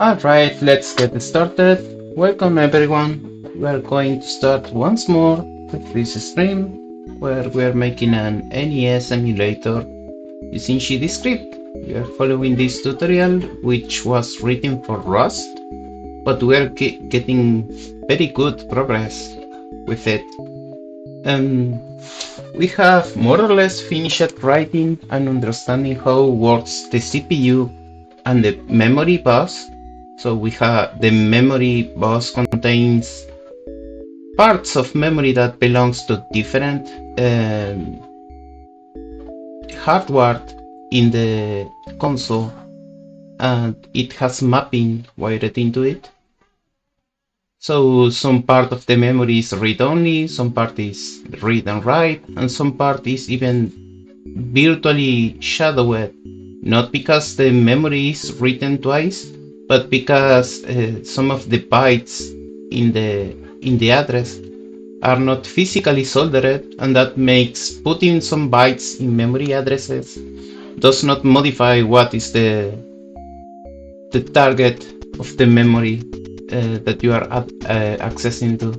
Alright, let's get started. Welcome everyone. We are going to start once more with this stream where we are making an NES emulator using GdScript. We are following this tutorial which was written for Rust, but we are getting very good progress with it. We have more or less finished writing and understanding how works the CPU and the memory bus. So we have the memory bus contains parts of memory that belongs to different hardware in the console, and it has mapping wired into it. So some part of the memory is read-only, some part is read and write, and some part is even virtually shadowed, not because the memory is written twice, but because some of the bytes in the address are not physically soldered, and that makes putting some bytes in memory addresses does not modify what is the target of the memory that you are accessing to.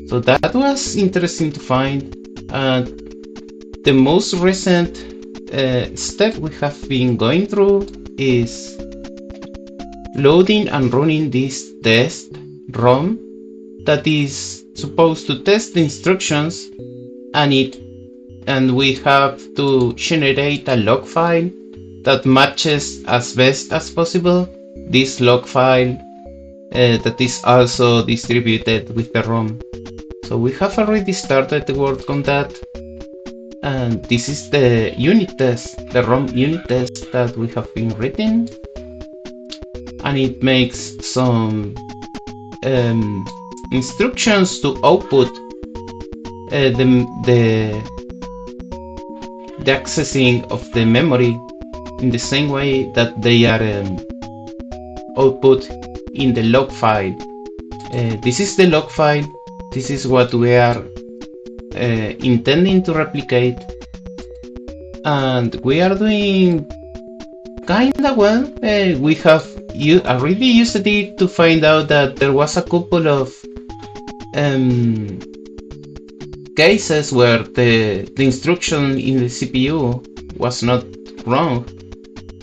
So that was interesting to find. The most recent step we have been going through is loading and running this test ROM that is supposed to test the instructions, and we have to generate a log file that matches as best as possible this log file that is also distributed with the ROM. So we have already started to work on that, and this is the unit test, the ROM unit test that we have been written, and it makes some instructions to output the accessing of the memory in the same way that they are output in the log file. This is the log file. This is what we are intending to replicate, and we are doing kinda well. We have already used it to find out that there was a couple of cases where the instruction in the CPU was not wrong,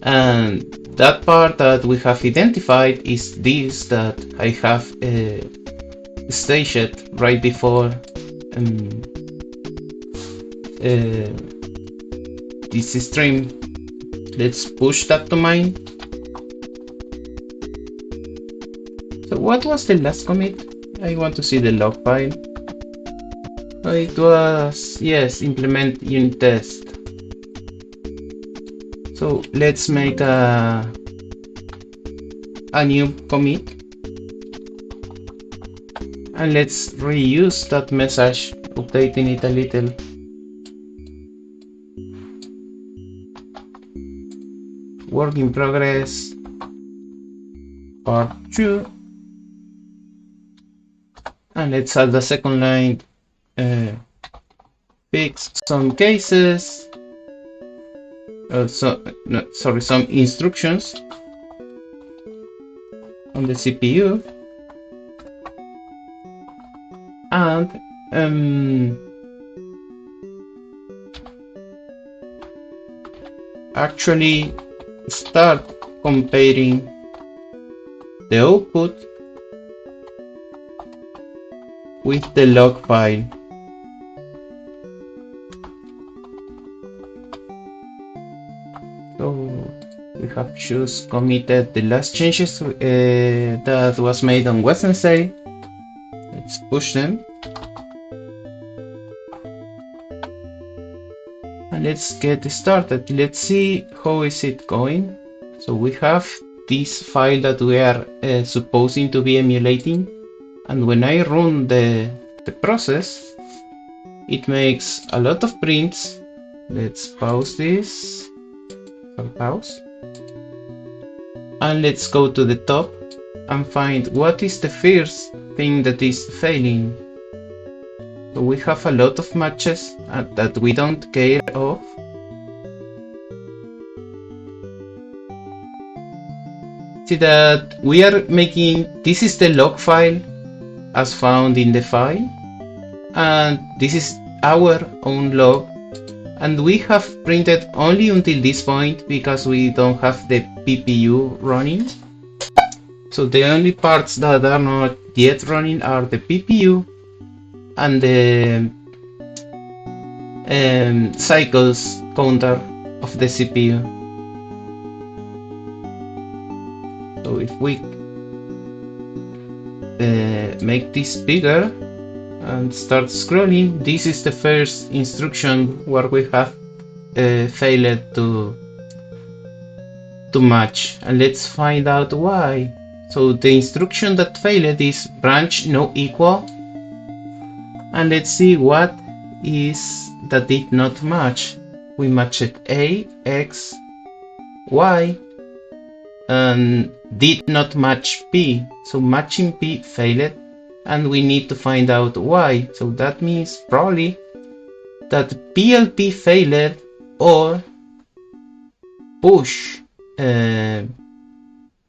and that part that we have identified is this that I have staged right before this stream. Let's push that to mine. So what was the last commit? I want to see the log file. It was, yes, implement unit test. So let's make a new commit, and let's reuse that message, updating it a little. Work in progress, part 2, and let's add the second line, fix some cases, some instructions on the CPU, and actually start comparing the output with the log file. So we have just committed the last changes that was made on Wednesday. Let's push them. And let's get started. Let's see how is it going. So we have this file that we are supposing to be emulating, and when I run the process, it makes a lot of prints. Let's pause this. Pause. And let's go to the top and find what is the first thing that is failing. So we have a lot of matches that we don't care of. See that we are making, this is the log file as found in the file, and this is our own log, and we have printed only until this point because we don't have the PPU running. So the only parts that are not yet running are the PPU and the cycles counter of the CPU. So if we make this bigger and start scrolling, this is the first instruction where we have failed to match, and let's find out why. So the instruction that failed is branch no equal, and let's see what is that did not match. We matched A, X, Y, and did not match P. So matching P failed, and we need to find out why. So that means probably that PLP failed or push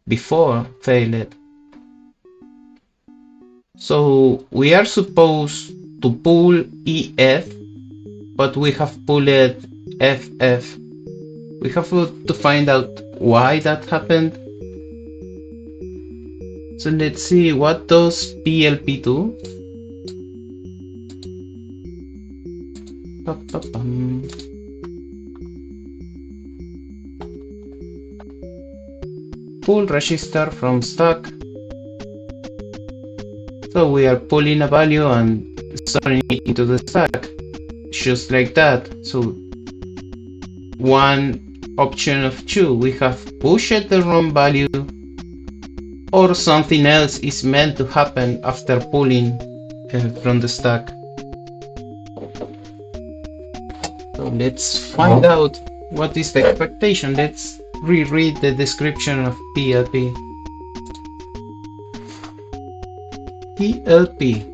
before failed. So we are supposed to pull EF, but we have pulled FF. We have to find out why that happened. So let's see, what does PLP do? Pull register from stack. So we are pulling a value and storing it into the stack, just like that. So one option of two, we have pushed the wrong value, or something else is meant to happen after pulling from the stack. So let's find out what is the expectation. Let's reread the description of PLP. PLP.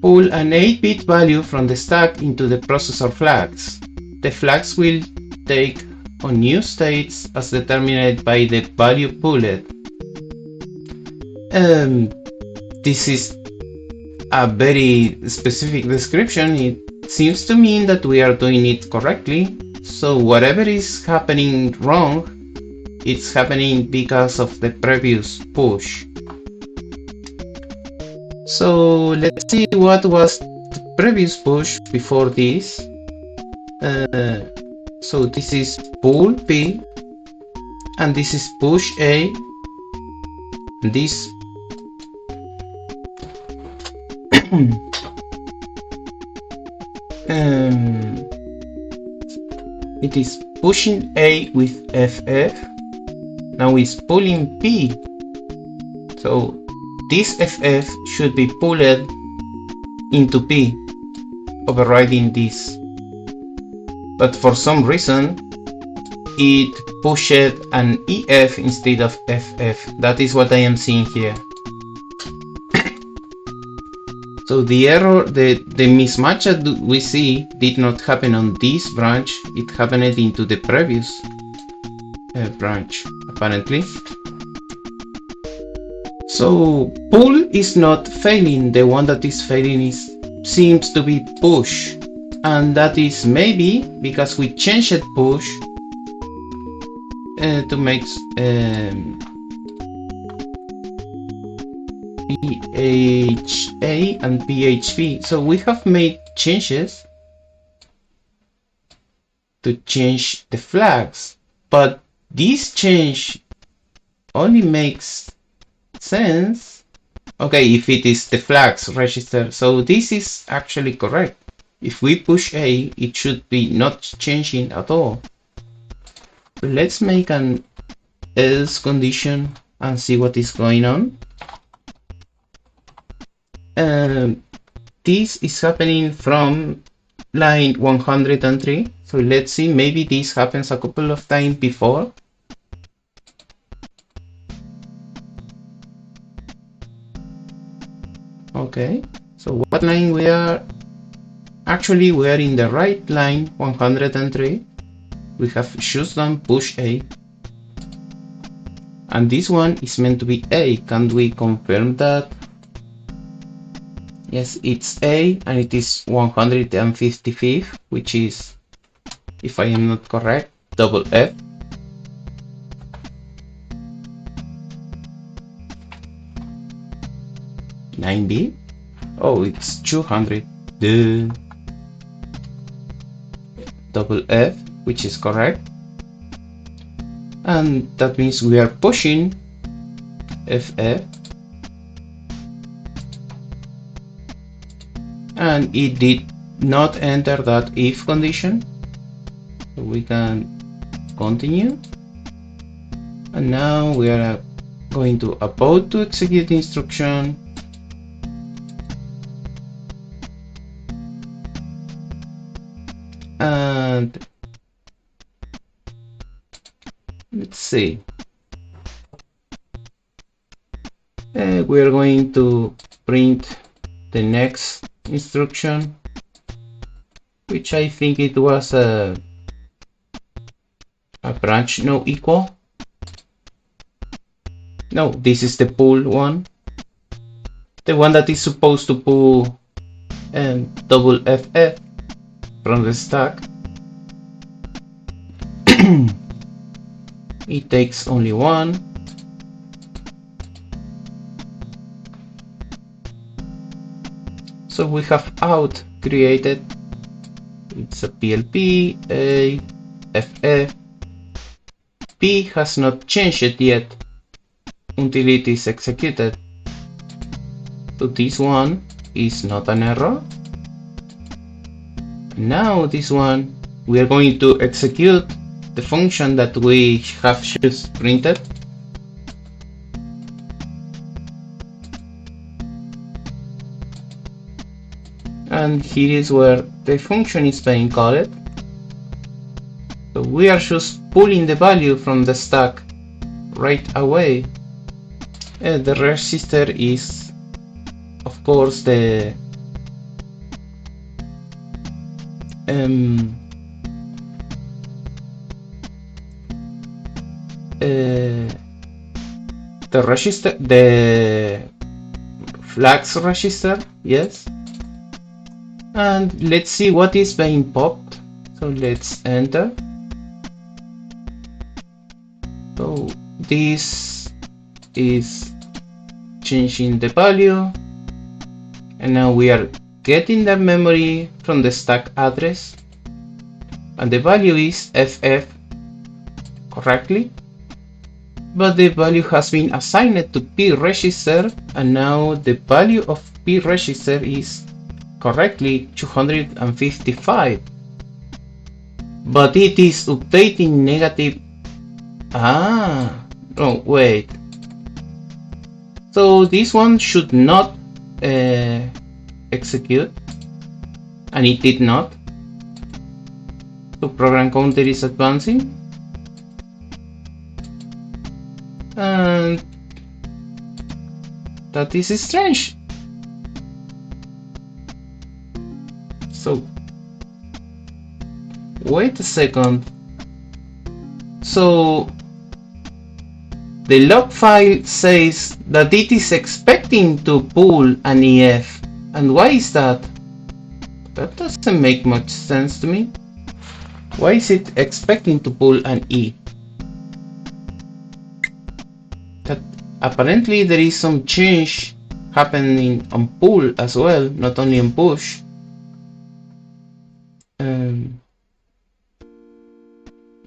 Pull an 8-bit value from the stack into the processor flags. The flags will take on new states as determined by the value pulled. This is a very specific description. It seems to mean that we are doing it correctly. So whatever is happening wrong, it's happening because of the previous push. So let's see what was the previous push before this. So this is pull P, and this is push A, and this it is pushing A with FF. Now it's pulling P. So this FF should be pulled into P, overriding this. But for some reason, it pushed an EF instead of FF. That is what I am seeing here. So the error, the mismatch that we see did not happen on this branch, it happened into the previous branch, apparently. So pull is not failing, the one that is failing seems to be push, and that is maybe because we changed push to make PHA and PHP. So we have made changes to change the flags, but this change only makes sense, okay, if it is the flags register. So this is actually correct. If we push A, it should be not changing at all. So let's make an else condition and see what is going on. This is happening from line 103. So let's see, maybe this happens a couple of times before. Okay, so what line we are? Actually, we are in the right line, 103. we have just done push A, and this one is meant to be A. Can we confirm that? Yes, it's A, and it is 155, which is, if I am not correct, double F. $9B? Oh, it's 200. Duh. Double F, which is correct. And that means we are pushing FF. And it did not enter that if condition. So we can continue. And now we are going to about to execute the instruction. And let's see. We are going to print the next instruction, which I think it was a branch no equal. No, this is the pull one. The one that is supposed to pull double FF from the stack. It takes only one. So we have out created. It's a PLP, A, FF. P has not changed it yet until it is executed. So this one is not an error. Now this one, we are going to execute the function that we have just printed. And here is where the function is being called. So we are just pulling the value from the stack right away. The register is, of course, the register, the flags register, yes. And let's see what is being popped. So let's enter. So this is changing the value, and now we are getting the memory from the stack address, and the value is FF correctly, but the value has been assigned to P register, and now the value of P register is correctly 255, but it is updating negative. Oh wait, so this one should not execute, and it did not. So program counter is advancing, and that is strange. So wait a second. So the log file says that it is expecting to pull an EF, and why is that? That doesn't make much sense to me. Why is it expecting to pull an E? That apparently there is some change happening on pull as well, not only on push.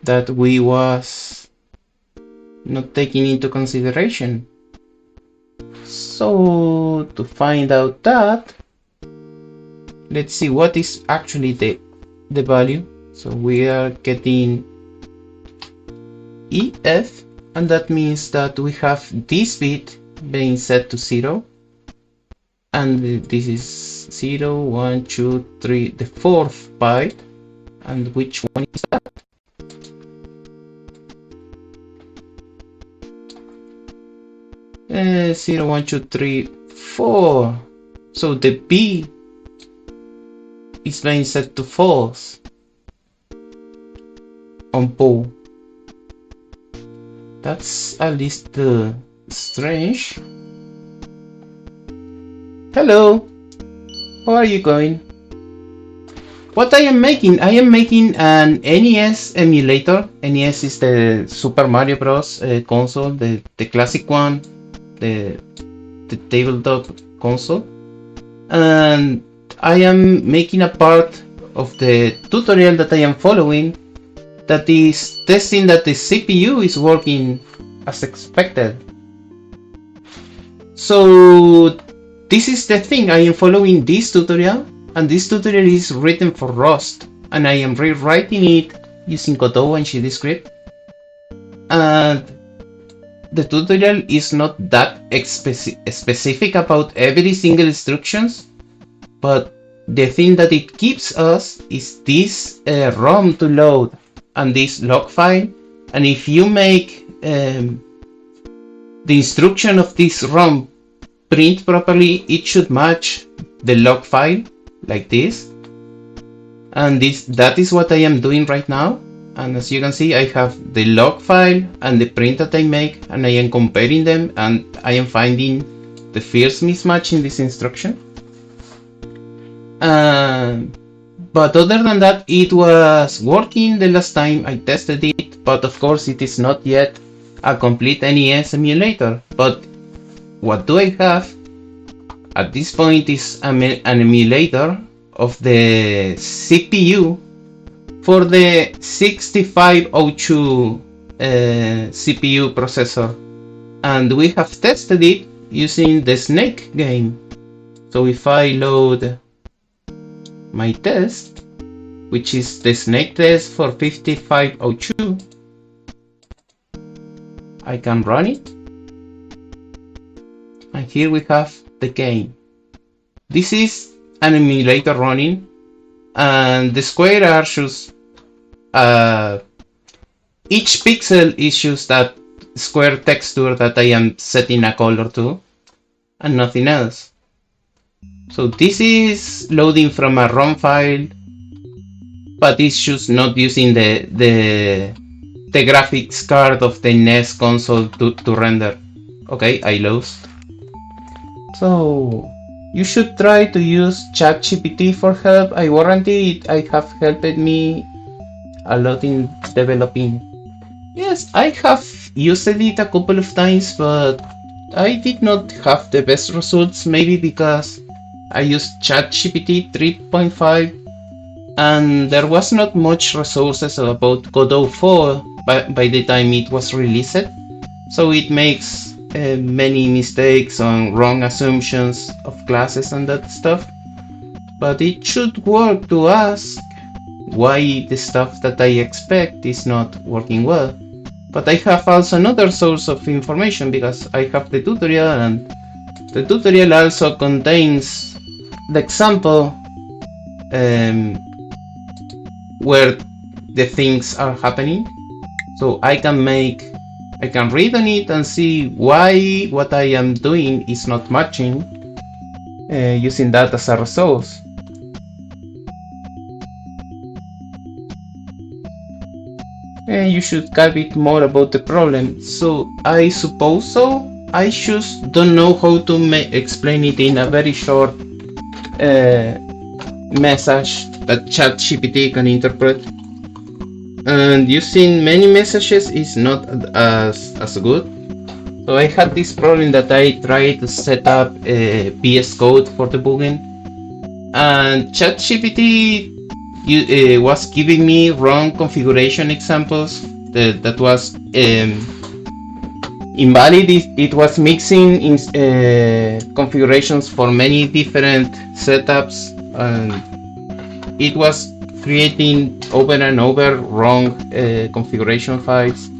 That we was not taking into consideration. So to find out that, let's see what is actually the value. So we are getting EF, and that means that we have this bit being set to 0, and this is 0, 1, 2, 3, the fourth byte. And which one is that? Uh, 0, 1, 2, 3, 4. So the B is being set to false. on Poe. That's at least strange. Hello, how are you going? What I am making an NES emulator. NES is the Super Mario Bros. Console, the classic one, the tabletop console. And I am making a part of the tutorial that I am following that is testing that the CPU is working as expected. So this is the thing, I am following this tutorial, and this tutorial is written for Rust, and I am rewriting it using Godot and GdScript. And the tutorial is not that specific about every single instructions, but the thing that it gives us is this ROM to load and this log file. And if you make the instruction of this ROM print properly, it should match the log file like this. And that is what I am doing right now. And as you can see, I have the log file and the print that I make, and I am comparing them, and I am finding the first mismatch in this instruction. But other than that, it was working the last time I tested it, but of course it is not yet a complete NES emulator. But what do I have at this point is an emulator of the CPU for the 6502 CPU processor, and we have tested it using the Snake game. So if I load my test, which is the Snake test for 5502, I can run it, and here we have the game. This is an emulator running, and the square are just each pixel is just that square texture that I am setting a color to, and nothing else. So this is loading from a ROM file, but it's just not using the graphics card of the NES console to render. Okay, I lost. So you should try to use ChatGPT for help. I warranty it. I have helped me a lot in developing. Yes, I have used it a couple of times, but I did not have the best results, maybe because I used ChatGPT 3.5 and there was not much resources about Godot 4 by the time it was released, so it makes many mistakes on wrong assumptions of classes and that stuff. But it should work to ask why the stuff that I expect is not working well. But I have also another source of information because I have the tutorial, and the tutorial also contains the example where the things are happening. So I can read on it and see why what I am doing is not matching, using that as a resource. And you should get a bit more about the problem. So I suppose so. I just don't know how to explain it in a very short message that ChatGPT can interpret. And using many messages is not as good. So I had this problem that I tried to set up VS Code for debugging, and ChatGPT was giving me wrong configuration examples that was invalid. It was mixing in configurations for many different setups, and it was creating over and over wrong configuration files.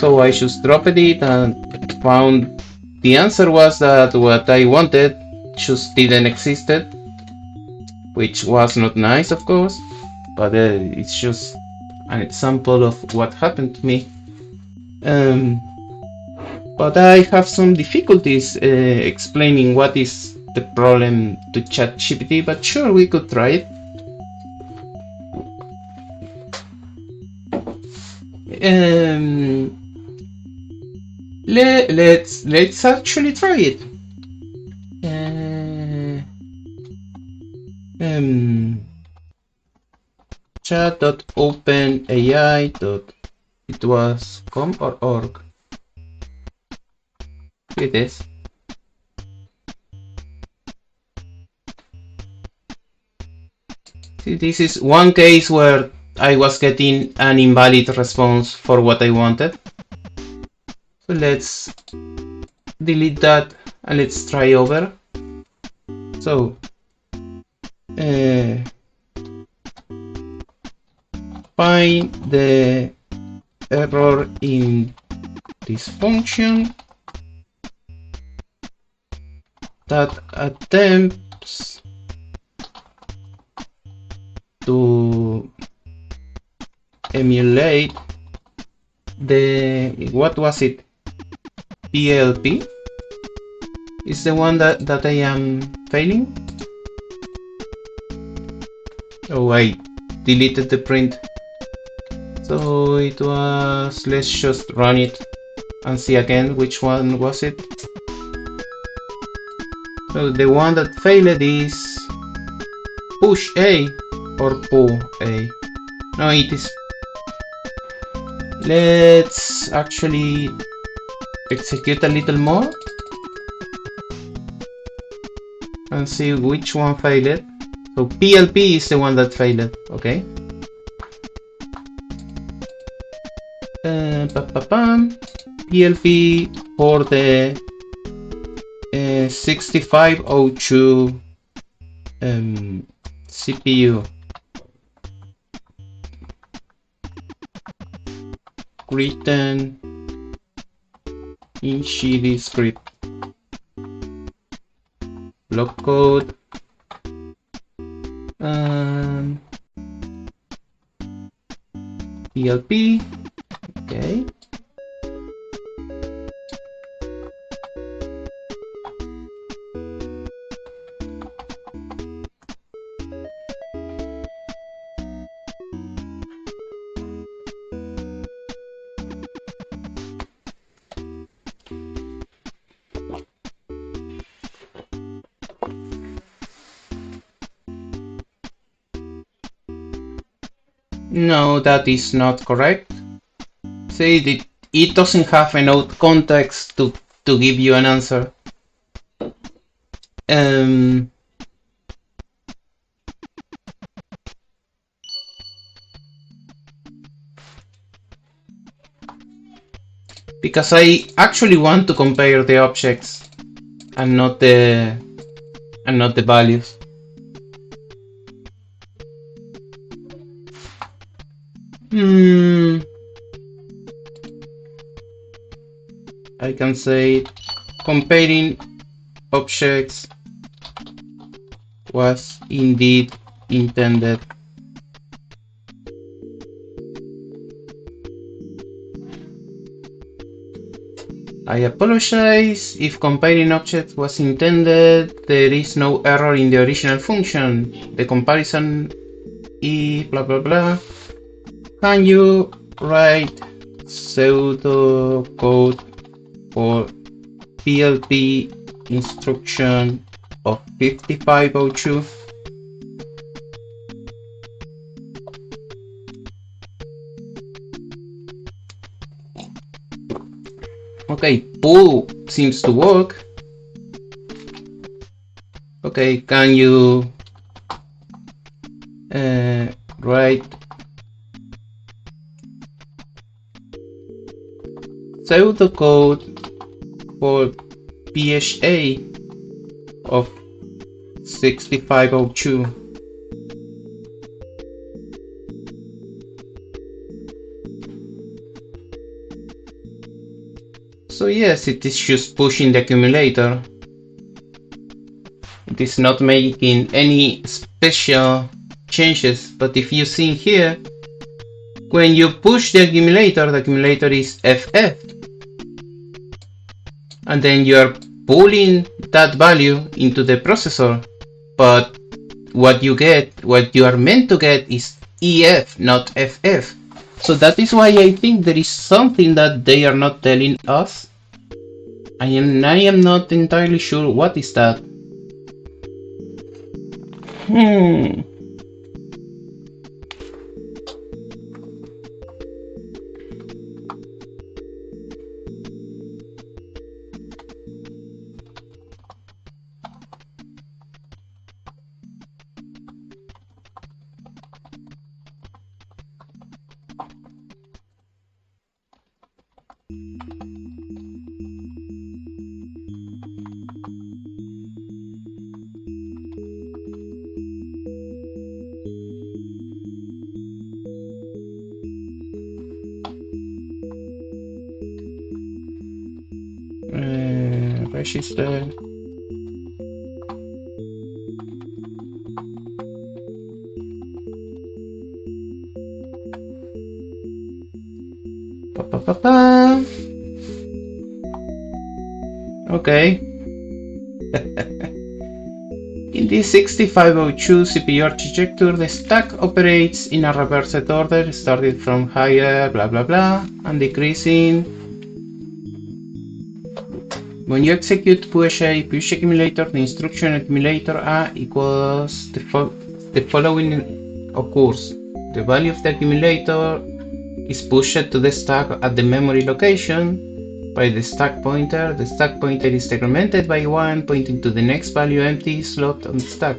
So I just dropped it and found the answer was that what I wanted just didn't exist, which was not nice, of course, but it's just an example of what happened to me. But I have some difficulties explaining what is the problem to ChatGPT, but sure, we could try it. Let's actually try it. Chat.openai. It was com or org. Here it is. See, this is one case where I was getting an invalid response for what I wanted. So let's delete that and let's try over. So find the error in this function that attempts to emulate the, what was it? PLP is the one that I am failing. Oh, I deleted the print. So it was, let's just run it and see again which one was it. So the one that failed is push A or pull A. No, it is. Let's actually execute a little more and see which one failed. So PLP is the one that failed. Okay. PLP for the 6502 CPU. Written in GdScript. Block code. PLP. Okay. No, that is not correct. See, it doesn't have enough context to give you an answer. Because I actually want to compare the objects and not the values. I can say comparing objects was indeed intended. I apologize if comparing objects was intended. There is no error in the original function. The comparison is blah blah blah. Can you write pseudocode for PLP instruction of 5502? Okay, pull seems to work. Okay, can you write pseudocode for PHA of 6502? So yes, it is just pushing the accumulator. It is not making any special changes, but if you see here, when you push the accumulator is FF. And then you are pulling that value into the processor. But what you are meant to get is EF, not FF. So that is why I think there is something that they are not telling us. I am not entirely sure what is that. Register. Okay. In this 6502 CPU architecture, the stack operates in a reversed order, starting from higher, blah blah blah, and decreasing. When you execute push accumulator, the instruction accumulator A equals the following occurs. The value of the accumulator is pushed to the stack at the memory location by the stack pointer. The stack pointer is decremented by 1, pointing to the next value empty slot on the stack.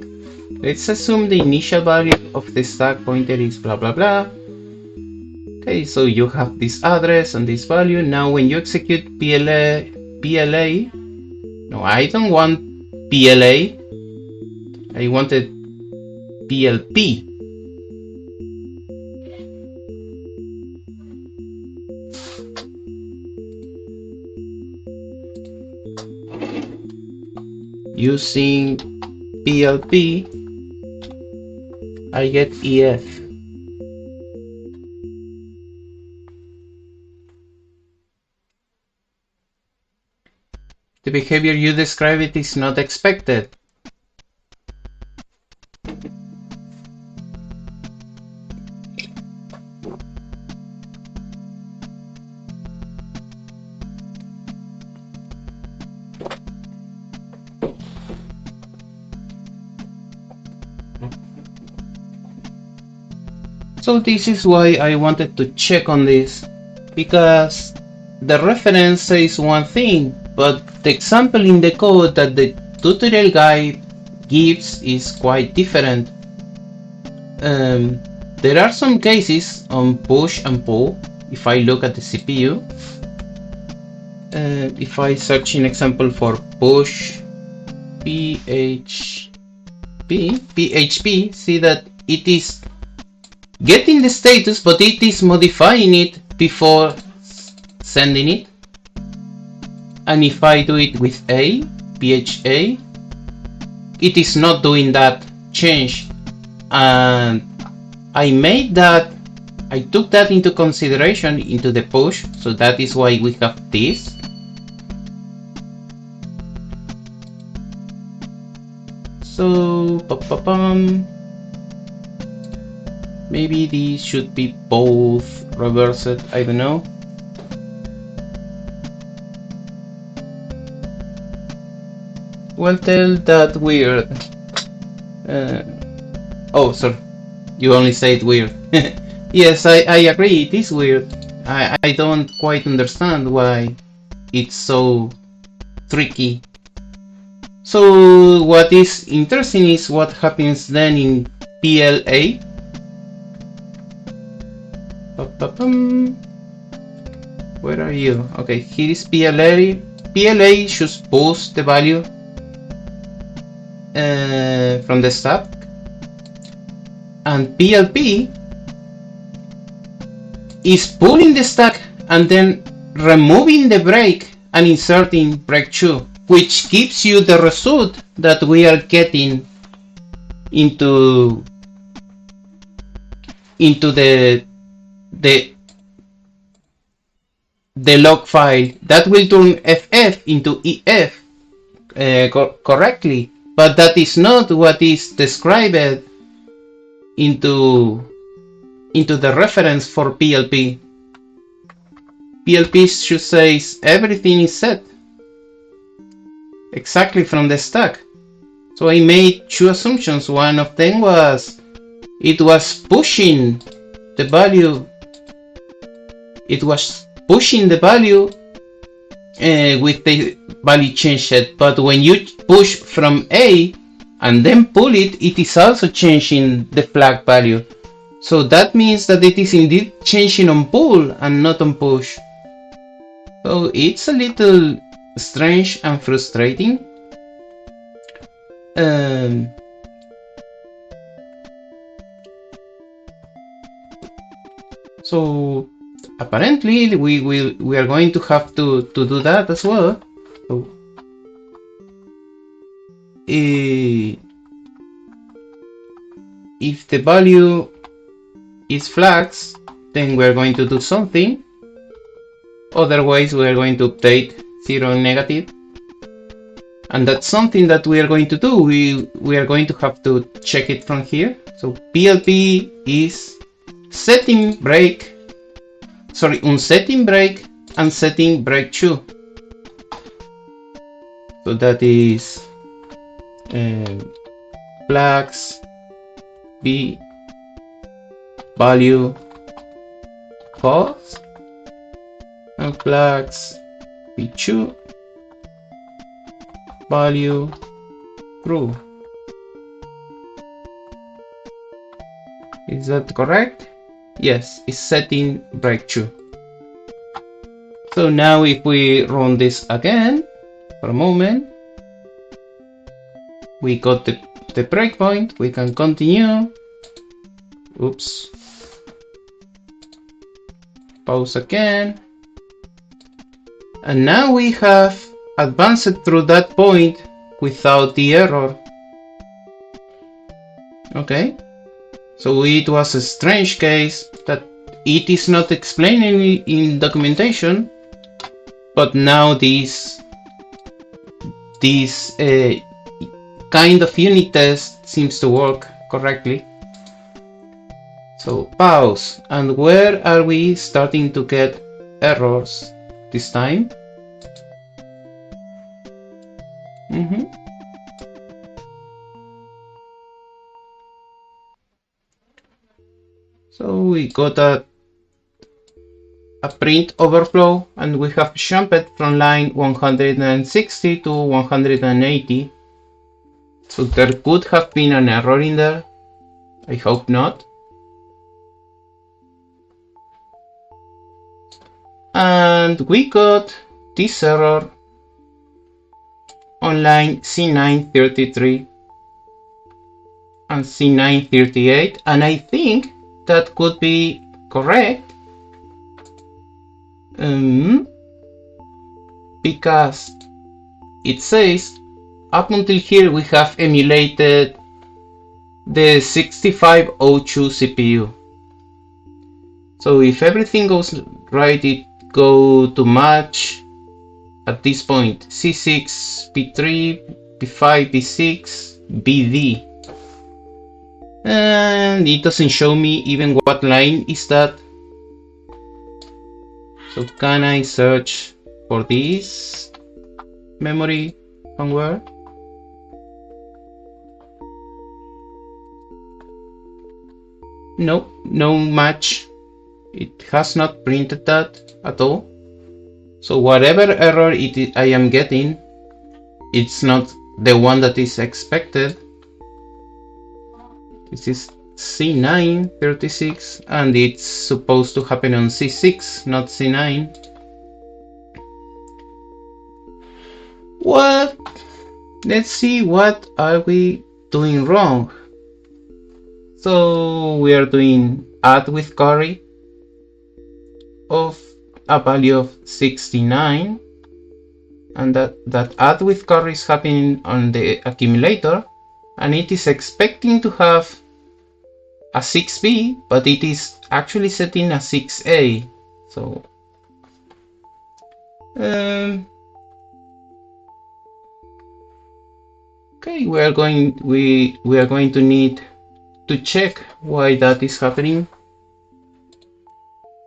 Let's assume the initial value of the stack pointer is blah blah blah. Okay, so you have this address and this value. Now when you execute PLA, no, I don't want PLA, I wanted PLP. Using PLP, I get EF. The behavior you describe it is not expected. So this is why I wanted to check on this, because the reference says one thing, but the example in the code that the tutorial guide gives is quite different. There are some cases on push and pull. If I look at the CPU, if I search in example for push PHP, see that it is getting the status, but it is modifying it before sending it. And if I do it with PHA, it is not doing that change. And I took that into consideration into the push, so that is why we have this. So, maybe these should be both reversed, I don't know. Well, tell that weird. Oh, sorry. You only said weird. Yes, I agree, it is weird. I don't quite understand why it's so tricky. So what is interesting is what happens then in PLA. Where are you? Okay, here is PLA. PLA should post the value from the stack, and PLP is pulling the stack and then removing the break and inserting break 2, which gives you the result that we are getting into the log file. That will turn FF into EF correctly, but that is not what is described into into the reference for PLP. PLP should say everything is set exactly from the stack. So I made two assumptions. One of them was it was pushing the value. It was pushing the value with the value change set. But when you push from A and then pull it, it is also changing the flag value. So that means that it is indeed changing on pull and not on push. So it's a little strange and frustrating. So apparently we are going to have to do that as well. So, if the value is flags, then we're going to do something. Otherwise, we are going to update 0 and negative. And that's something that we are going to do. We are going to have to check it from here. So PLP is setting break, sorry, unsetting break and setting break 2. So that is flags B value false and flags B2 value true. Is that correct? Yes, it's setting break 2. So now if we run this again for a moment, we got the breakpoint, we can continue. Oops. Pause again. And now we have advanced through that point without the error. Okay. So it was a strange case that it is not explained in documentation, but now this kind of unit test seems to work correctly. So pause, and where are we starting to get errors this time? So we got a print overflow, and we have jumped from line 160 to 180. So there could have been an error in there. I hope not. And we got this error on line C933 and C938, and I think that could be correct because it says up until here we have emulated the 6502 CPU. So if everything goes right, it go to match at this point C6, P3, P5, P6, BD. And it doesn't show me even what line is that. So can I search for this memory somewhere? No, no match. It has not printed that at all. So whatever error I am getting, it's not the one that is expected. This is C936 and it's supposed to happen on C6, not C9. Well, let's see what are we doing wrong. So we are doing add with carry of a value of 69, and that add with carry is happening on the accumulator, and it is expecting to have a 6B, but it is actually setting a 6A. So okay, we are going to need to check why that is happening.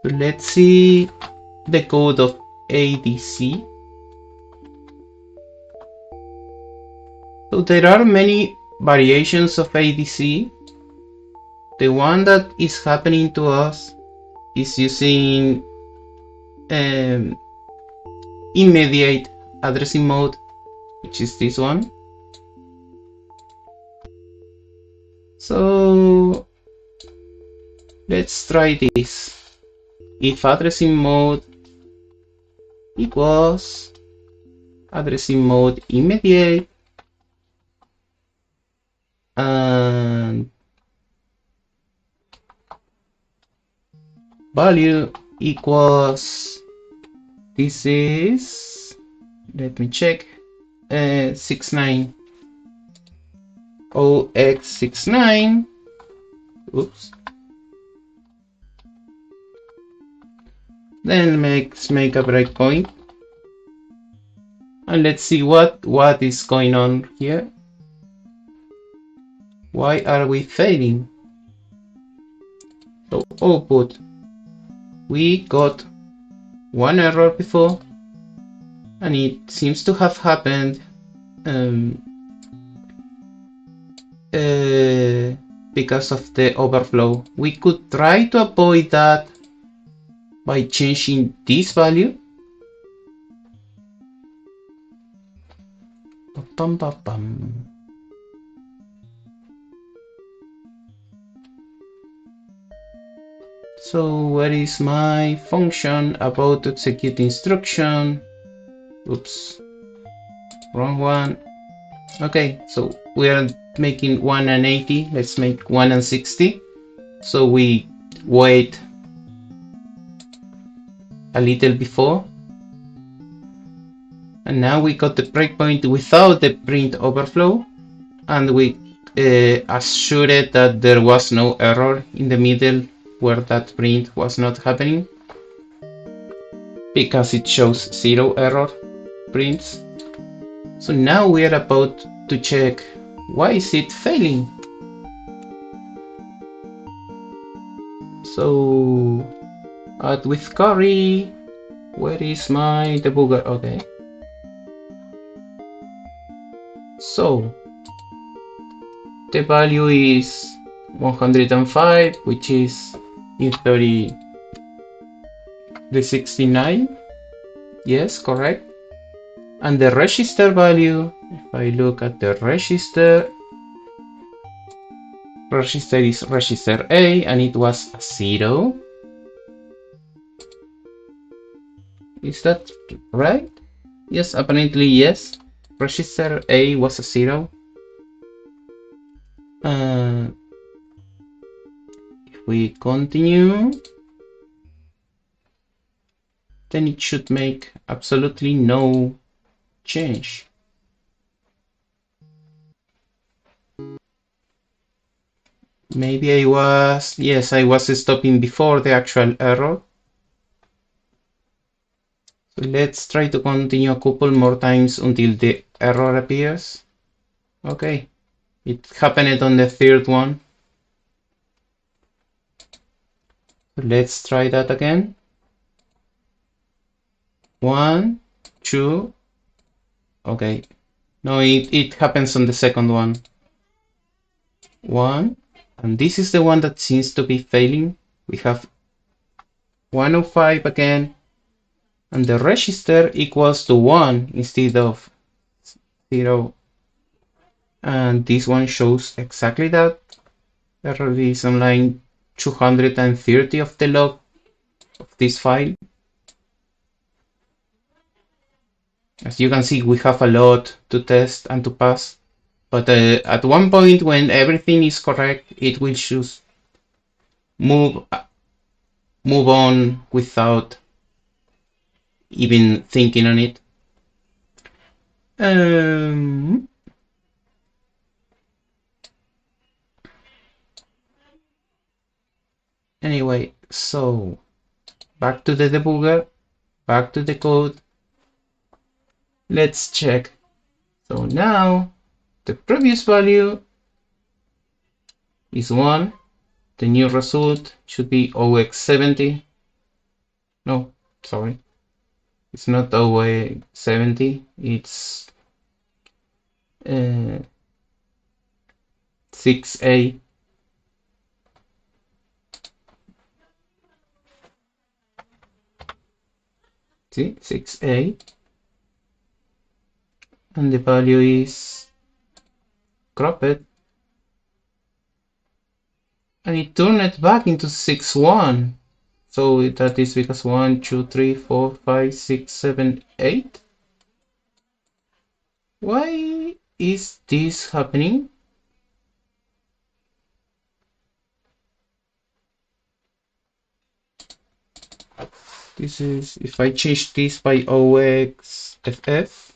So let's see the code of ADC. So there are many variations of ADC. The one that is happening to us is using immediate addressing mode, which is this one. So let's try this. If addressing mode equals addressing mode immediate and value equals, this is, let me check, 69 0x69. Oops. Then let's make a breakpoint and let's see what is going on here. Why are we failing? So output, we got one error before, and it seems to have happened because of the overflow. We could try to avoid that by changing this value. So where is my function about to execute instruction? Oops, wrong one. Okay, so we are making 1 and 80. Let's make 1 and 60. So we wait a little before, and now we got the breakpoint without the print overflow, and we assured that there was no error in the middle where that print was not happening, because it shows 0 error prints. So now we are about to check why is it failing. So add with curry, where is my debugger? Okay. So the value is 105, which is in theory the 69. Yes, correct. And the register value, if I look at the register is register A, and it was a 0. Is that right? Yes, apparently yes. Register A was a 0. If we continue, then it should make absolutely no change. Maybe I was stopping before the actual error. So let's try to continue a couple more times until the error appears. Okay, it happened on the third one. So let's try that again. 1, 2. Okay, no, it happens on the second one. 1, and this is the one that seems to be failing. We have 105 again, and the register equals to 1 instead of 0. And this one shows exactly that. Error is on line 230 of the log of this file. As you can see, we have a lot to test and to pass. But at one point, when everything is correct, it will choose move on without even thinking on it. Anyway, so back to the debugger, back to the code. Let's check. So now the previous value is 1. The new result should be 0x70. No, sorry. It's not 0x70, it's 6A. See, 6A. And the value is cropped. And it turned it back into 6.1. So that is because 1, 2, 3, 4, 5, 6, 7, 8. Why is this happening? This is, if I change this by 0xff,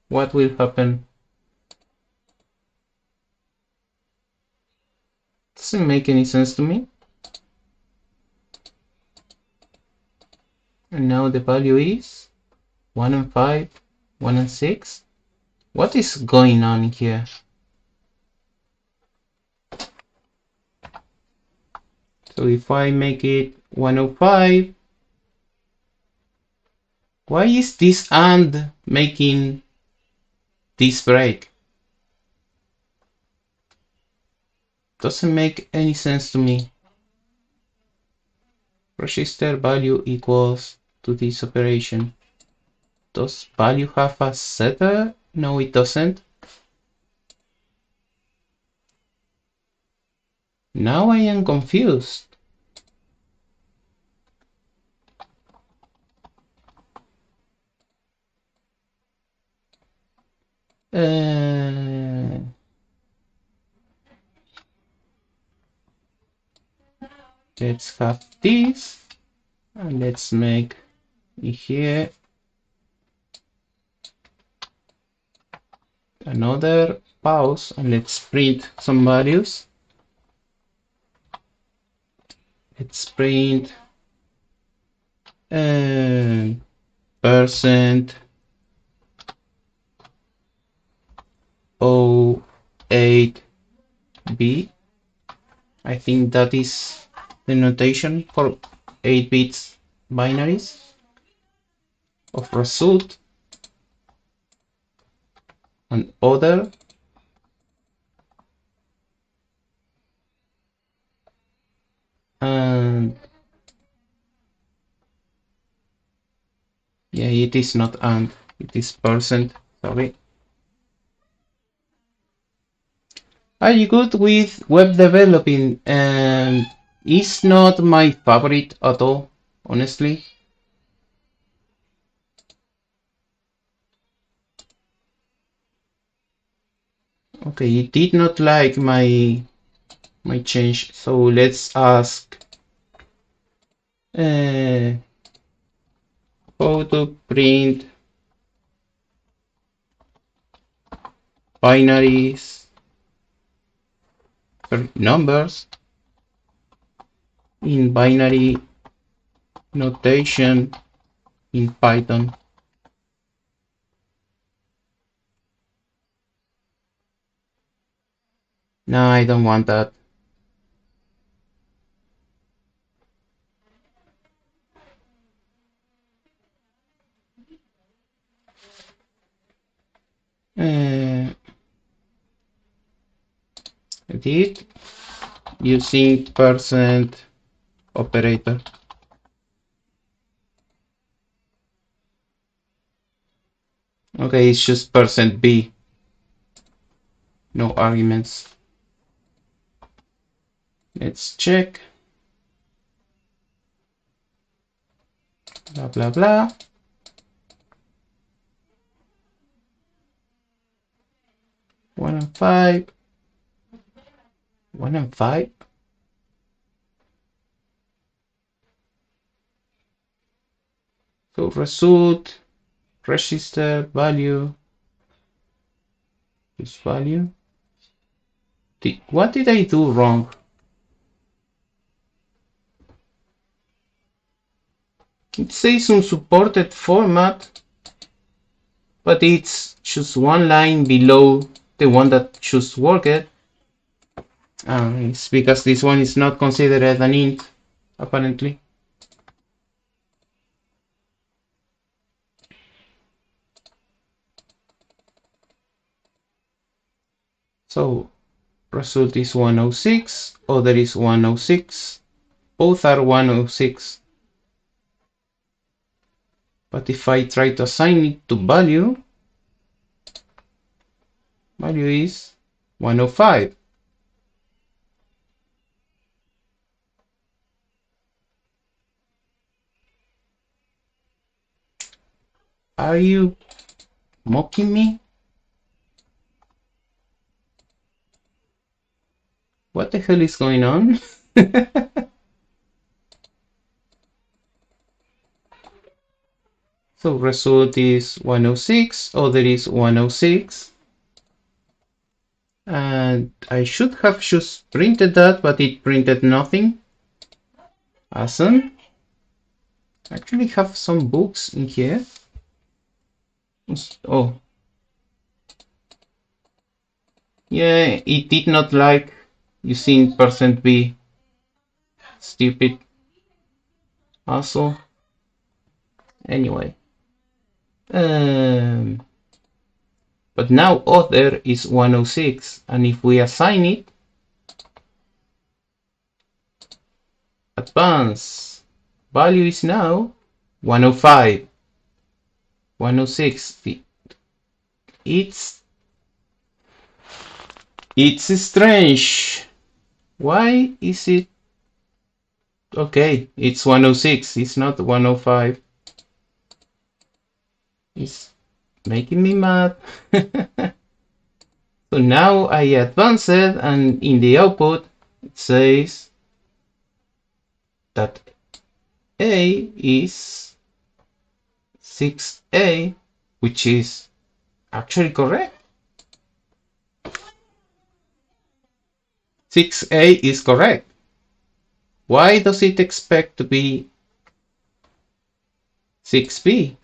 what will happen? Doesn't make any sense to me. And now the value is 1 and 5, 1 and 6. What is going on here? So if I make it 105, why is this AND making this break? Doesn't make any sense to me. Register value equals to this operation. Does value have a setter? No, it doesn't. Now I am confused. Let's have this, and let's make it here another pause, and let's print some values. Let's print percent 08B. I think that is the notation for 8 bits binaries of result and other. And yeah, it is not and, it is percent, sorry. Are you good with web developing? It's not my favorite at all, honestly. Okay, it did not like my change, so let's ask how to print binaries numbers in binary notation in Python. No, I don't want that. Edit using percent operator. Okay, it's just percent %b. No arguments. Let's check. Blah, blah, blah. 1 and 5. 1 and 5. So result, register, value, this value. What did I do wrong? It says unsupported format, but it's just one line below the one that should work it. It's because this one is not considered an int, apparently. So result is 106, other is 106. Both are 106. But if I try to assign it to value, value is 105. Are you mocking me? What the hell is going on? So result is 106, other is 106. And I should have just printed that, but it printed nothing. Awesome. Actually have some books in here. Oh. Yeah, it did not like using %b. Stupid asshole. Anyway. But now other is 106, and if we assign it advance, value is now 105, 106. It's strange. Why is it? Okay, it's 106. It's not 105. It's making me mad. So now I advance it, and in the output it says that A is 6A, which is actually correct. 6A is correct. Why does it expect to be 6B?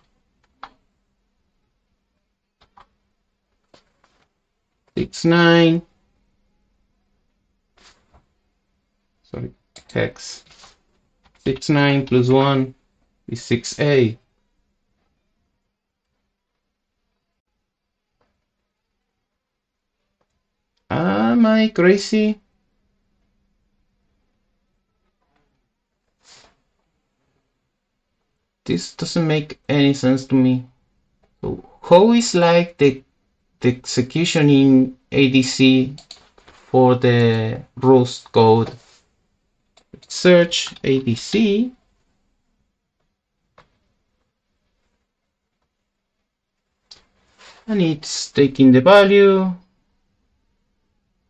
Six nine. Sorry, hex. 69 plus 1 is 6A. Am I crazy? This doesn't make any sense to me. So how is like the execution in ADC for the Rust code? Search ADC. And it's taking the value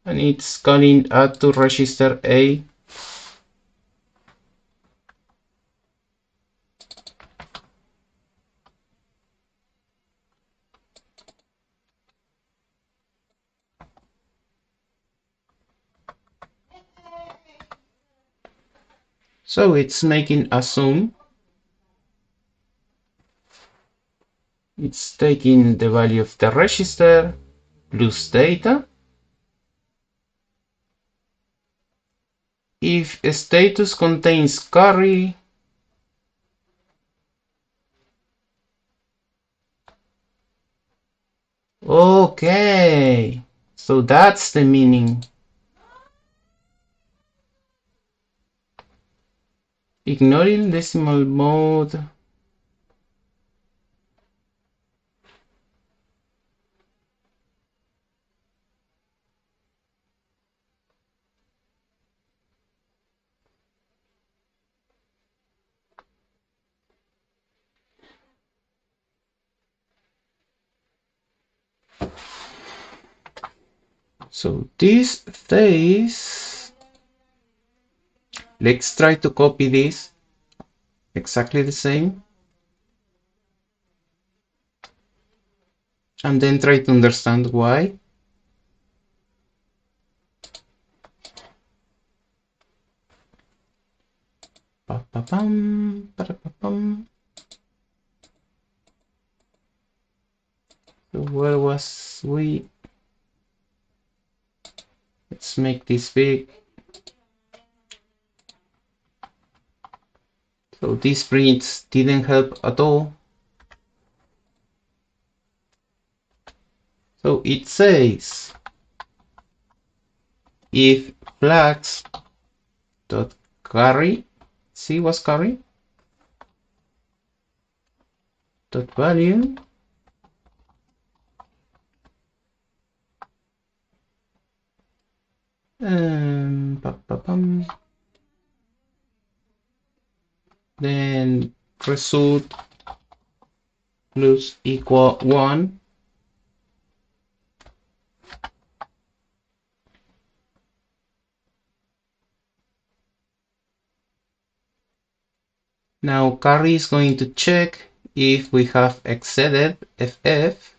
and it's calling add to register A. So it's making a sum. It's taking the value of the register plus data. If status contains carry, okay, so that's the meaning. Ignoring decimal mode. So this phase, let's try to copy this exactly the same and then try to understand why. So where was we? Let's make this big. So these prints didn't help at all. So it says if flags dot carry, see what's carry dot value then result plus equal 1. Now carry is going to check if we have exceeded FF.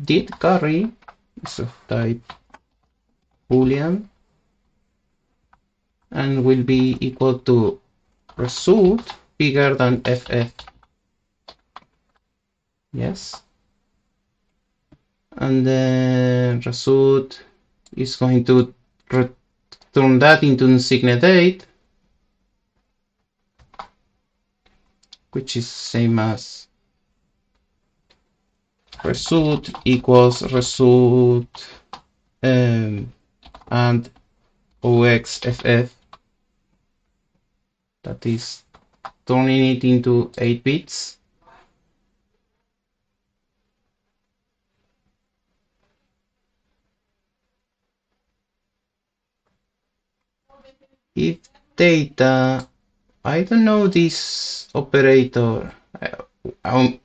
Did carry is of type boolean and will be equal to result bigger than FF. Yes. And then result is going to return that into unsigned date, which is same as result equals result and OXFF, that is turning it into 8 bits. If data, I don't know this operator.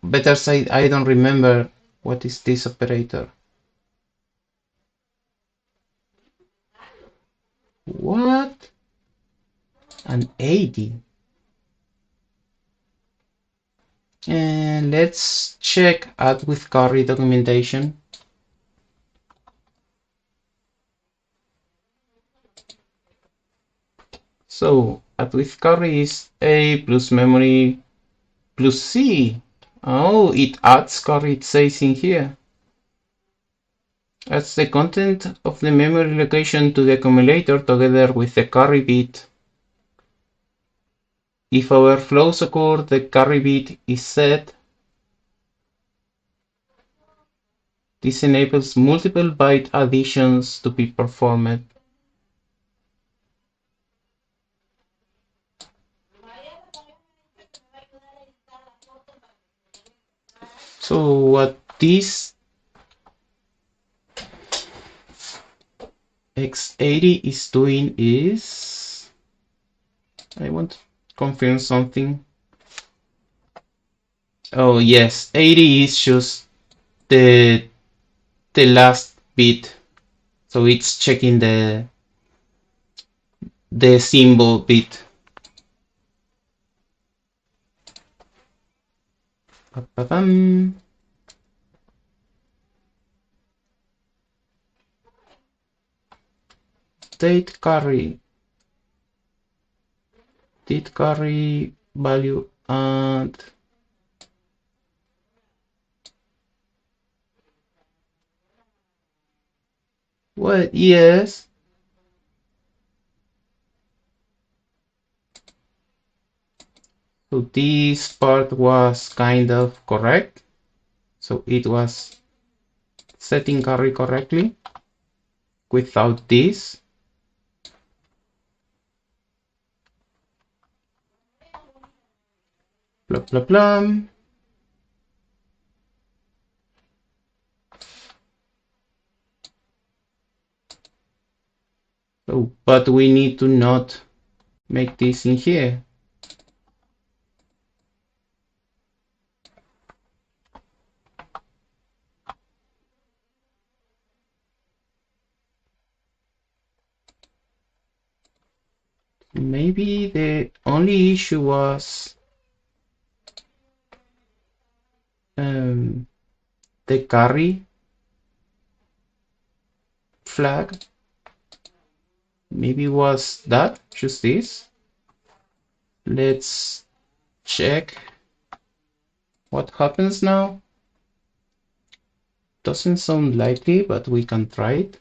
Better say I don't remember what is this operator. What? An 80. And let's check add with carry documentation. So add with carry is A plus memory plus C. Oh, it adds carry, it says in here. Adds the content of the memory location to the accumulator together with the carry bit. If overflows occur, the carry bit is set. This enables multiple byte additions to be performed. So what this X80 is doing is, I want to confirm something. Oh yes, 80 is just the last bit, so it's checking the symbol bit. Ba-ba-bum. Date carry value and well, yes. So this part was kind of correct. So it was setting carry correctly without this. Blah, blah, blah. So, but we need to not make this in here. Maybe the only issue was the carry flag. Maybe was that, just this. Let's check what happens now. Doesn't sound likely, but we can try it.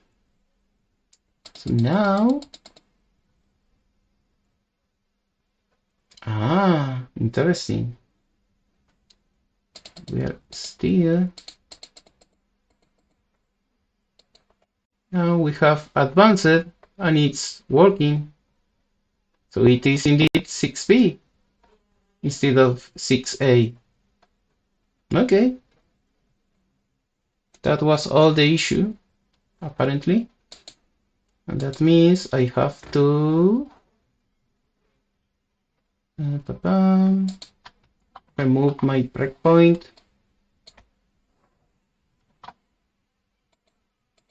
So now, interesting. we are still. Now we have advanced and it's working. So it is indeed 6B instead of 6A. Okay. That was all the issue, apparently. And that means I have to remove my breakpoint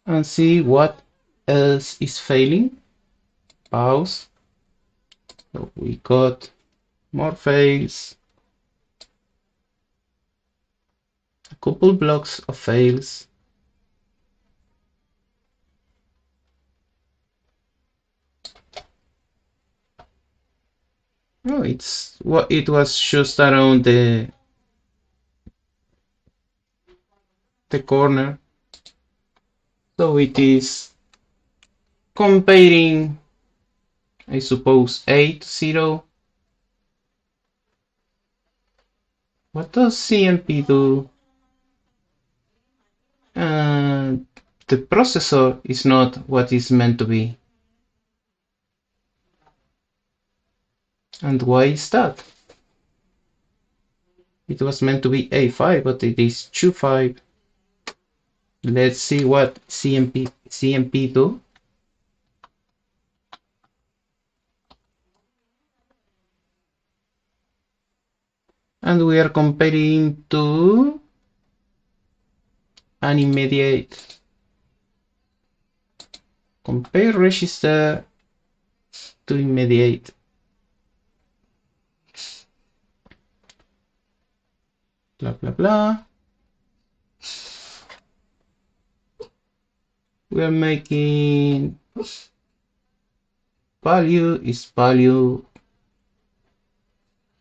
and see what else is failing. Pause. So we got more fails, a couple blocks of fails. Oh, it's what it was just around the corner. So it is comparing, I suppose, 8, 0. What does CMP do? The processor is not what is meant to be. And why is that? It was meant to be A5, but it is 2.5. Let's see what CMP do. And we are comparing to an immediate. Compare register to immediate. Blah, blah, blah. We are making value is value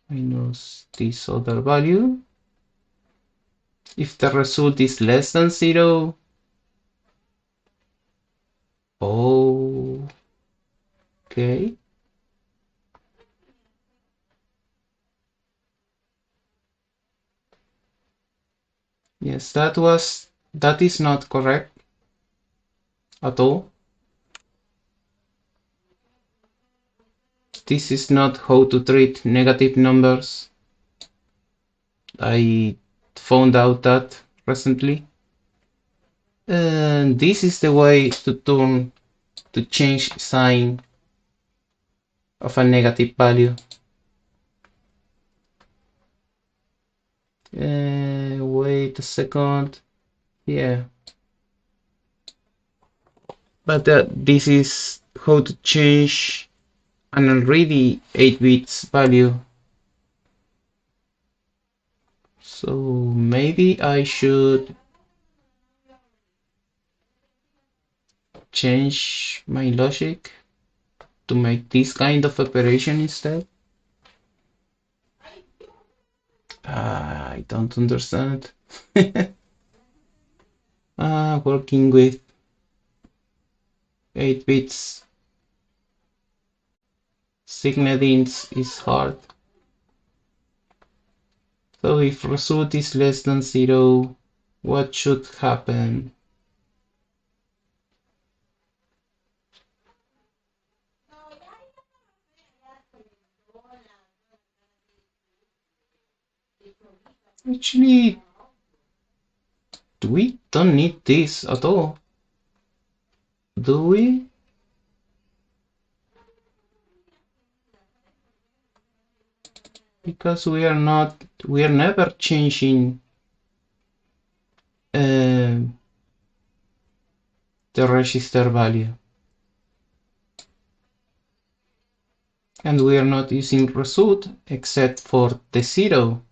minus this other value. If the result is less than 0, oh, okay. Yes, that is not correct at all. This is not how to treat negative numbers. I found out that recently. And this is the way to change sign of a negative value. Wait a second. Yeah. But this is how to change an already 8 bits value. So maybe I should change my logic to make this kind of operation instead. I don't understand. Working with 8 bits signalings is hard. So if result is less than 0, what should happen? Actually, we don't need this at all, do we? Because we are never changing the register value. And we are not using result except for the 0.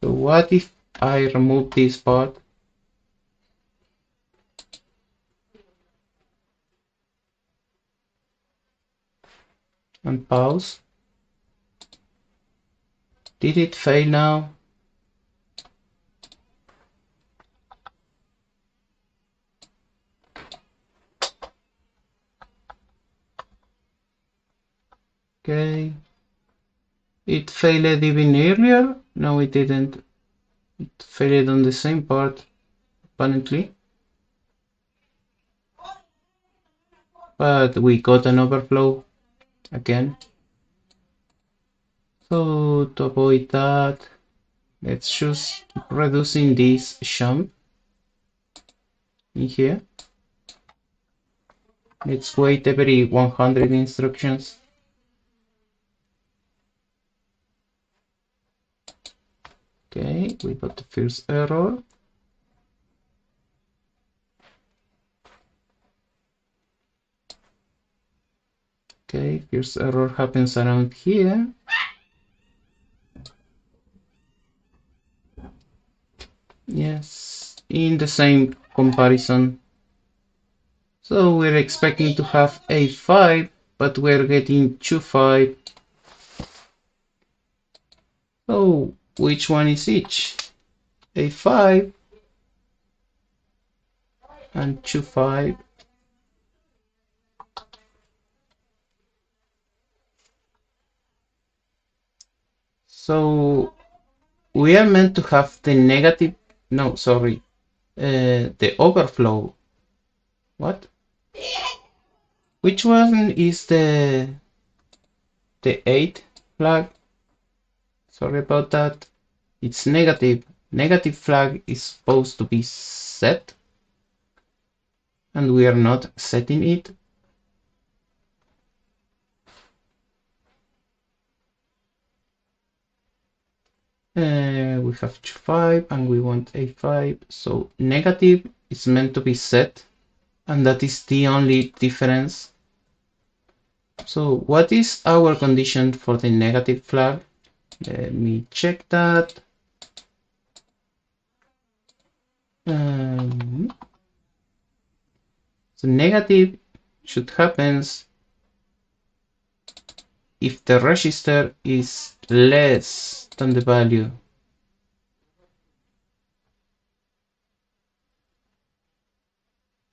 So what if I remove this part? And pause. Did it fail now? Okay. It failed even earlier? No, it didn't. It failed on the same part, apparently. But we got an overflow again. So to avoid that, let's just keep reducing this jump in here. Let's wait every 100 instructions. Okay, we got the first error. Okay, first error happens around here. Yes, in the same comparison. So we're expecting to have A5, but we're getting 2.5. So which one is each? A5 and 2.5. So we are meant to have the negative, no, sorry, the overflow. What? Which one is the 8 flag? Sorry about that. It's negative. Negative flag is supposed to be set, and we are not setting it. We have 5 and we want A5, so negative is meant to be set, and that is the only difference. So what is our condition for the negative flag? Let me check that. So negative should happen if the register is less than the value.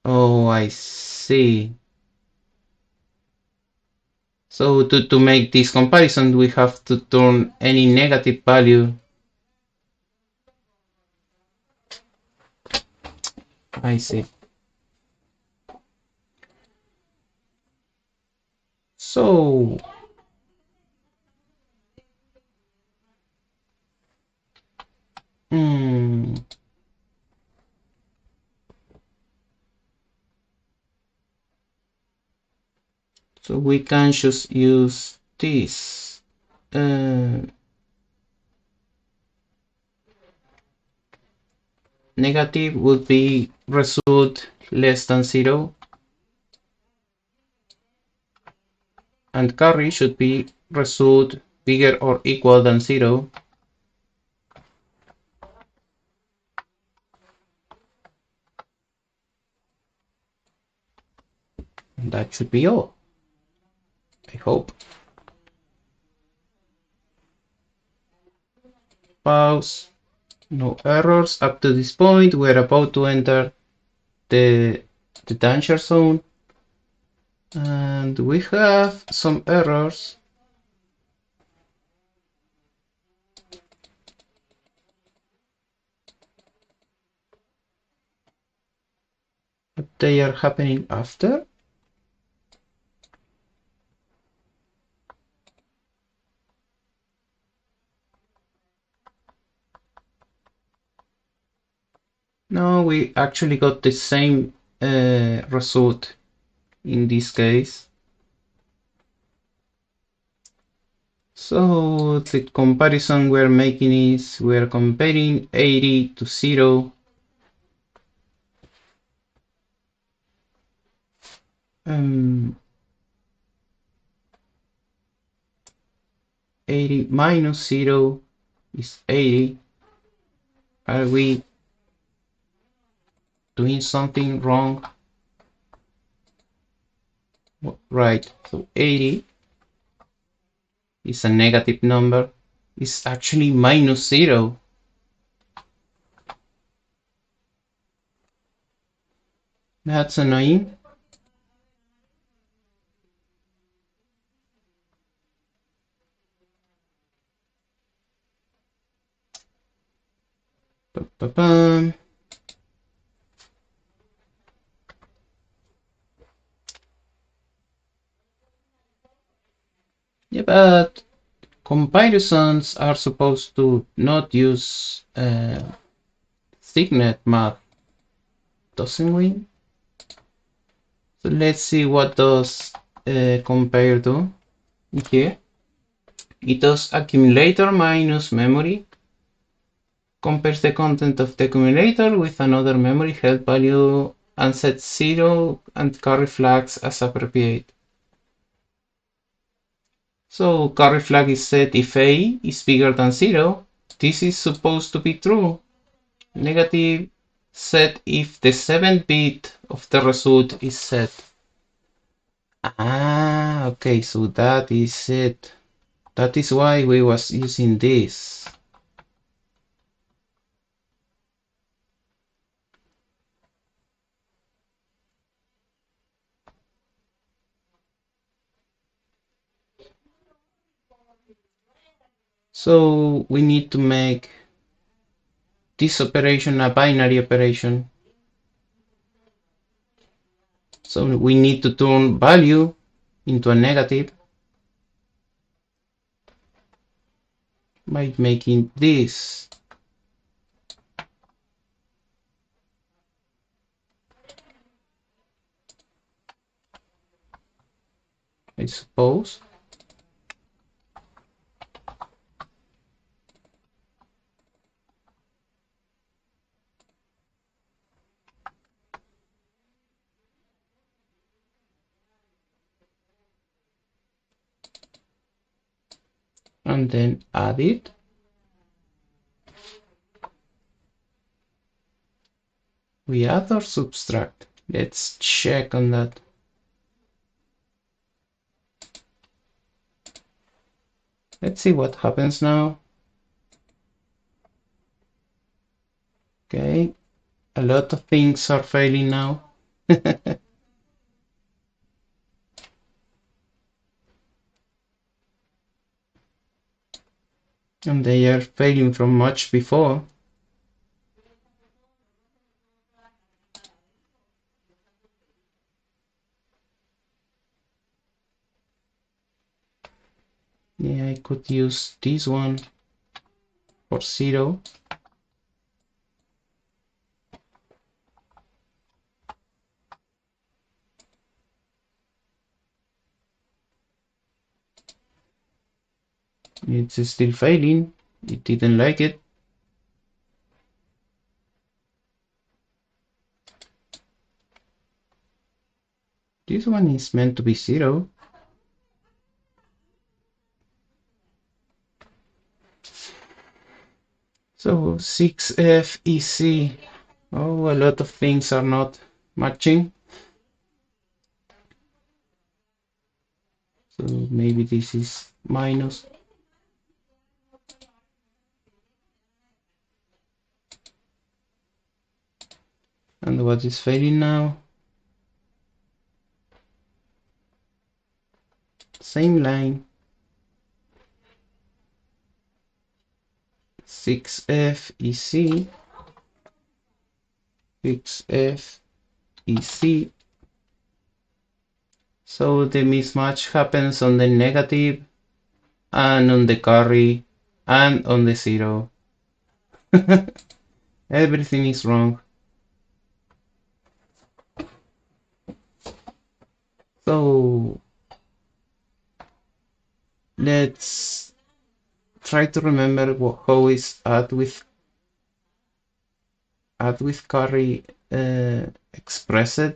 Oh, I see. So to make this comparison, we have to turn any negative value. I see. So so we can just use this. Negative would be result less than 0, and carry should be result bigger or equal than 0. And that should be all, I hope. Pause. No errors up to this point. We're about to enter the danger zone, and we have some errors. But they are happening after. No, we actually got the same result in this case. So the comparison we're making is we're comparing 80 to 0. 80 minus 0 is 80. Are we doing something wrong? Right, so 80 is a negative number. It's actually minus 0. That's annoying. Ba-ba-bum. Yeah, but comparisons are supposed to not use signet math, doesn't we? So let's see what does compare do here. It does accumulator minus memory, compares the content of the accumulator with another memory held value and sets 0 and carry flags as appropriate. So carry flag is set if A is bigger than 0. This is supposed to be true. Negative set if the 7th bit of the result is set. Ah, okay, so that is it. That is why we was using this. So we need to make this operation a binary operation. So we need to turn value into a negative by making this. I suppose. And then add it. We add or subtract. Let's check on that. Let's see what happens now. Okay, a lot of things are failing now. And they are failing from much before. Yeah, I could use this one for 0. It's still failing. It didn't like it. This one is meant to be 0. So 6FEC. Oh, a lot of things are not matching. So maybe this is minus. And what is failing now? Same line. 6FEC. 6FEC. So the mismatch happens on the negative and on the carry and on the 0. Everything is wrong. So let's try to remember how is add with carry expressed.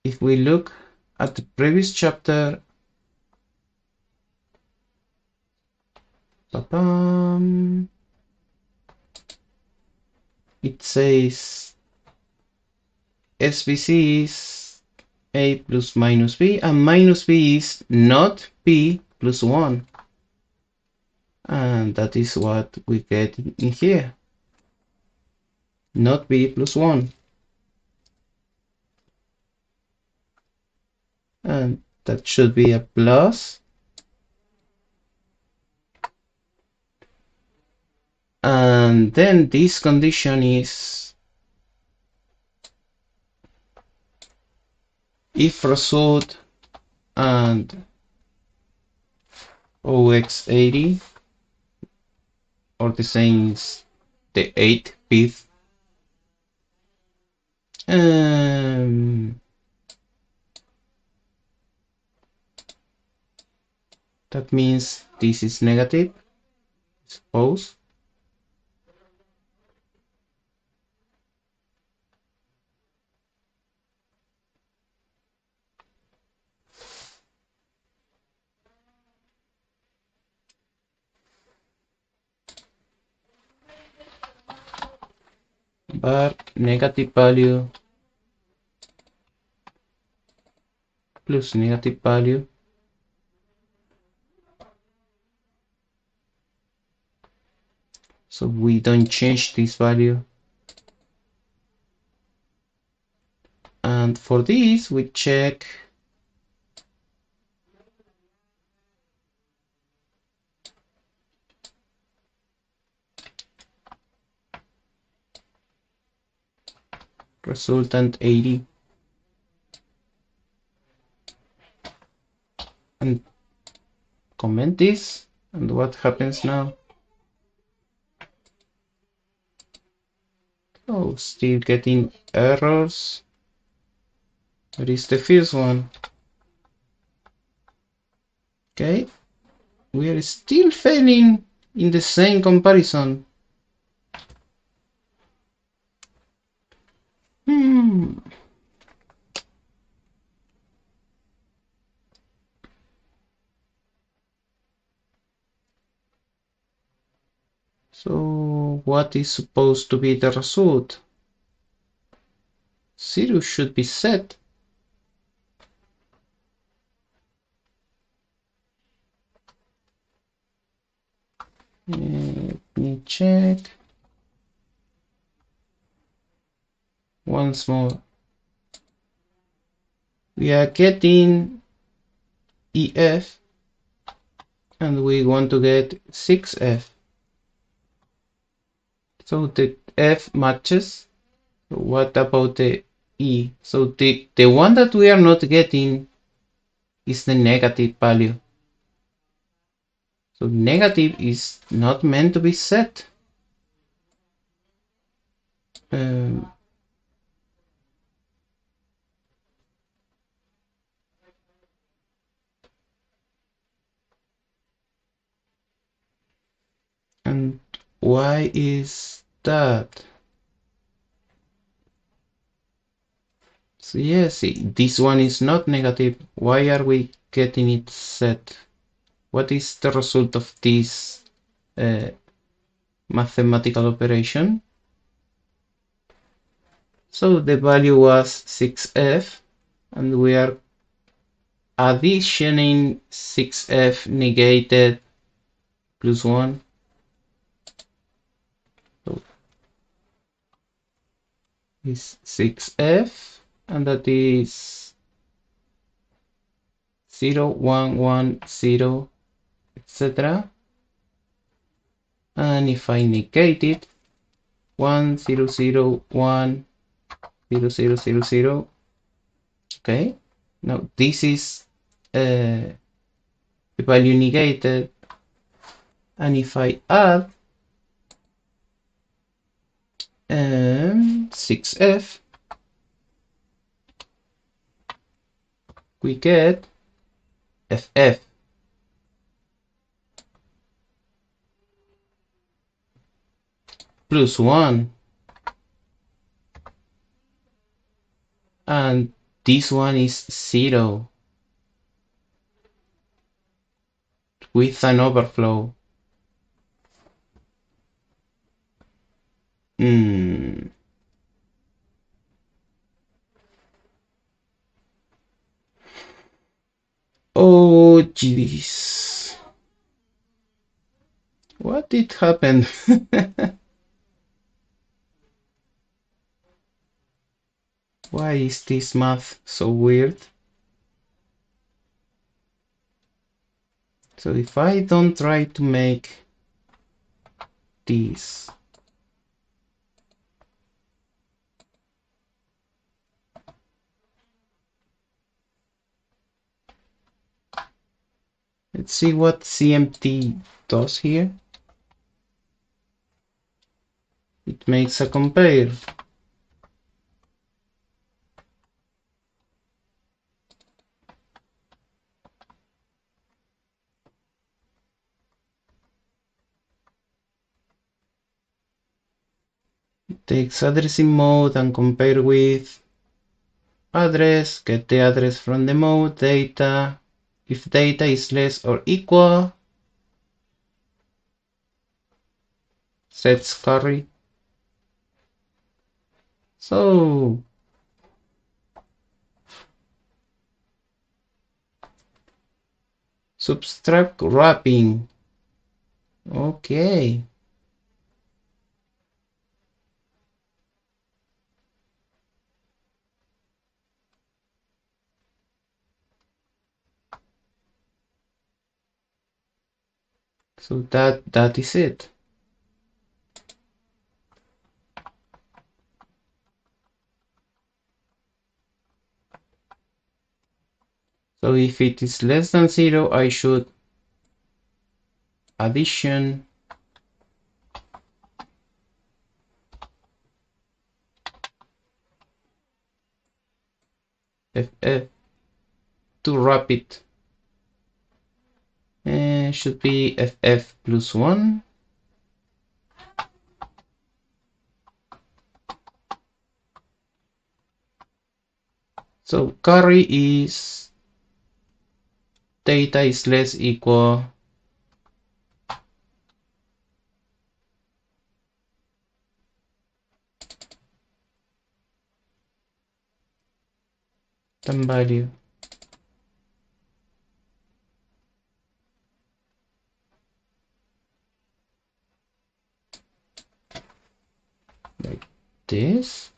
If we look at the previous chapter, it says SVC is A plus minus B, and minus B is not B plus 1. And that is what we get in here. Not B plus 1. And that should be a plus. And then this condition is if result and 0x80, or the same is the 8th bit. That means this is negative, suppose. But negative value plus negative value. So we don't change this value. And for this, we check resultant 80. And comment this. And what happens now? Oh, still getting errors. That is the first one. Okay, we are still failing in the same comparison. So what is supposed to be the result? 0 should be set. Let me check once more. We are getting EF and we want to get 6F. So the F matches. What about the E? So the one that we are not getting is the negative value. So negative is not meant to be set. And why is that? So yes, this one is not negative. Why are we getting it set? What is the result of this mathematical operation? So the value was 6F, and we are additioning 6F negated plus 1. So is 6F, and that is 0, 1, 1, 0, etc. And if I negate it, 1, 0, 0, 1, 0, 0, 0, 0. Okay, now this is the value negated, and if I add 6F, we get FF. Plus 1. And this one is 0 with an overflow. Oh jeez. What did happen? Why is this math so weird? So if I don't try to make this. Let's see what CMT does here. It makes a compare. It takes addressing mode and compare with address, get the address from the mode, data. If data is less or equal, sets carry. So subtract wrapping. Okay. So that is it. So if it is less than 0, I should addition ff to wrap it. Should be ff plus 1. So carry is data is less equal than value. Like this.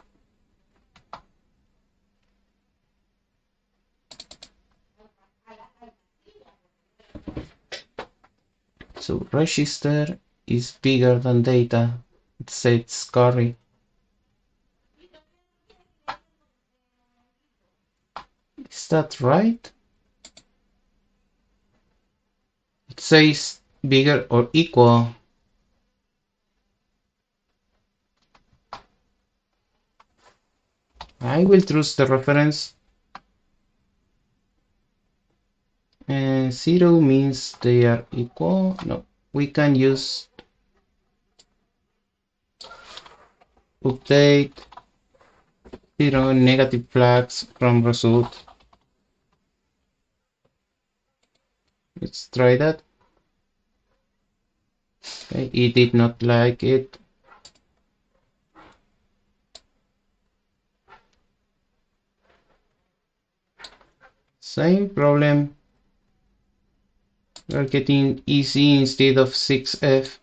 So register is bigger than data. It sets carry. Is that right? It says bigger or equal. I will trust the reference. 0 means they are equal. No, we can use update 0 negative flags from result. Let's try that. Okay, it did not like it. Same problem. We're getting easy instead of 6F.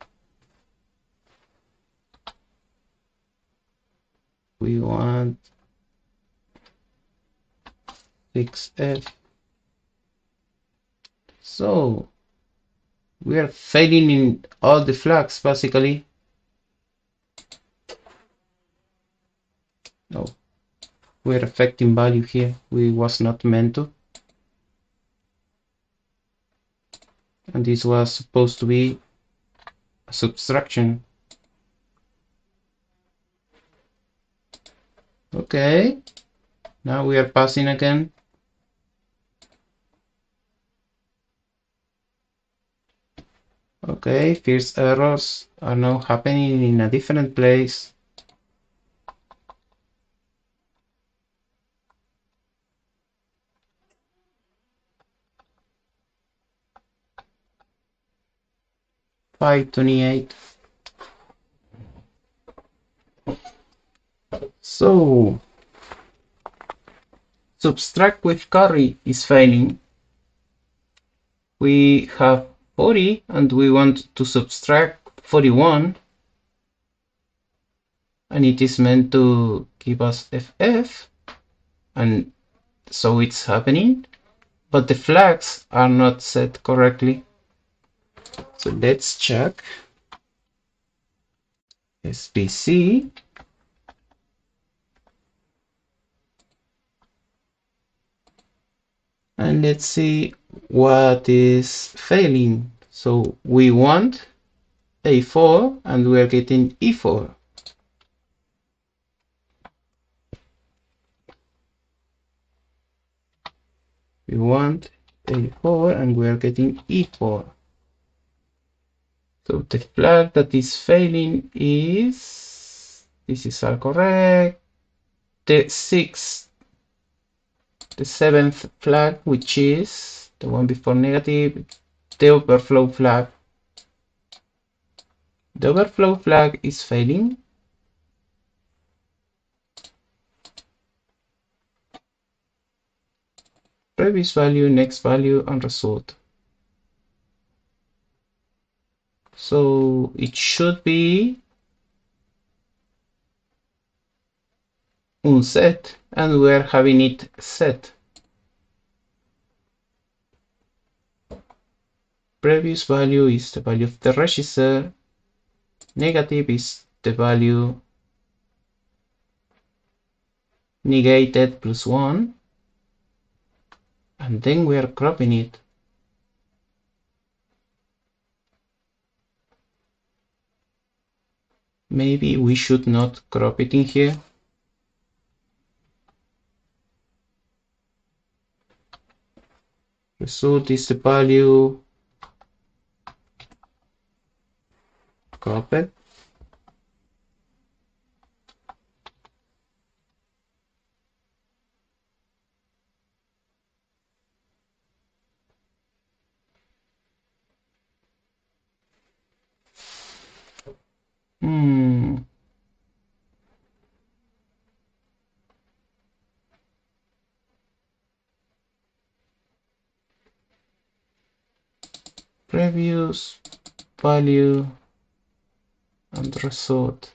We want 6F. So we are failing in all the flags basically. No, we're affecting value here. We was not meant to. And this was supposed to be a subtraction. Okay, now we are passing again. Okay, first errors are now happening in a different place. $5.28. So subtract with carry is failing. We have 40 and we want to subtract 41, and it is meant to give us FF, and so it's happening, but the flags are not set correctly. So let's check. SPC. And let's see what is failing. So we want A4 and we are getting E4. We want A4 and we are getting E4. So the flag that is failing is, this is all correct, the seventh flag, which is the one before negative, the overflow flag. The overflow flag is failing. Previous value, next value, and result. So it should be unset, and we are having it set. Previous value is the value of the register. Negative is the value negated plus 1. And then we are cropping it. Maybe we should not crop it in here. Result is the value cropped. Previous value and result.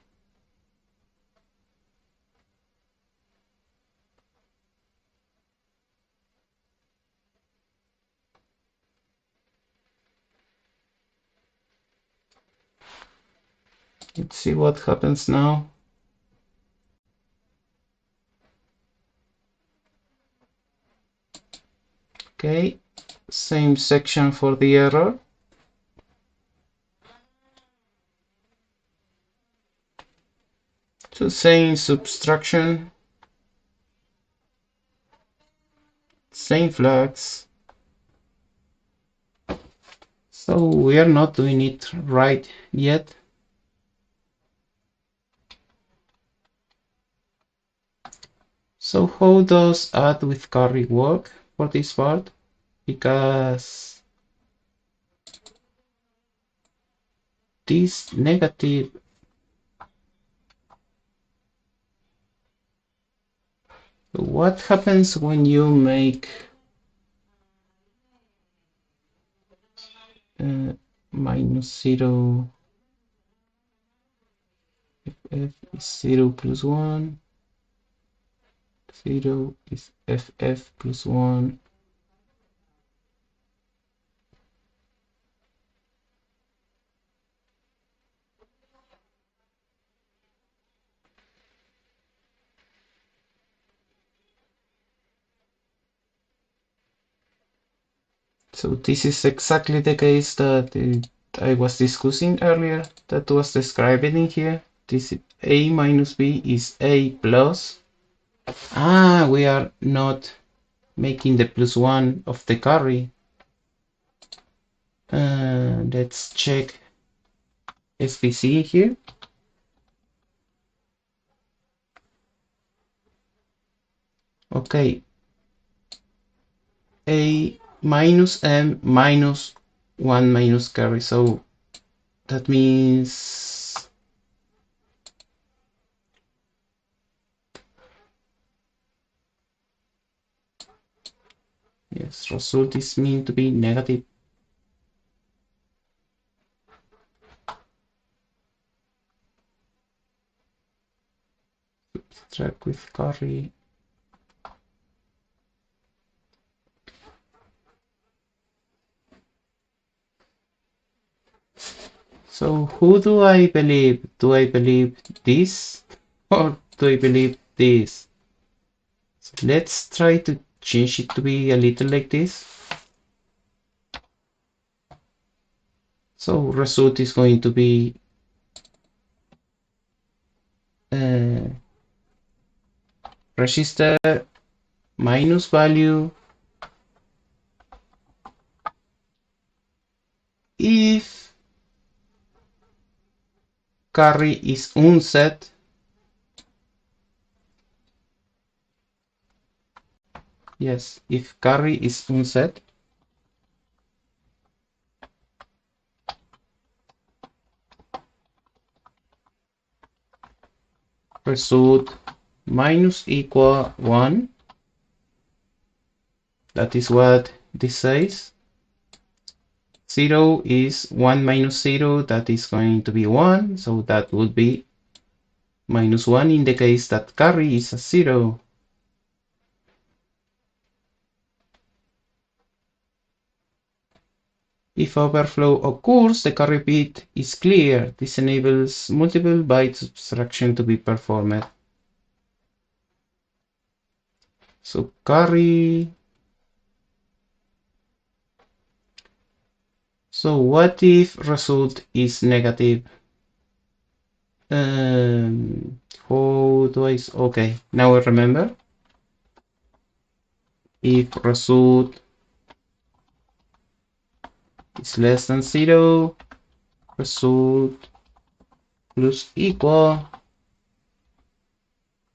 Let's see what happens now. Okay, same section for the error. So same subtraction, same flags. So we are not doing it right yet. So how does add with carry work for this part? Because this negative, what happens when you make -0, f is 0 plus 1, 0 is ff plus 1. So this is exactly the case that I was discussing earlier, that was described in here. This a minus b is a plus. We are not making the plus 1 of the carry. Let's check SVC here. Okay, a minus m minus 1 minus carry, so that means yes, result is meant to be negative. Subtract with carry. So who do I believe? Do I believe this or do I believe this? So let's try to change it to be a little like this. So result is going to be register minus value if carry is unset. Yes, if carry is unset. Result minus equal 1. That is what this says. 0 is 1 minus 0, that is going to be 1, so that would be minus 1 in the case that carry is a 0. If overflow occurs, the carry bit is clear. This enables multiple byte subtraction to be performed. So carry. So what if result is negative? How do I? Okay, now I remember. If result is less than 0, result plus equal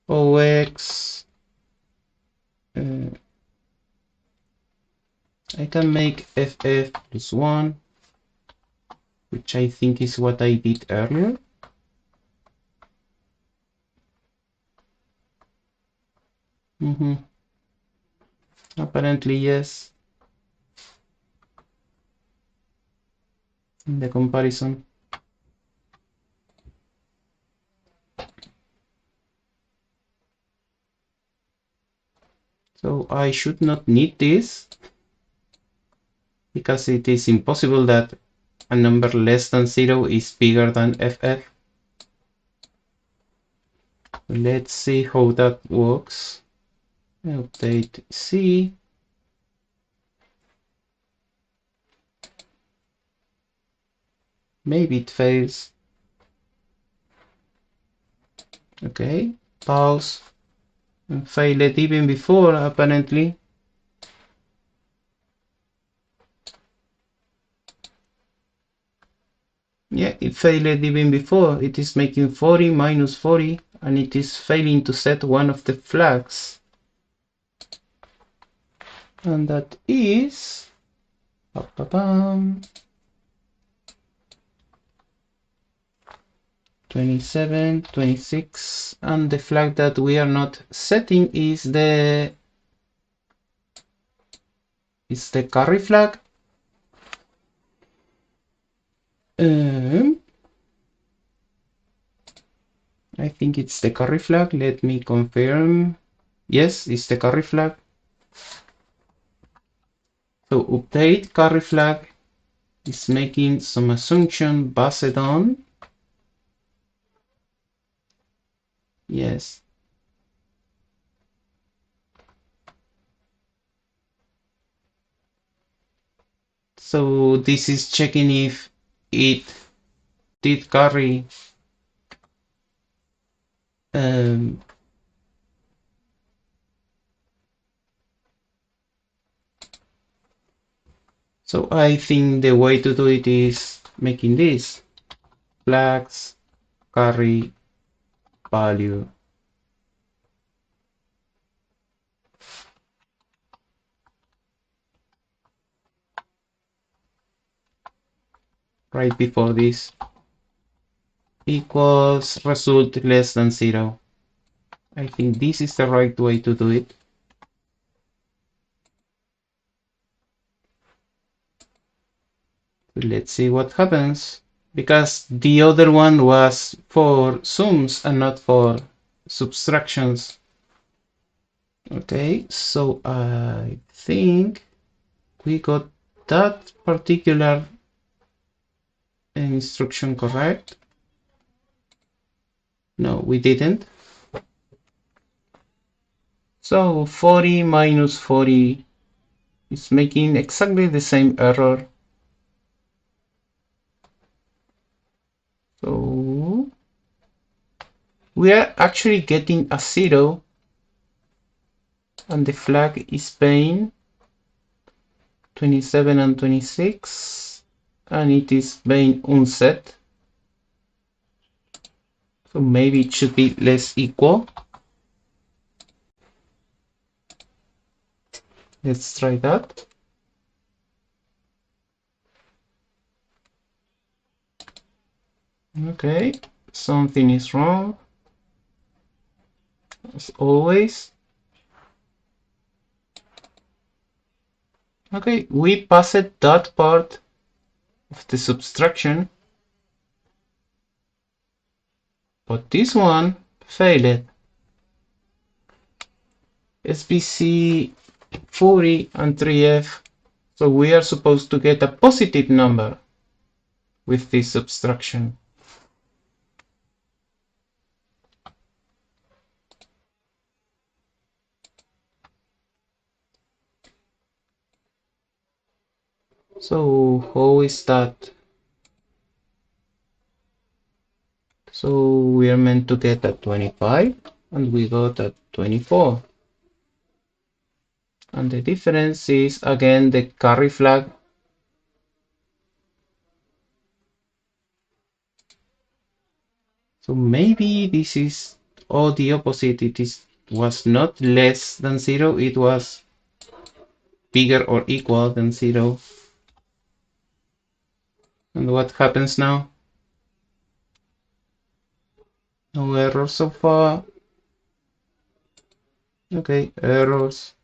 OX. I can make FF plus 1, which I think is what I did earlier. Apparently, yes. In the comparison. So I should not need this, because it is impossible that a number less than 0 is bigger than FF. Let's see how that works. Update C. Maybe it fails. Okay, pause. And failed even before, apparently. Yeah, it failed even before. It is making 40 minus 40, and it is failing to set one of the flags. And that is 27, 26, and the flag that we are not setting is the carry flag. I think it's the carry flag. Let me confirm. Yes, it's the carry flag. So update carry flag is making some assumption based on. Yes. So this is checking if it did carry so I think the way to do it is making this flags carry value. Right before this equals result less than 0. I think this is the right way to do it. Let's see what happens, because the other one was for sums and not for subtractions. Okay, so I think we got that particular instruction correct? No, we didn't. So 40 minus 40 is making exactly the same error. So we are actually getting a 0 and the flag is paying 27 and 26 and it is being unset. So maybe it should be less equal. Let's try that. Okay, something is wrong, as always. Okay, we passed that part of the subtraction, but this one failed. SBC 40 and 3F, so we are supposed to get a positive number with this subtraction. So how is that? So we are meant to get a 25 and we got a 24. And the difference is again the carry flag. So maybe this is all the opposite. Was not less than 0, it was bigger or equal than 0. And what happens now? No errors so far. Okay, errors.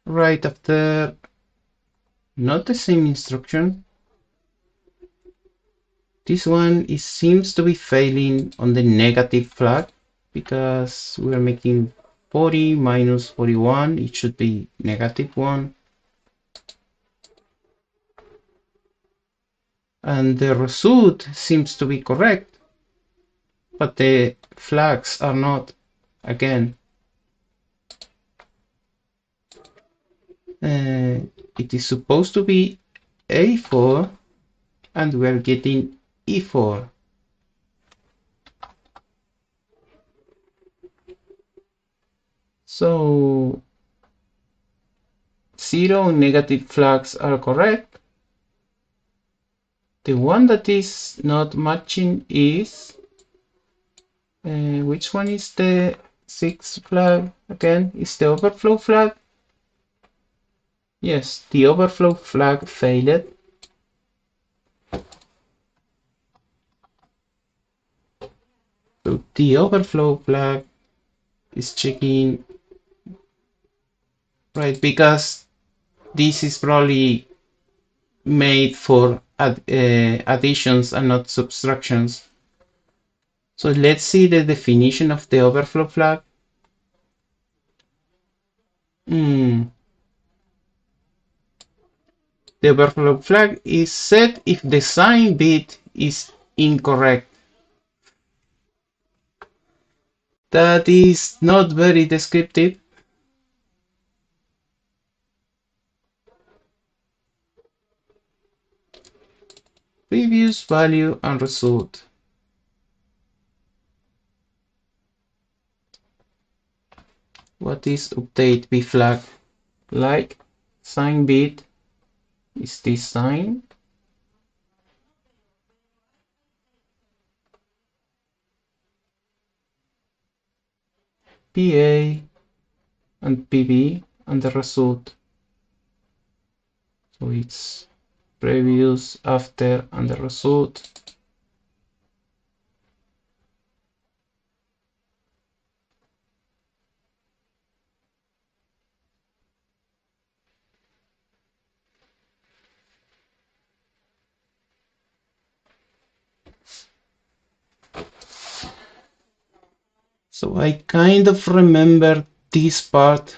Right after, not the same instruction. This one seems to be failing on the negative flag because we are making 40 minus 41. It should be -1. And the result seems to be correct, but the flags are not. Again, it is supposed to be A4 and we are getting E4. So 0 negative flags are correct. The one that is not matching is which one is the 6th flag again? Is the overflow flag? Yes, the overflow flag failed. So the overflow flag is checking right because this is probably made for additions and not subtractions. So let's see the definition of the overflow flag. The overflow flag is set if the sign bit is incorrect. That is not very descriptive. Previous value and result. What is update b flag? Like sign bit is this sign. PA and PB and the result. So it's previous, after, and the result. So I kind of remember this part,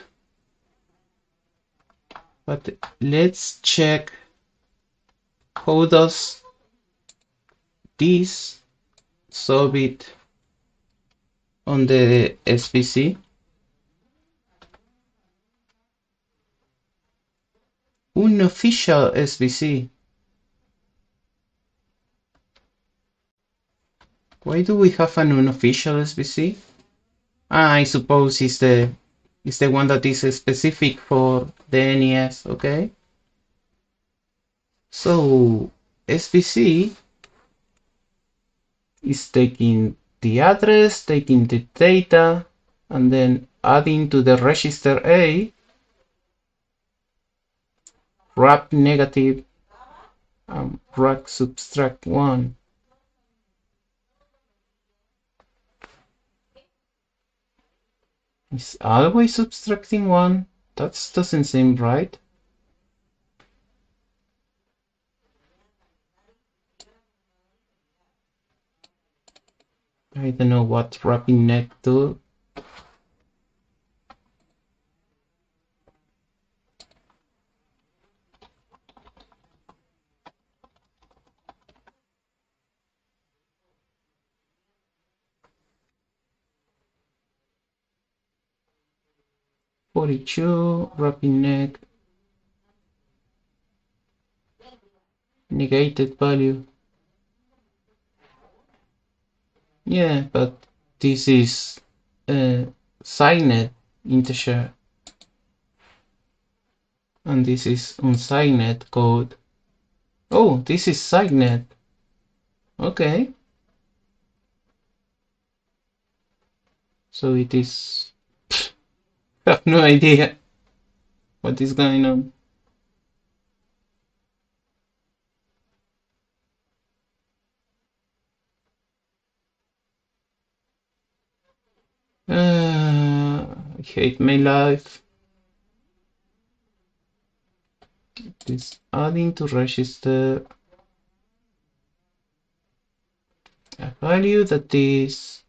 but let's check how does this solve it on the SVC. Unofficial SVC. Why do we have an unofficial SVC? I suppose it's the one that is specific for the NES, okay? So SVC is taking the address, taking the data, and then adding to the register A wrap negative wrap subtract 1. It's always subtracting 1. That doesn't seem right. I don't know what wrapping net do. .42 wrapping net negated value. Yeah, but this is signed integer, and this is unsigned code. Oh, this is signed. Okay. So it is. I have no idea what is going on. I hate my life. This adding to register a value that is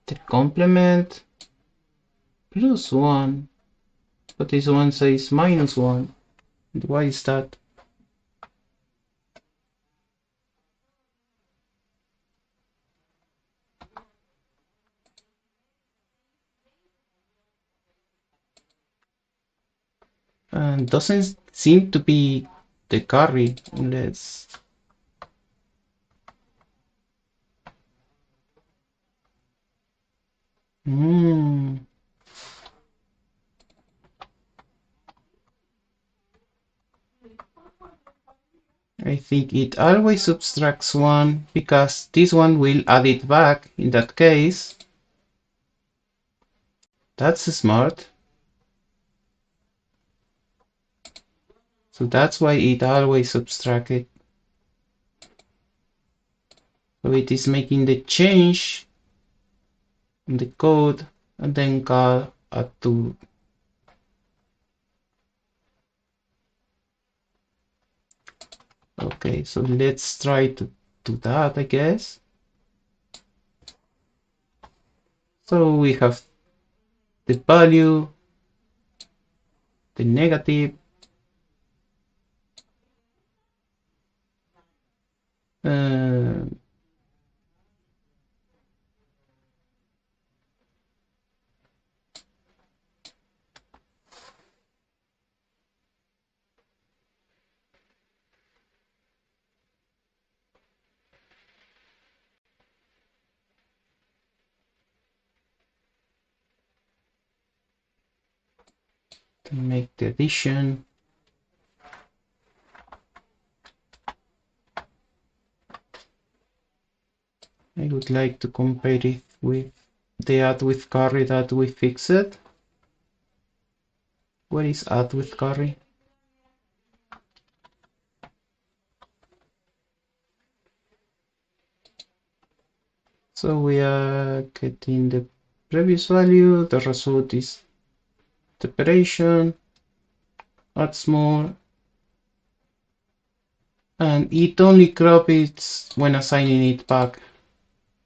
the complement plus 1, but this one says minus 1. And why is that? And doesn't seem to be the carry unless I think it always subtracts 1 because this one will add it back in that case. That's smart. So that's why it always subtracts it. So it is making the change in the code and then call add to. Okay, so let's try to do that, I guess. So we have the value, the negative, uh, to make the addition. I would like to compare it with the add with carry that we fixed. Where is add with carry? So we are getting the previous value, the result is the operation, add small, and it only crop it when assigning it back.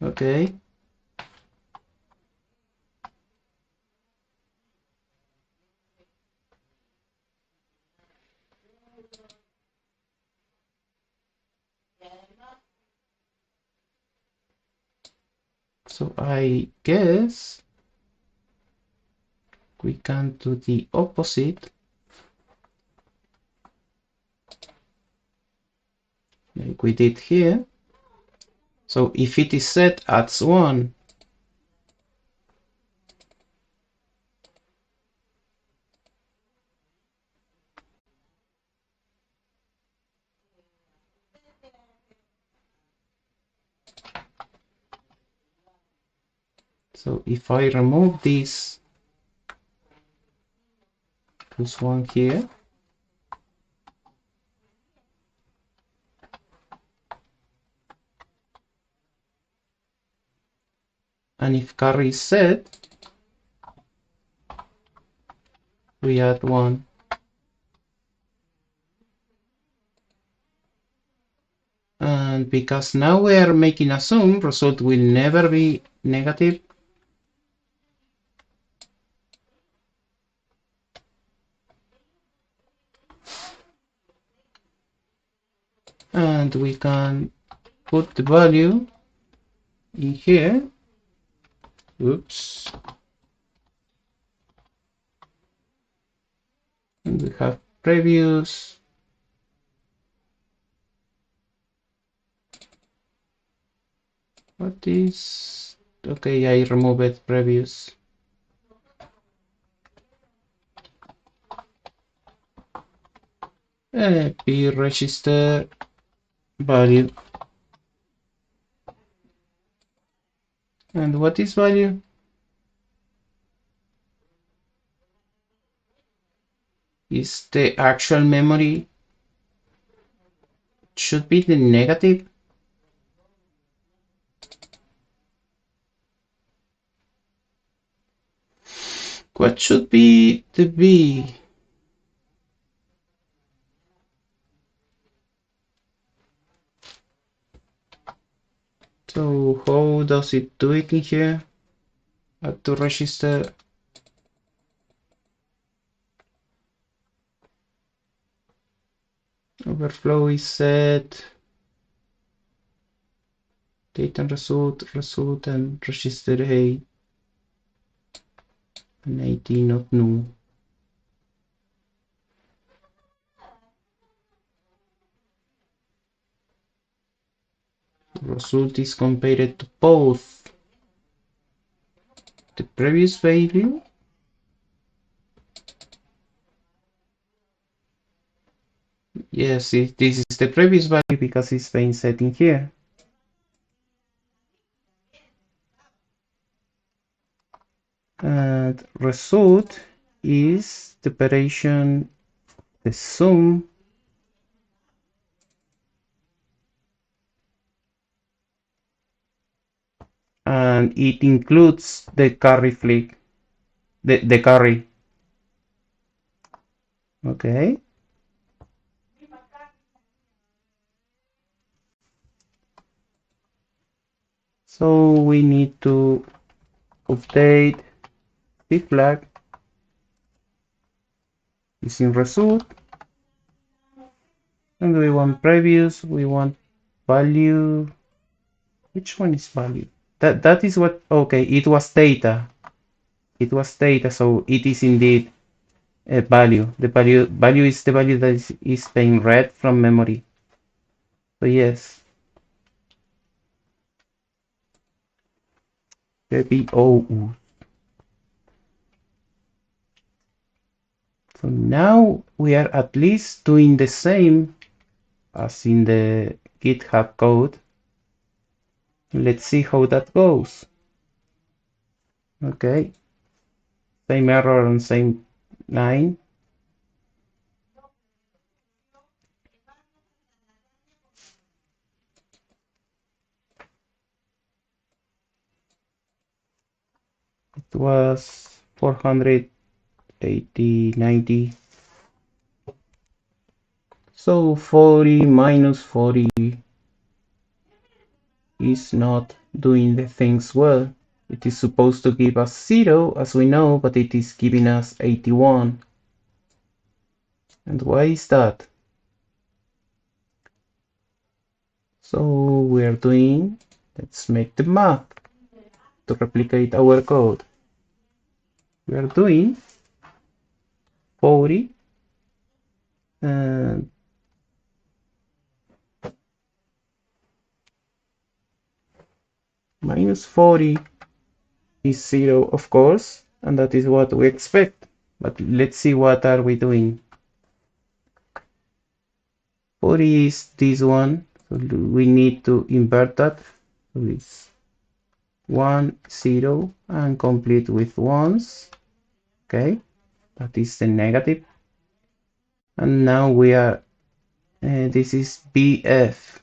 Okay. So I guess we can do the opposite, like we did here. So if it is set as 1, so if I remove this +1 here, and if carry is set, we add 1. And because now we are making a sum, result will never be negative. And we can put the value in here. Oops. And we have previous. What is? Okay, I removed previous. P register value. And what is value? Is the actual memory should be the negative. What should be the B? So how does it do it in here? Add to register. Overflow is set. Date and result and register A. And ID not new. Result is compared to both the previous value yes, this is the previous value because it's being set in here. And result is the operation, the sum and it includes the carry flag, the carry. Okay. So we need to update the flag using result. And we want previous, we want value. Which one is value? That is what, okay, it was data. It was data, so it is indeed a value. The value is the value that is being read from memory. So yes. VO. So now we are at least doing the same as in the GitHub code. Let's see how that goes. Okay. Same error and same line. It was 480, 90. So 40 minus 40 is not doing the things well. It is supposed to give us 0, as we know, but it is giving us 81. And why is that? So we're doing, let's make the math. to replicate our code. We are doing 40 and minus 40 is 0, of course, and that is what we expect. But let's see what are we doing. 40 is this one, so we need to invert that. So it's 1, 0, and complete with ones. Okay, that is the negative. And now we are, this is BF,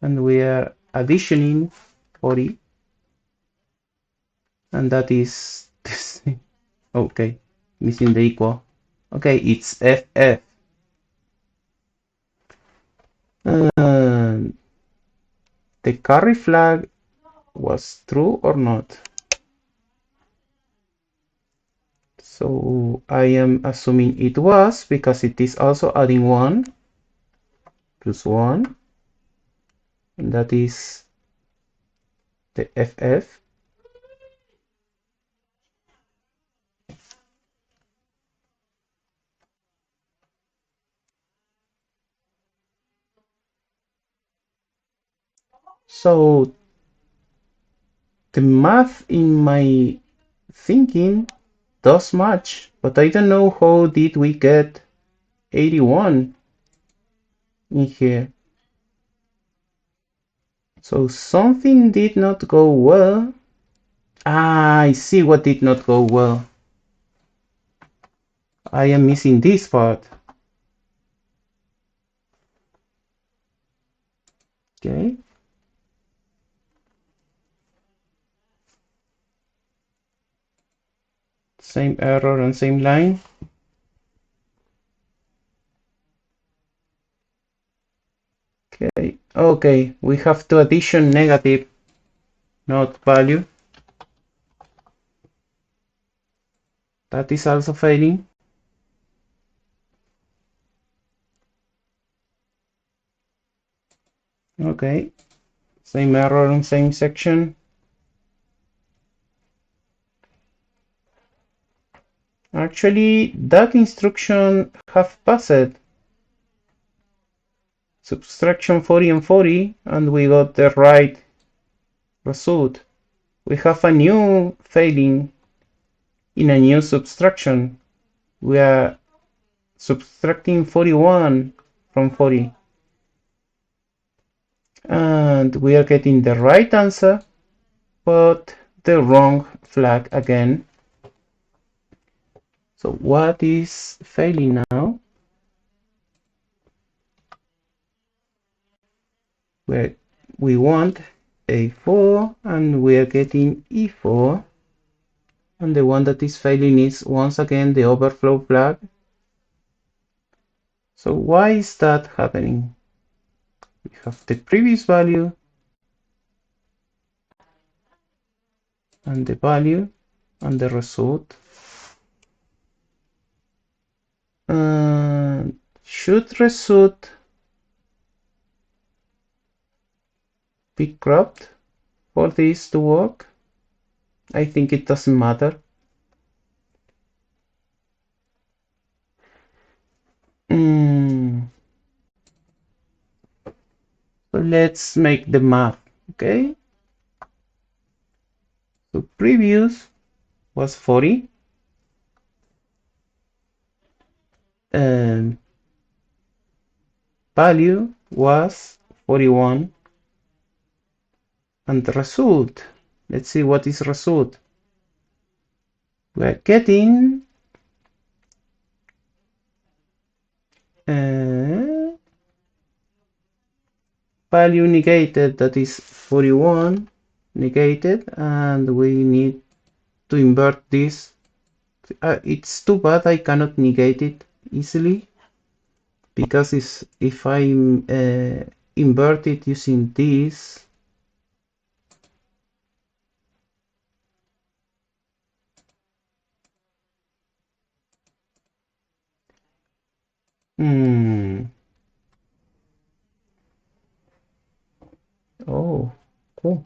and we are additioning 40, and that is this. Okay, missing the equal. Okay, it's FF. And the carry flag was true or not? So I am assuming it was, because it is also adding 1 plus 1, and that is the FF. So the math in my thinking does match, but I don't know how did we get 81 in here. So something did not go well. Ah, I see what did not go well. I am missing this part. Okay. Same error and same line. Okay. Okay, we have to addition negative, not value. That is also failing. Okay. Same error and same section. Actually, that instruction have passed subtraction 40 and 40, and we got the right result. We have a new failing in a new subtraction. We are subtracting 41 from 40. And we are getting the right answer, but the wrong flag again. So what is failing now? We want A4 and we are getting E4. And the one that is failing is once again the overflow flag. So why is that happening? We have the previous value and the value and the result. Should result be cropped for this to work? I think it doesn't matter. So let's make the math, okay? So previous was 40. And value was 41. And the result, let's see what is result. We're getting value negated, that is 41 negated, and we need to invert this. It's too bad I cannot negate it easily, because if I invert it using this, oh, cool.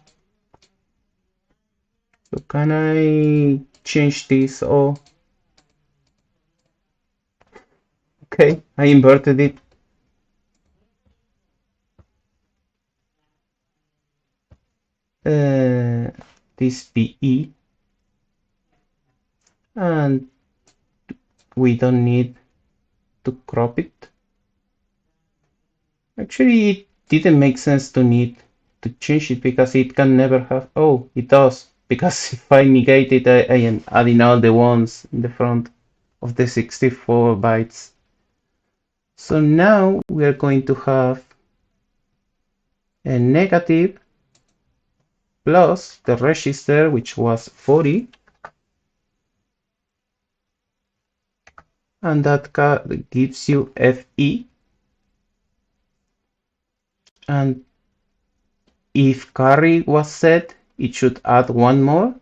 So can I change this? Oh, okay, I inverted it. This BE, and we don't need to crop it. Actually, it didn't make sense to need to change it because it can never have. Oh, it does. Because if I negate it, I am adding all the ones in the front of the 64 bytes. So now we are going to have a negative plus the register, which was 40, and that gives you FE. And if carry was set, it should add one more,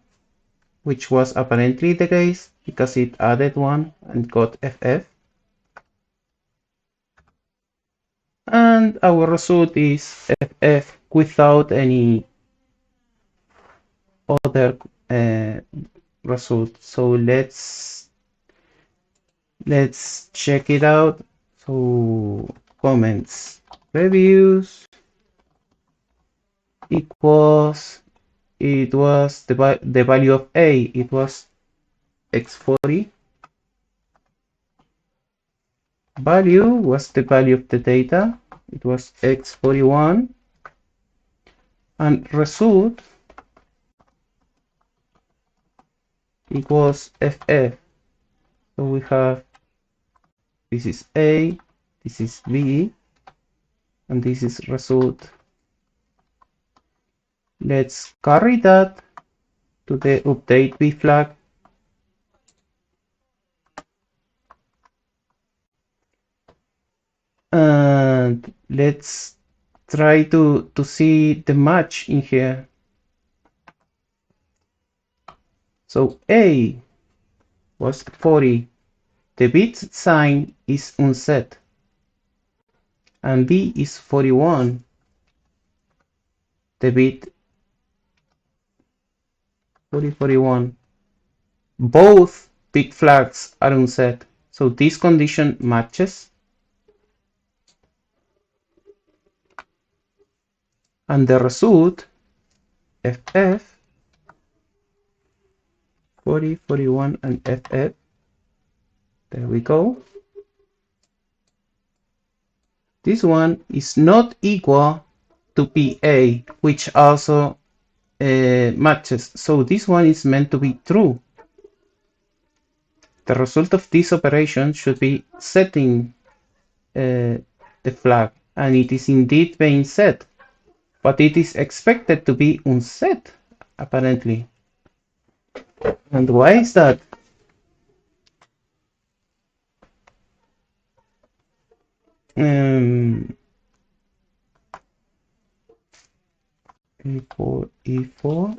which was apparently the case because it added one and got FF. And our result is FF without any other result. So let's check it out. So comments, reviews equals, it was the value of A, it was x40. Value was the value of the data, it was x41. And result equals FF. So we have, this is A, this is B, and this is result. Let's carry that to the update B flag. And let's try to see the match in here. So A was 40. The bit sign is unset. And B is 41. The bit 41. Both big flags are unset. So this condition matches. And the result, FF, 40, 41, and FF. There we go. This one is not equal to PA, which also matches. So this one is meant to be true. The result of this operation should be setting the flag, and it is indeed being set, but it is expected to be unset, apparently. And why is that? E4, E4.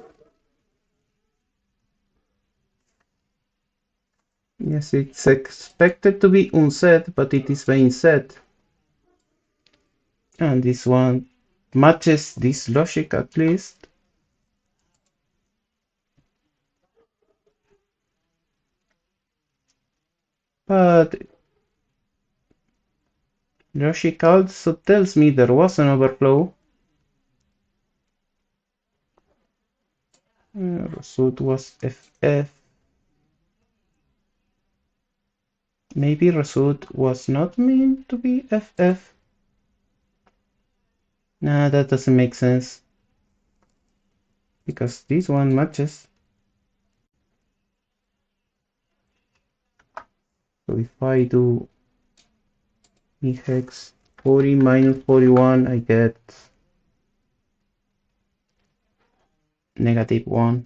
Yes, it's expected to be unset, but it is being set. And this one matches this logic at least. But logic also tells me there was an overflow. Result was FF. Maybe result was not meant to be FF. Nah, that doesn't make sense. Because this one matches. So if I do hex 40 minus 41, I get -1.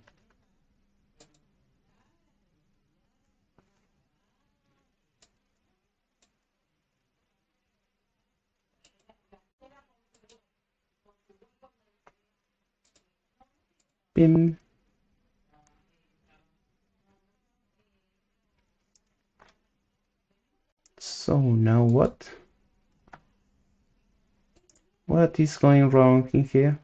Bim. So now what? What is going wrong in here?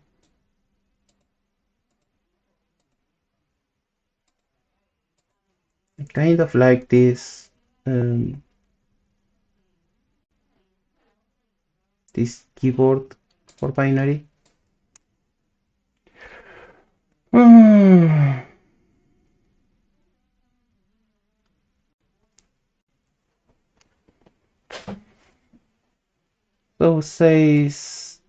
kind of like this keyboard for binary. So says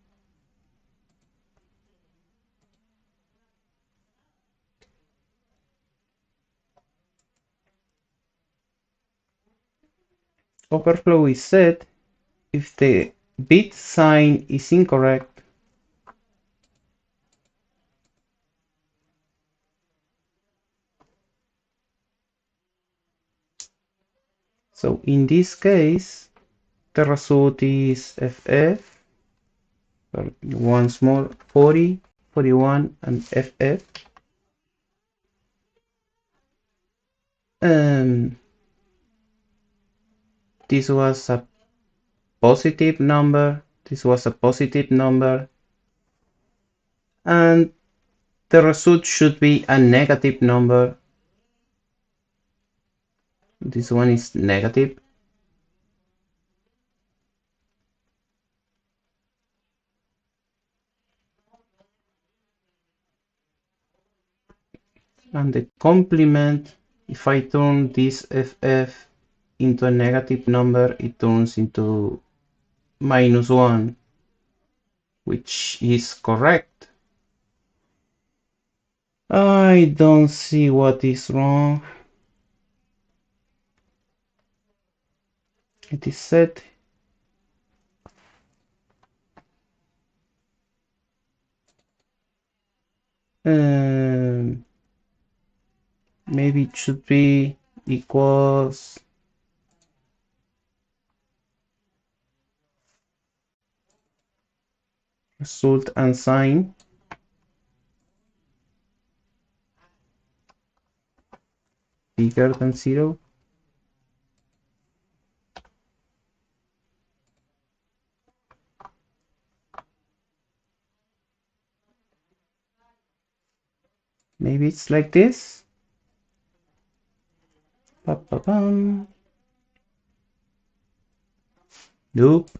overflow is set if the bit sign is incorrect. So in this case, the result is FF, once more 40, 41, and FF. This was a positive number, this was a positive number, and the result should be a negative number. This one is negative. And the complement, if I turn this FF into a negative number, it turns into -1, which is correct. I don't see what is wrong. It is set. Maybe it should be equals result and sign bigger than 0. Maybe it's like this. Ba-ba-bum. Nope.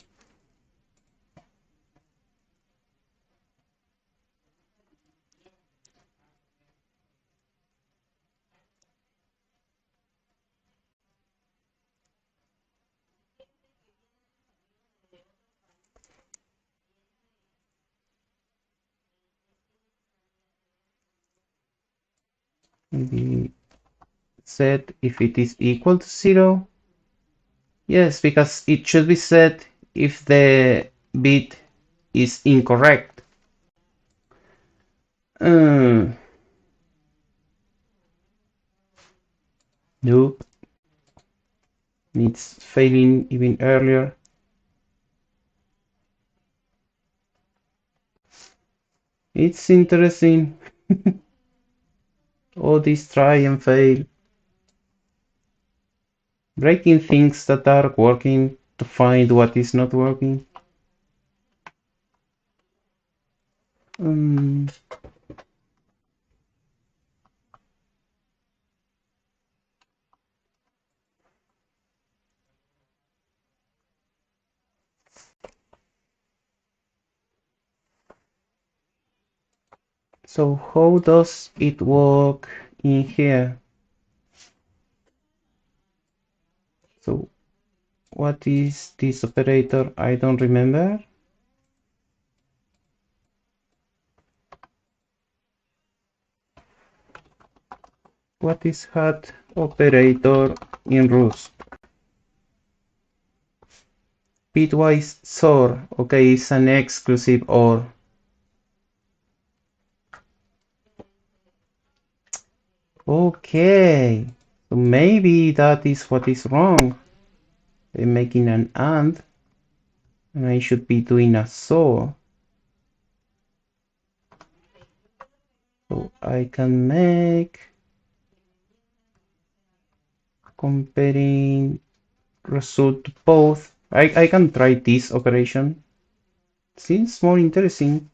Maybe set if it is equal to 0. Yes, because it should be set if the bit is incorrect. Nope. It's failing even earlier. It's interesting. All this try and fail. Breaking things that are working to find what is not working. So how does it work in here? So what is this operator? I don't remember. What is hat operator in Rust? Bitwise XOR. Okay, it's an exclusive OR. Okay, so maybe that is what is wrong. I'm making an AND, and I should be doing a XOR. So I can make comparing result to both. I can try this operation. Seems more interesting.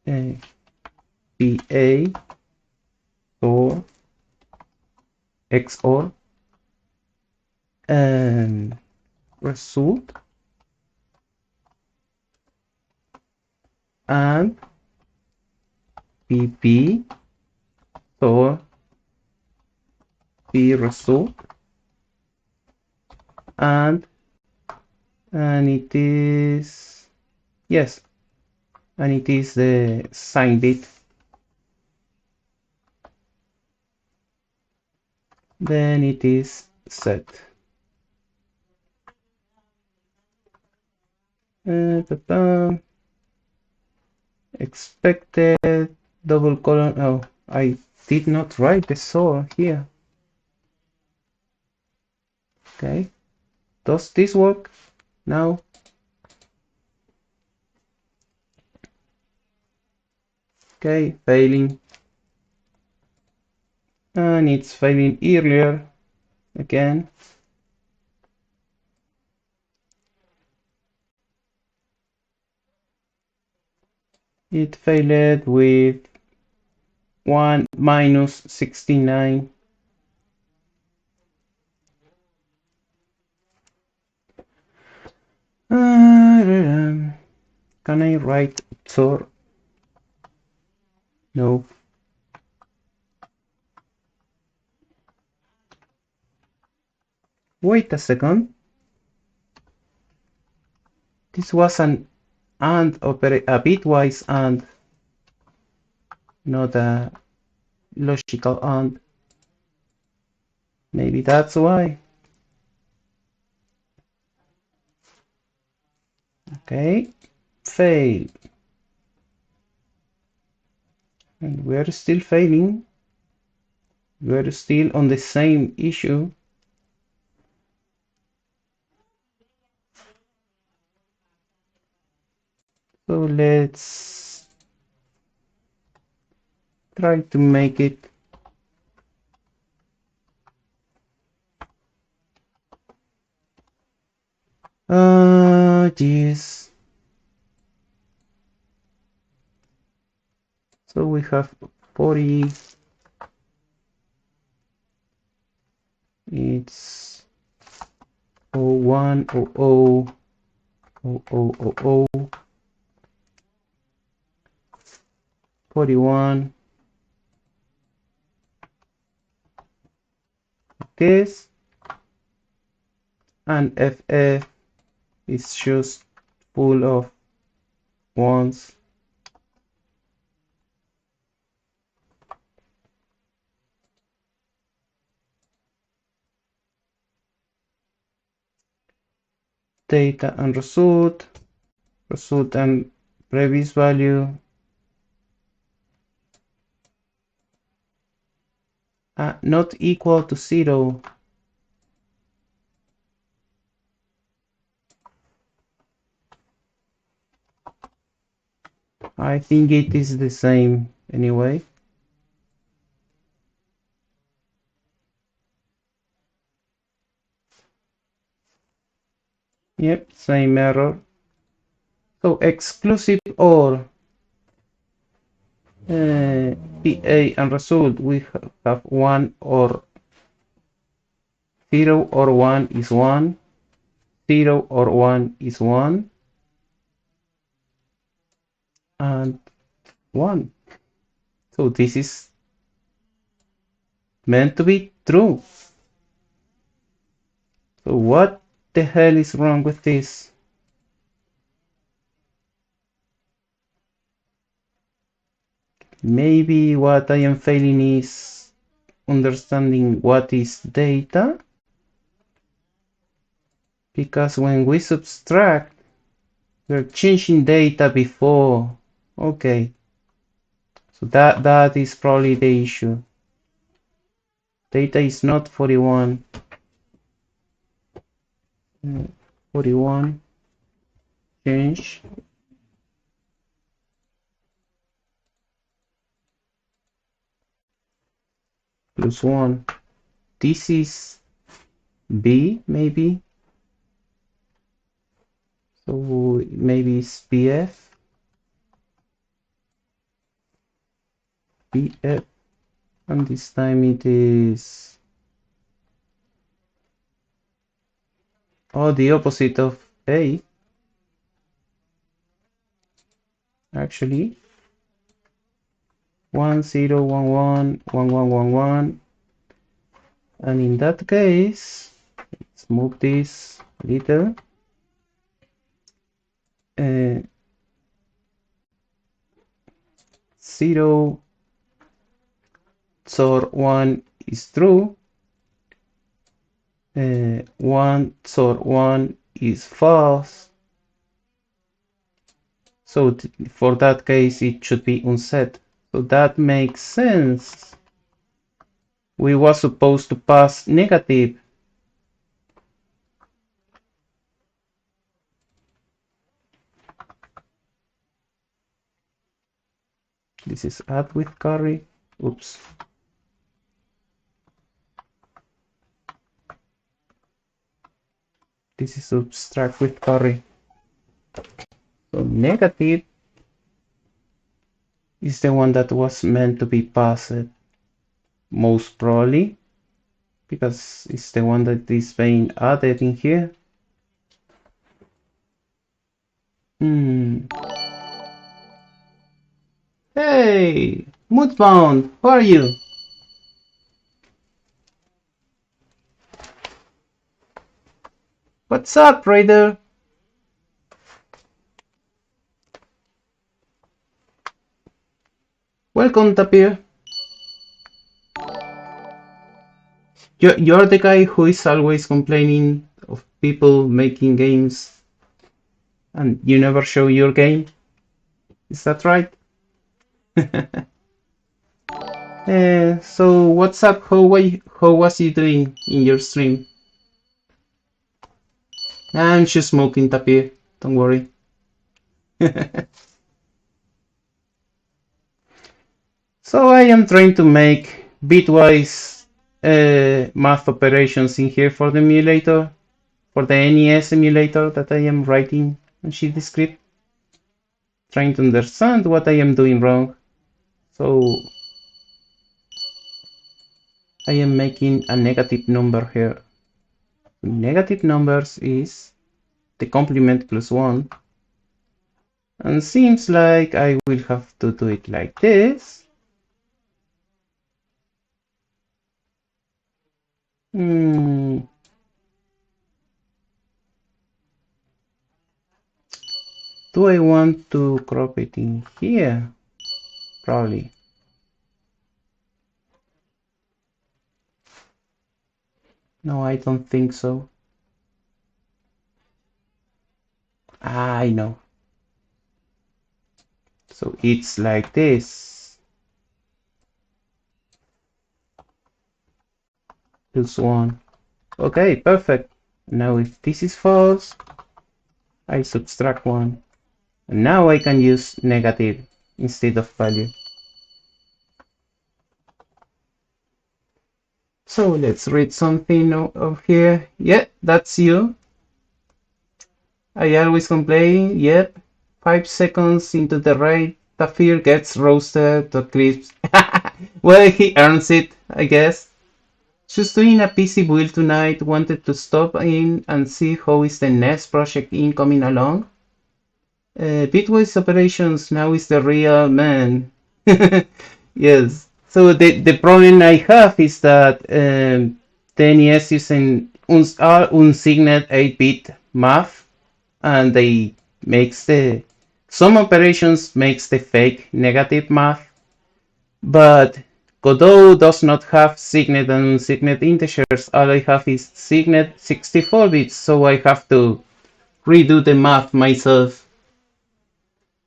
BA or XOR and result and PP or P result and it is yes, and it is the sign bit. Then it is set. Expected double colon. Oh, I did not write the SOR here. Okay, does this work now? Okay, failing. And it's failing earlier again. It failed with 1 minus 69. Can I write SOR? No. Wait a second. This was an AND operator, a bitwise AND, not a logical AND. Maybe that's why. Okay, fail. And we're still failing. We're still on the same issue. So let's try to make it yes. So we have 40. It's 01 00 0000 41. This and FF is just full of ones. Data and result and previous value. Not equal to 0. I think it is the same anyway. Yep, same error. So exclusive OR PA and result, we have 1 or 0 or 1 is 1, 0 or 1 is 1, and 1. So this is meant to be true. So what the hell is wrong with this? Maybe what I am failing is understanding what is data, because when we subtract, we're changing data before. Okay, so that is probably the issue. Data is not 41. 41 change plus 1. This is B, maybe. So maybe it's BF. BF. And this time it is Oh, the opposite of A, actually. 10111111, and in that case, let's move this a little. 0 XOR 1 is true. 1 XOR 1 is false. So for that case, it should be unset. So that makes sense. We were supposed to pass negative. This is add with carry. Oops. This is subtract with carry. So negative is the one that was meant to be passed, most probably, because it's the one that is being added in here. Hey, Moodbound, how are you? What's up, Raider? Welcome, Tapir. You're the guy who is always complaining of people making games and you never show your game? Is that right? So what's up? How was you doing in your stream? I'm just smoking, Tapir. Don't worry. So I am trying to make bitwise math operations in here for the emulator, for the NES emulator that I am writing on GdScript, trying to understand what I am doing wrong. So I am making a negative number here. Negative numbers is the complement plus 1. And seems like I will have to do it like this. Do I want to crop it in here? Probably. No, I don't think so. I know. So it's like this. Plus 1. Okay, perfect. Now if this is false, I subtract 1. And now I can use negative instead of value. So let's read something over here. Yeah, that's you. I always complain. Yep. 5 seconds into the raid, Tafir gets roasted to crisps. Well, he earns it, I guess. Just doing a PC build tonight. Wanted to stop in and see how is the next project coming along. Bitwise operations now is the real man. Yes. So the problem I have is that the NES is an unsigned 8-bit math, and they makes the some operations makes the fake negative math, but Godot does not have signed and unsigned integers. All I have is signed 64 bits, so I have to redo the math myself.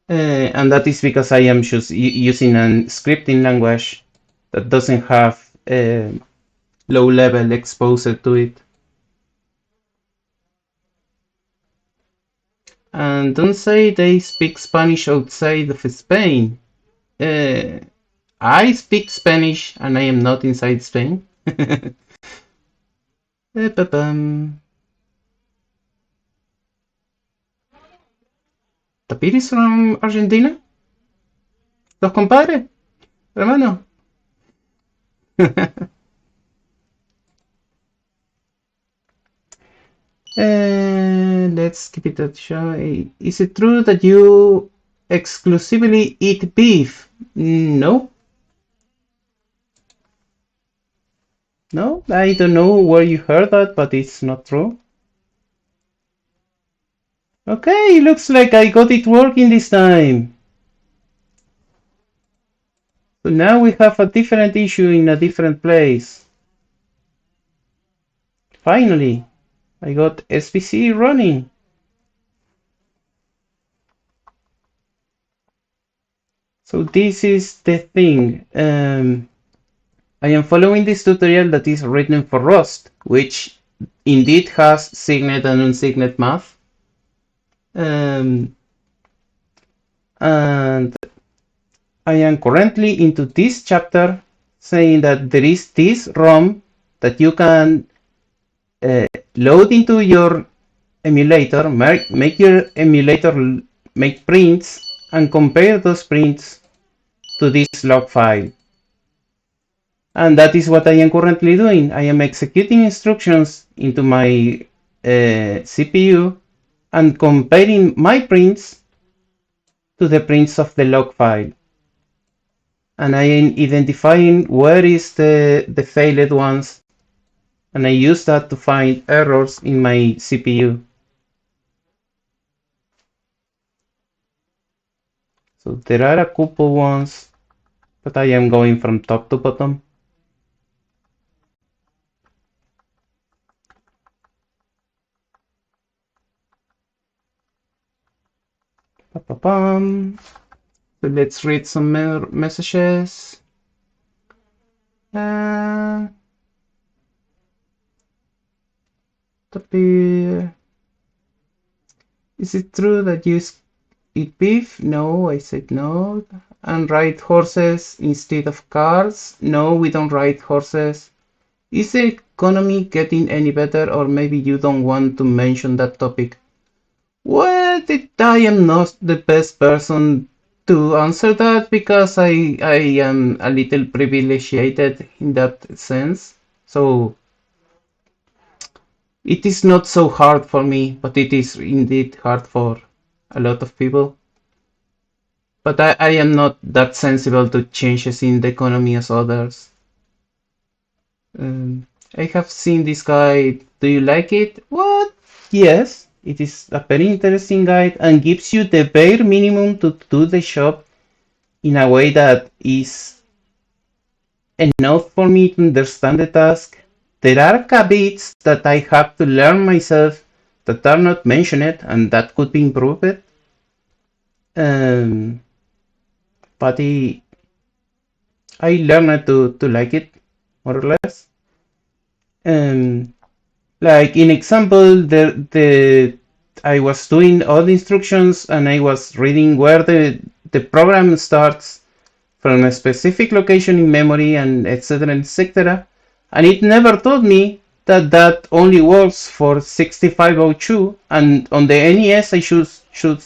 And that is because I am just using a scripting language that doesn't have low level exposure to it. And don't say they speak Spanish outside of Spain. I speak Spanish and I am not inside Spain. ¿Tapir is from Argentina? ¿Los compadres? Hermano. Let's keep it at show. Is it true that you exclusively eat beef? No. No, I don't know where you heard that, but it's not true. Okay, looks like I got it working this time. So now we have a different issue in a different place. Finally, I got SVC running. So this is the thing. I am following this tutorial that is written for Rust, which indeed has signet and unsignet math. And I am currently into this chapter saying that there is this ROM that you can load into your emulator, make your emulator make prints, and compare those prints to this log file. And that is what I am currently doing. I am executing instructions into my CPU and comparing my prints to the prints of the log file. And I am identifying where is the failed ones, and I use that to find errors in my CPU. So there are a couple ones, but I am going from top to bottom. So let's read some messages. Is it true that you eat beef? No, I said no. And ride horses instead of cars? No, we don't ride horses. Is the economy getting any better, or maybe you don't want to mention that topic? Well, I am not the best person to answer that because I am a little privileged in that sense. So it is not so hard for me, but it is indeed hard for a lot of people. But I am not that sensible to changes in the economy as others. I have seen this guide. Do you like it? What? Yes, it is a very interesting guide and gives you the bare minimum to do the job in a way that is enough for me to understand the task. There are caveats that I have to learn myself that are not mentioned and that could be improved. But I learned to like it, more or less. Like in example, I was doing all the instructions and I was reading where the program starts from a specific location in memory and etc etc, and it never told me that that only works for 6502, and on the NES I should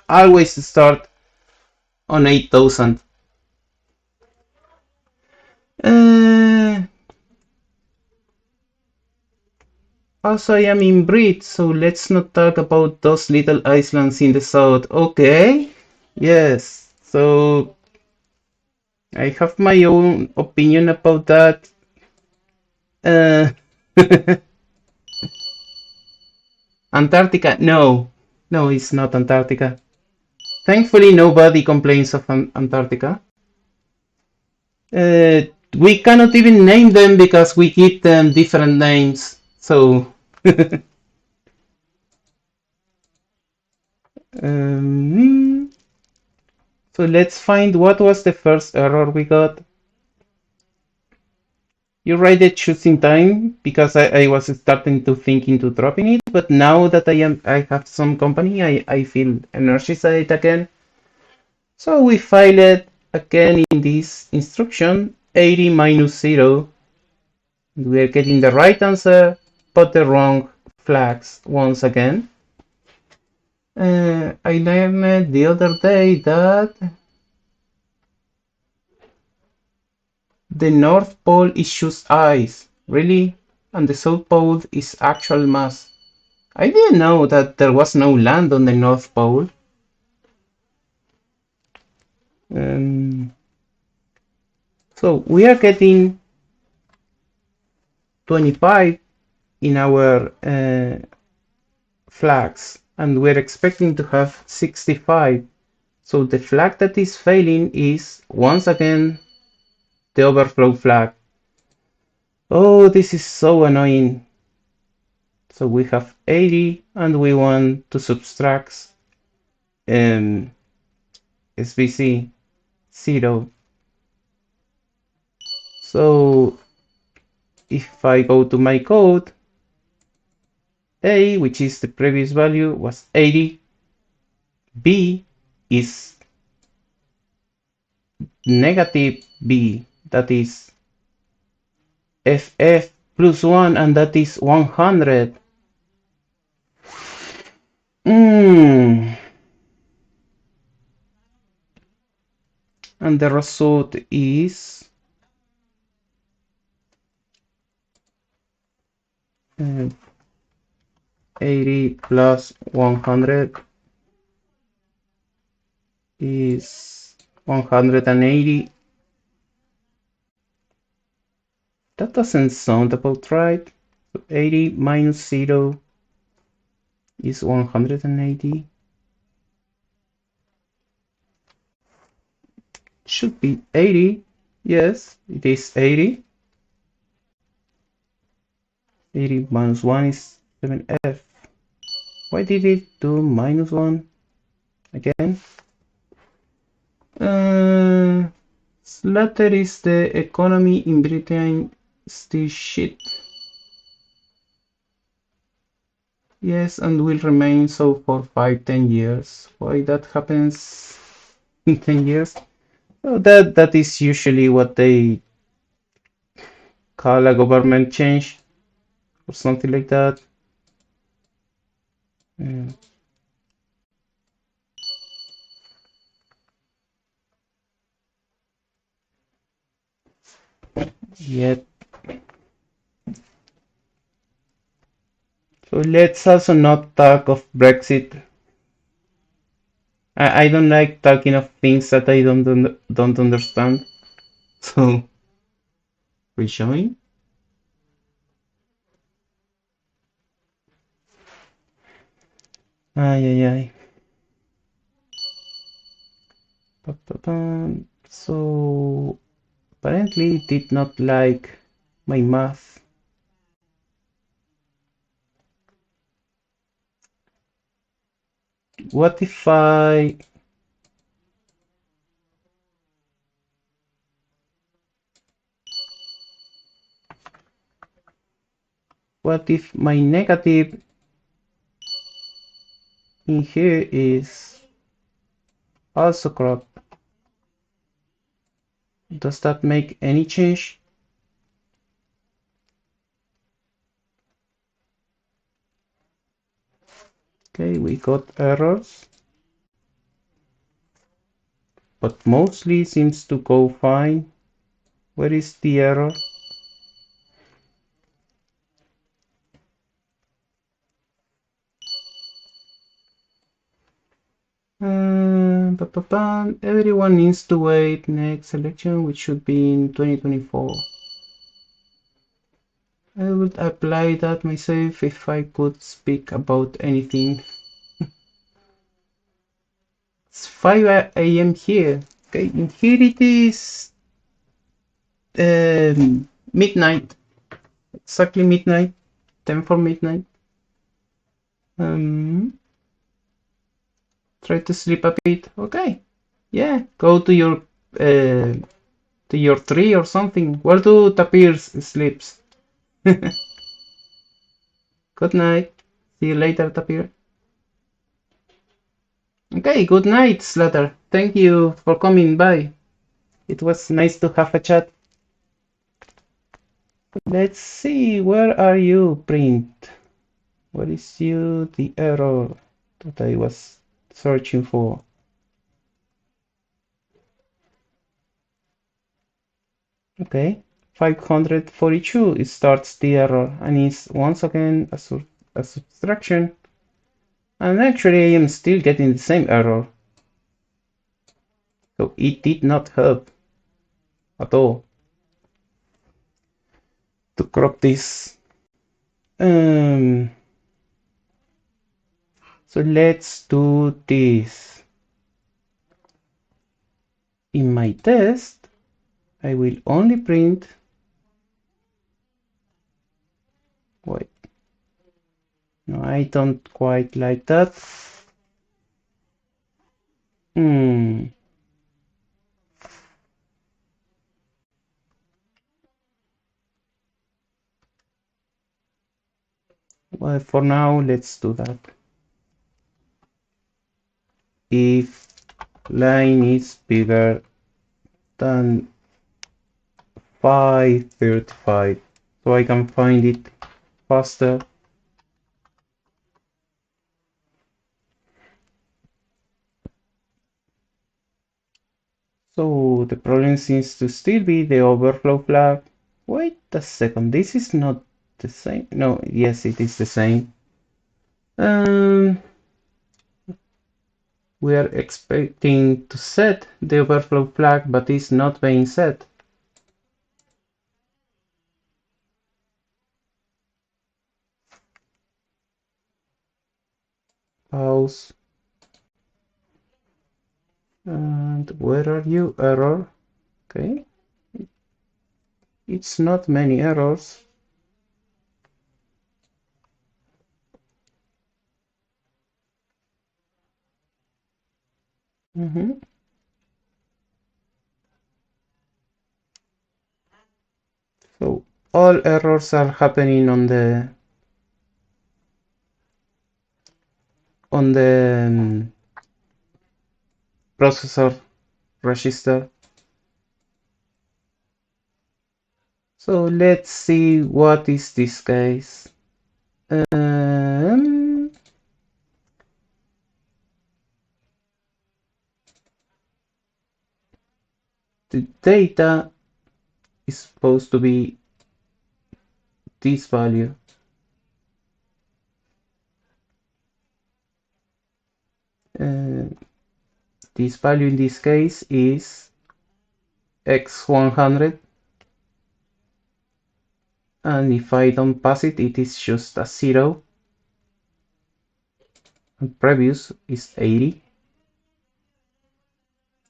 always start on 8000. Also, I am inbreed, so let's not talk about those little islands in the south. Okay, yes, so I have my own opinion about that. Antarctica? No, no, it's not Antarctica. Thankfully, nobody complains of Antarctica. We cannot even name them because we give them different names. So, so let's find what was the first error we got. You write it just in time because I was starting to think into dropping it, but now that I have some company, I feel energized again. So we file it again in this instruction 80 minus 0. We are getting the right answer, but the wrong flags once again. I learned the other day that the North Pole is just ice, really, and the South Pole is actual mass. I didn't know that there was no land on the North Pole. So we are getting 25 in our flags, and we're expecting to have 65. So the flag that is failing is once again the overflow flag. Oh, this is so annoying. So we have 80 and we want to subtract SVC 0. So if I go to my code, A, which is the previous value, was 80. B is negative B, that is FF plus 1, and that is 100. And the result is 80 plus 100 is 180. That doesn't sound about right. So 80 minus 0 is 180. Should be 80. Yes, it is 80. 80 minus 1 is 7F. Why did it do minus 1 again? Slater is the economy in Britain still shit. Yes, and will remain so for 5-10 years. Why that happens in 10 years? Well, that is usually what they call a government change or something like that. Yet. So let's also not talk of Brexit. I don't like talking of things that I don't understand. So rejoin. Ay ay ay. So apparently it did not like my math. What if my negative in here is also crop? Does that make any change? Okay, we got errors, but mostly seems to go fine. Where is the error? Everyone needs to wait next election, which should be in 2024. I would apply that myself if I could speak about anything. It's 5 a.m. here. Okay, in here it is midnight. Exactly midnight. 10 for midnight. Try to sleep a bit. Okay. Yeah, go to your tree or something. Where do tapirs sleeps? Good night. See you later, tapir. Okay, good night, Slater. Thank you for coming by. It was nice to have a chat. Let's see, where are you, print? What is the error that I was searching for? Okay, 542, it starts the error and is once again a subtraction. And actually I am still getting the same error. So it did not help at all to crop this. So let's do this. In my test, I will only print. Wait. No, I don't quite like that. Well, for now, let's do that. If line is bigger than 535, so I can find it faster. So the problem seems to still be the overflow flag. Wait a second, this is not the same. No, yes, it is the same. We are expecting to set the overflow flag, but it's not being set. Pause. And where are you? Error. Okay. It's not many errors. So all errors are happening on the processor register. So let's see what is this case. The data is supposed to be this value. This value in this case is x100, and if I don't pass it, it is just a 0. And previous is 80,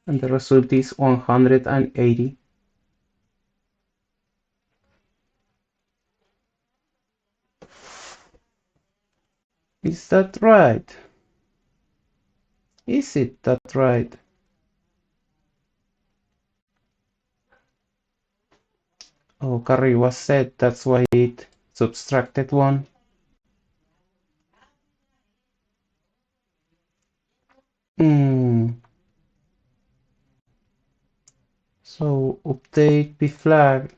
and the result is 180. Is that right? Is it that right? Oh, carry was set, that's why it subtracted 1. So update bflag.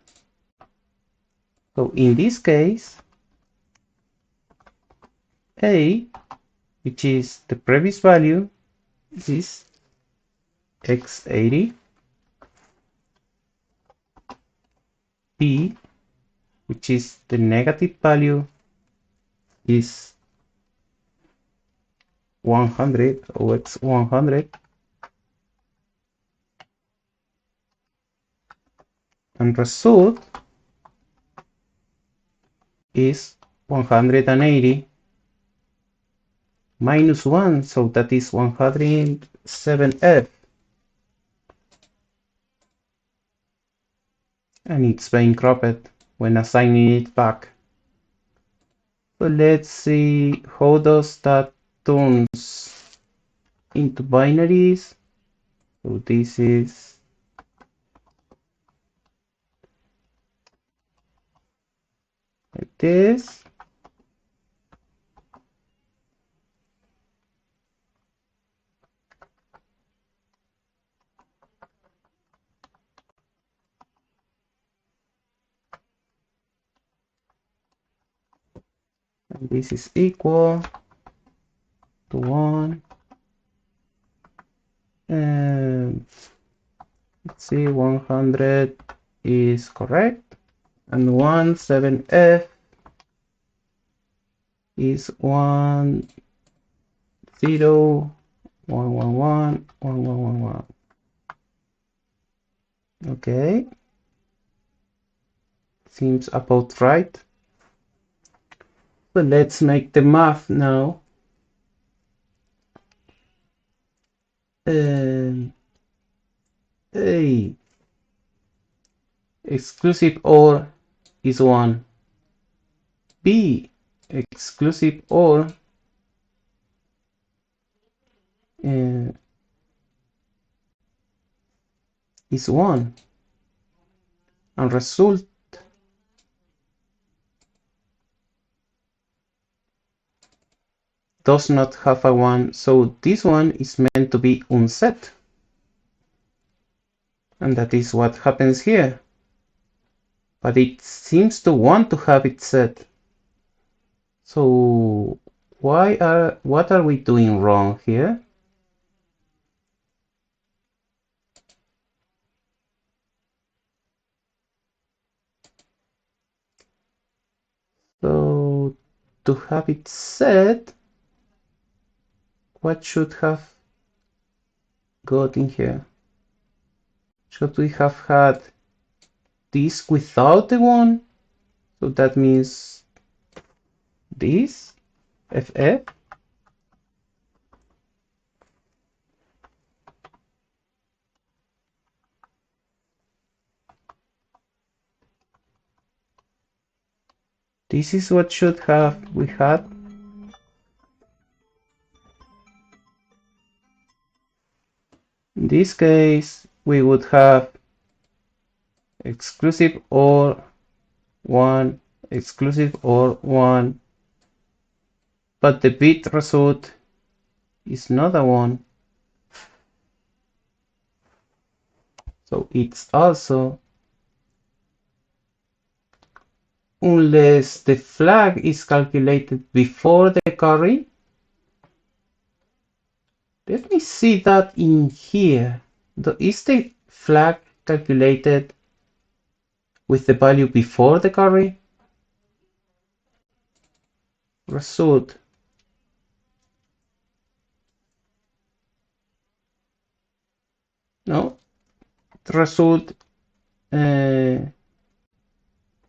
So in this case, A, which is the previous value, is x80. B, which is the negative value, is 100 or x100. And result is 180 minus 1, so that is 107f. And it's being cropped when assigning it back. So let's see how does that turns into binaries. So this is like this. And this is equal to 1. And let's see, 100 is correct. And 17f is 1 0 1 1 1 1 1 1 1. Okay, seems about right. But let's make the math now. A exclusive OR is 1. B exclusive OR is 1. And result does not have a 1, so this one is meant to be unset. And that is what happens here. But it seems to want to have it set. So what are we doing wrong here? So to have it set, what should have got in here? Should we have had this without the 1? So that means this FF. This is what should have we had. In this case, we would have exclusive OR 1, exclusive OR 1, but the bit result is not a 1. So it's also, unless the flag is calculated before the carry. Let me see that in here. Is the flag calculated with the value before the carry? Result. No, the result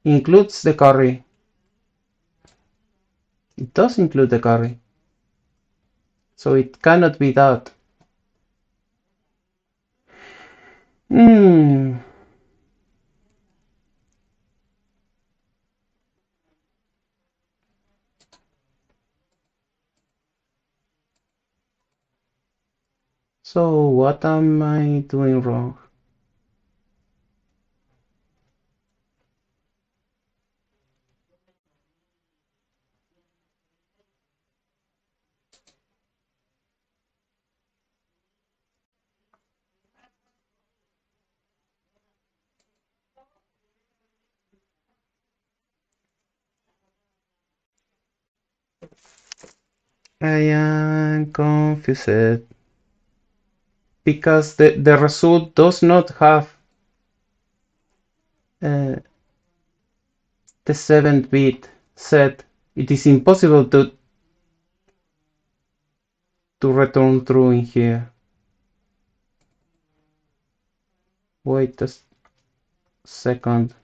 includes the carry. It does include the carry. So it cannot be that. So what am I doing wrong? I am confused because the result does not have the 7-bit set. It is impossible to return true in here. Wait a second.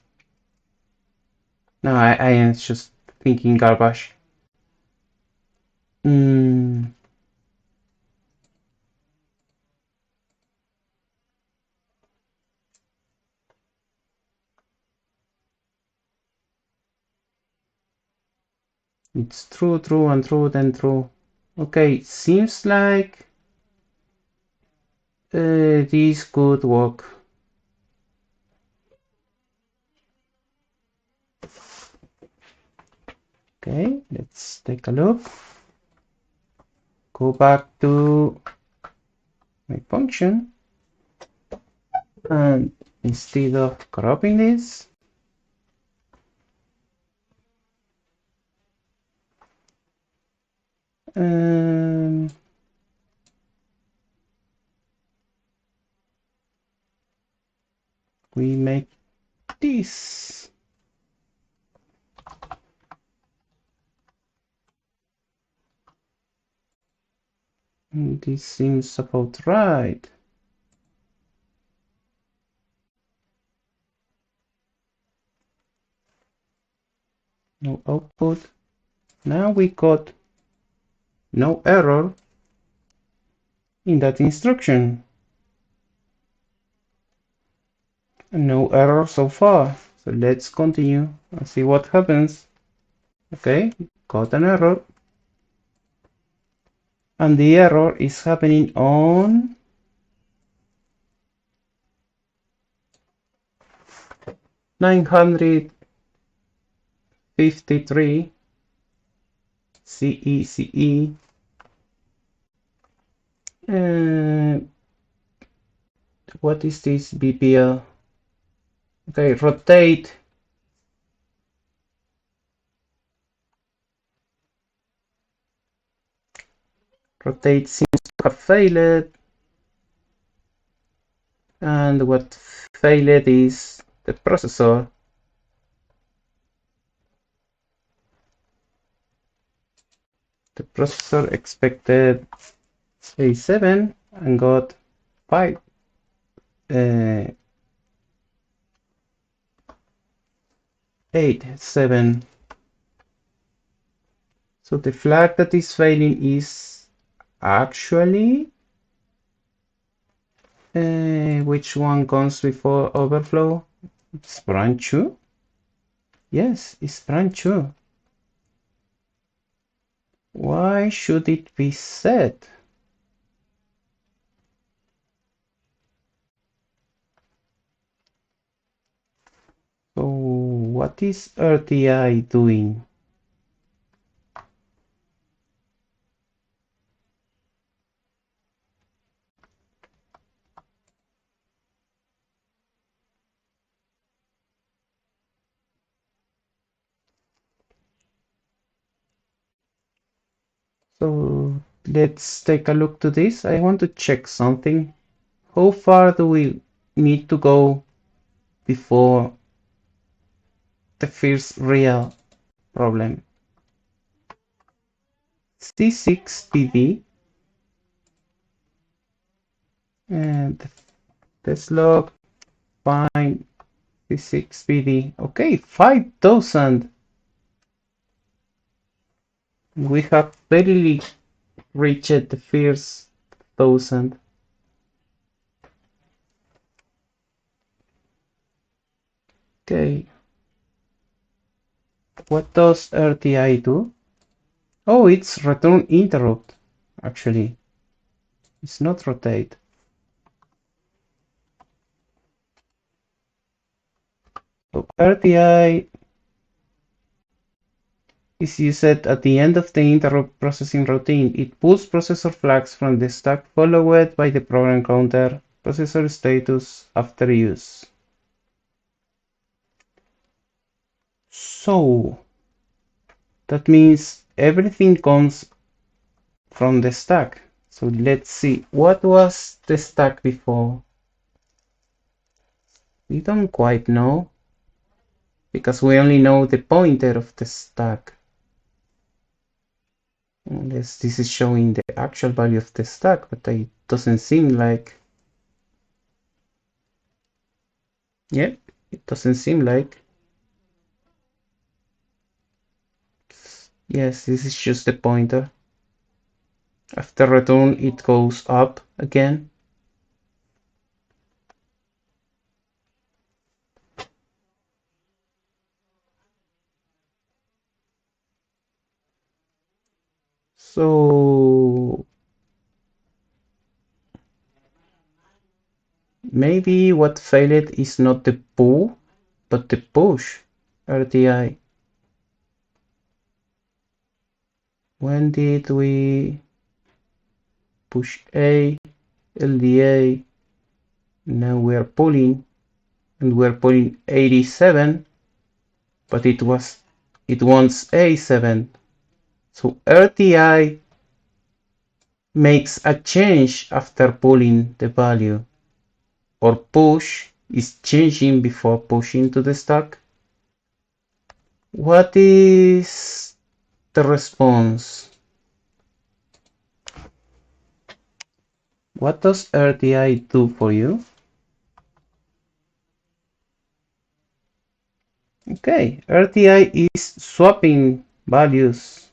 No, I am just thinking garbage. It's true, true, and true, then true. Okay, seems like this could work. Okay, let's take a look. Go back to my function, and instead of cropping this, we make this. This seems about right. No output. Now we got no error in that instruction. And no error so far. So let's continue and see what happens. Okay, got an error. And the error is happening on 953 CE. What is this BPL? Okay, rotate. Rotate seems to have failed. And what failed is the processor. The processor expected A7 and got 5. 8, 7. So the flag that is failing is actually which one comes before overflow? It's branch 2? Yes, it's branch 2. Why should it be set? So what is RTI doing? So let's take a look to this. I want to check something. How far do we need to go before the first real problem? C6PD and let's log find C6PD. Okay, 5,000. We have barely reached the first 1,000. Okay, what does RTI do? Oh, it's return interrupt. Actually, it's not rotate. So RTI is used at the end of the interrupt processing routine. It pulls processor flags from the stack followed by the program counter, processor status after use. So that means everything comes from the stack. So let's see, what was the stack before? We don't quite know because we only know the pointer of the stack. Unless this is showing the actual value of the stack, but it doesn't seem like. Yep, it doesn't seem like. Yes, this is just the pointer. After return, it goes up again. So maybe what failed is not the pull, but the push RTI. When did we push A, LDA? Now we're pulling, and we're pulling 87, but it wants A7. So RTI makes a change after pulling the value, or push is changing before pushing to the stack. What is the response? What does RTI do for you? Okay, RTI is swapping values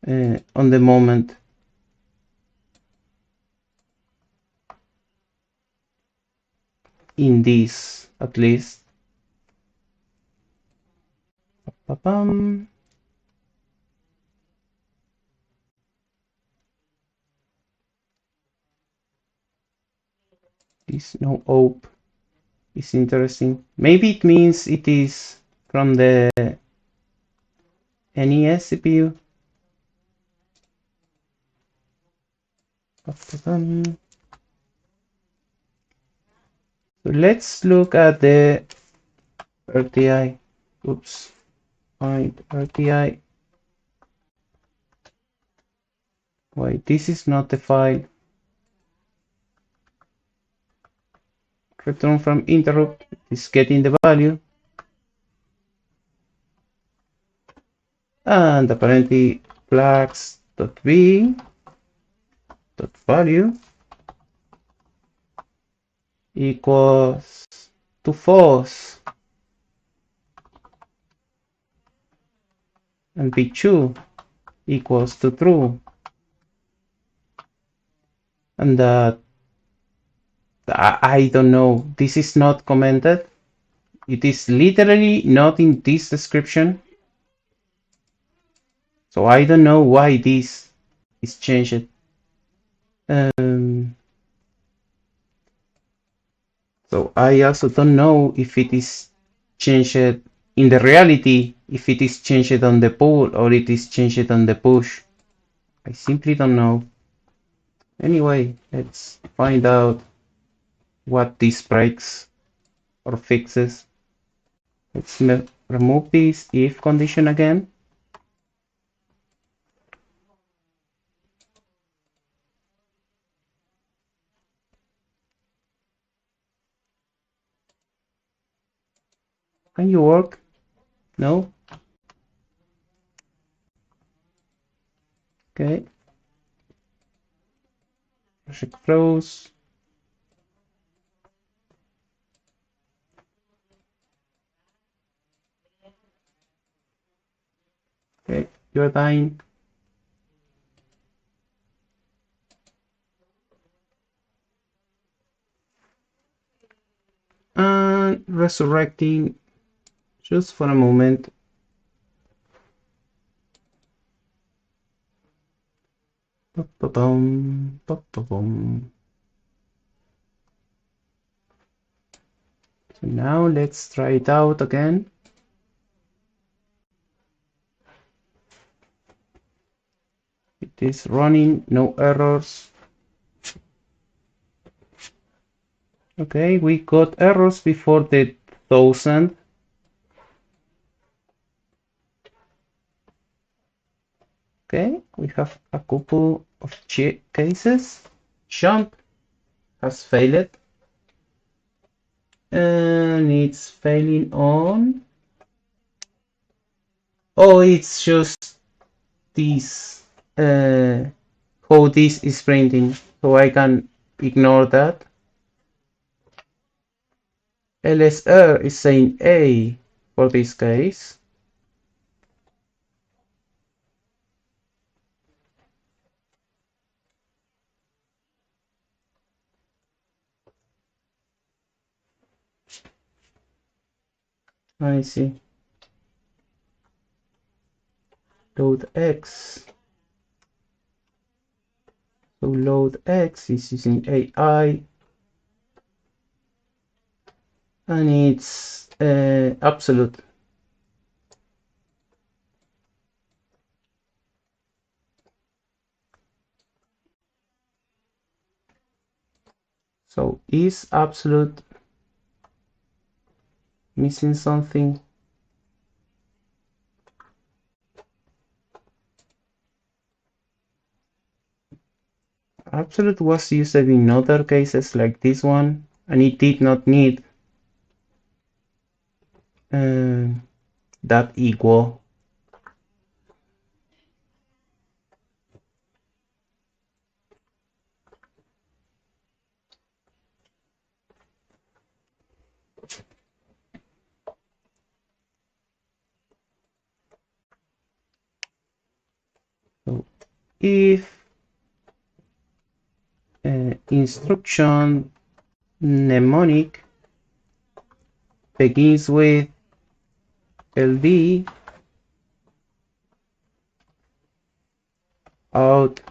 on the moment. In this, at least. Ba-bam. This no op is interesting. Maybe it means it is from the NES CPU. Ba-bam. So let's look at the RTI. Oops. Find RTI. Wait, this is not the file. Return from interrupt is getting the value. And apparently flags.v.value equals to false. And v2 equals to true. And I don't know, this is not commented. It is literally not in this description. So I don't know why this is changed. So I also don't know if it is changed in the reality, if it is changed on the pull or it is changed on the push. I simply don't know. Anyway, let's find out what this breaks or fixes. Let's remove this if condition again. Can you work? No? Okay. Project close. Okay, you're dying. And resurrecting just for a moment. Ba-ba-bum, ba-ba-bum. So now let's try it out again. It is running, no errors. Okay, we got errors before the 1000. Okay, we have a couple of cases. Jump has failed. And it's failing on. Oh, it's just this. How this is printing. So I can ignore that. LSR is saying A for this case. I see. Load X. So load X is using AI. And it's absolute. So is absolute missing something? Absolute was used in other cases like this one, and it did not need that equal. if instruction mnemonic begins with LD, out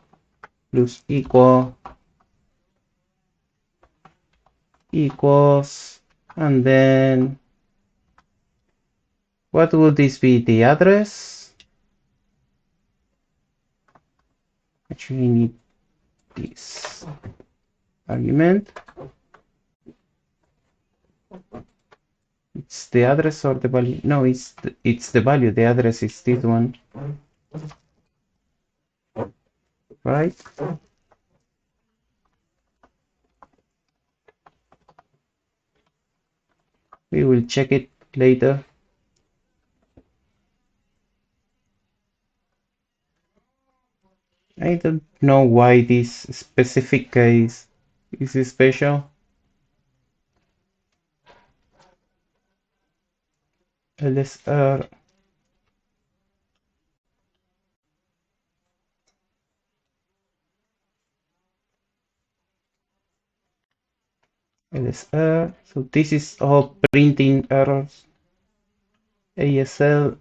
plus equals, and then what would this be? The address? Actually need this argument. It's the address or the value? No, it's the value. The address is this one, right? We will check it later. I don't know why this specific case is special. LSR LSR. So this is all printing errors. ASL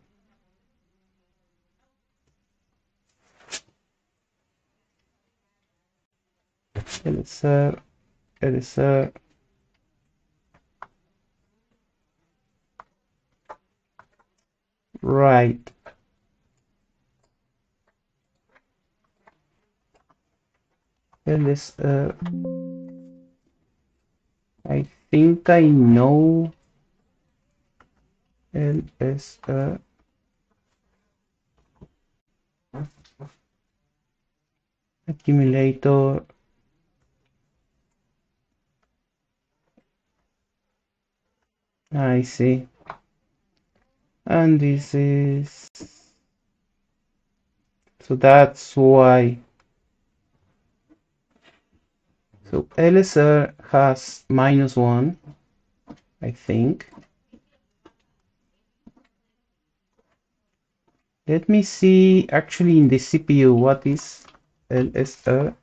LSR LSR. Right. LSR. I think I know LSR. Accumulator. I see. And this is, so that's why. So LSR has -1, I think. Let me see actually in the CPU what is LSR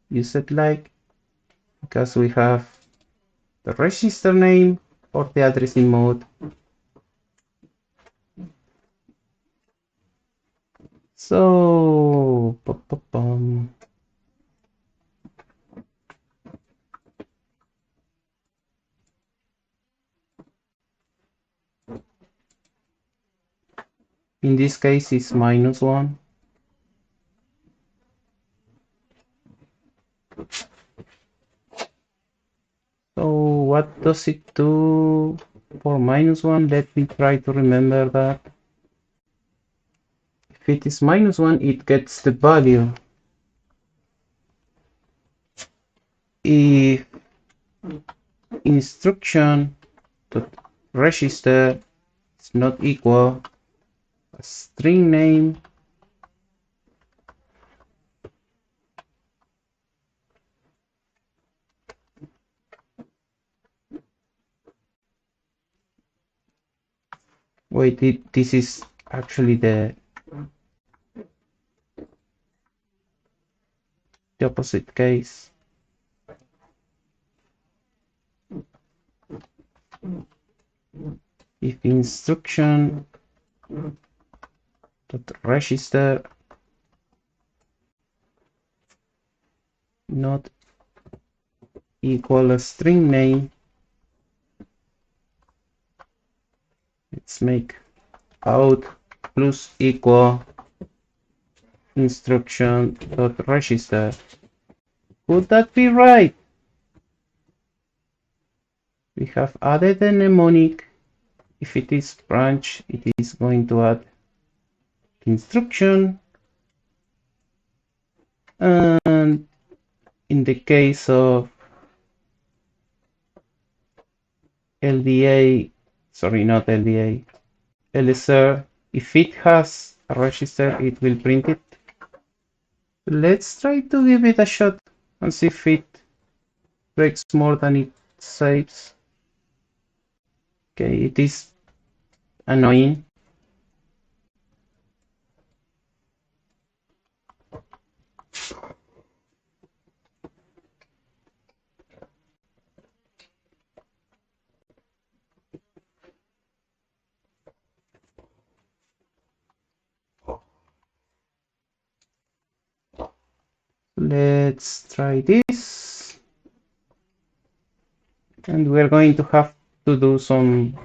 used like, because we have the register name or the addressing mode. So in this case it's -1. So what does it do for -1? Let me try to remember that. If it is -1, it gets the value. If instruction dot register is not equal a string name, wait, this is actually the opposite case. If instruction dot register not equal a string name, let's make out plus equal instruction dot register. Would that be right? We have added a mnemonic. If it is branch, it is going to add instruction. And in the case of LDA, sorry, not LDA, LSR, if it has a register, it will print it. Let's try to give it a shot and see if it breaks more than it saves. Okay, it is annoying. let's try this. And we're going to have to do some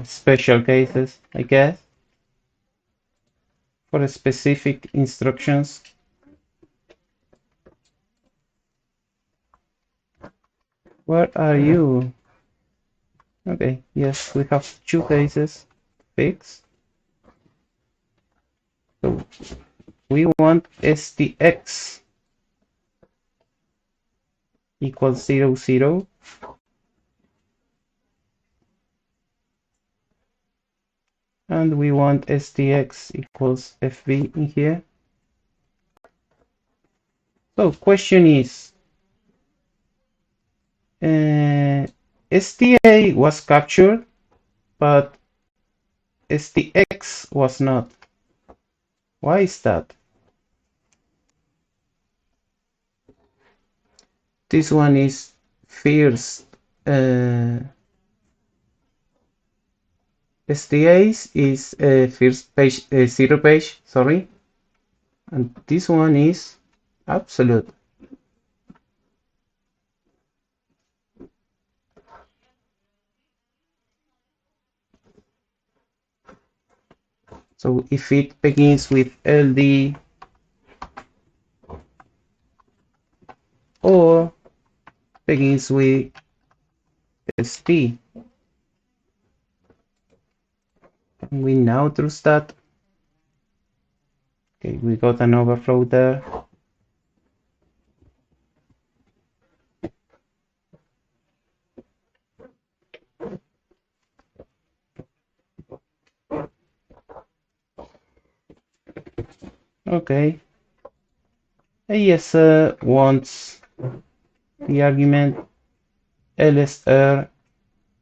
special cases, I guess, for specific instructions. Where are you? Okay, yes, we have two cases to fix. So we want stx equals 0, 0. And we want stx equals fb in here. So question is, sta was captured, but stx was not. Why is that? This one is first. STAs is first page, 0 page, sorry. And this one is absolute. So if it begins with LD or begins with ST, we now trust that. Okay, we got an overflow there. Okay. ASR wants the argument, LSR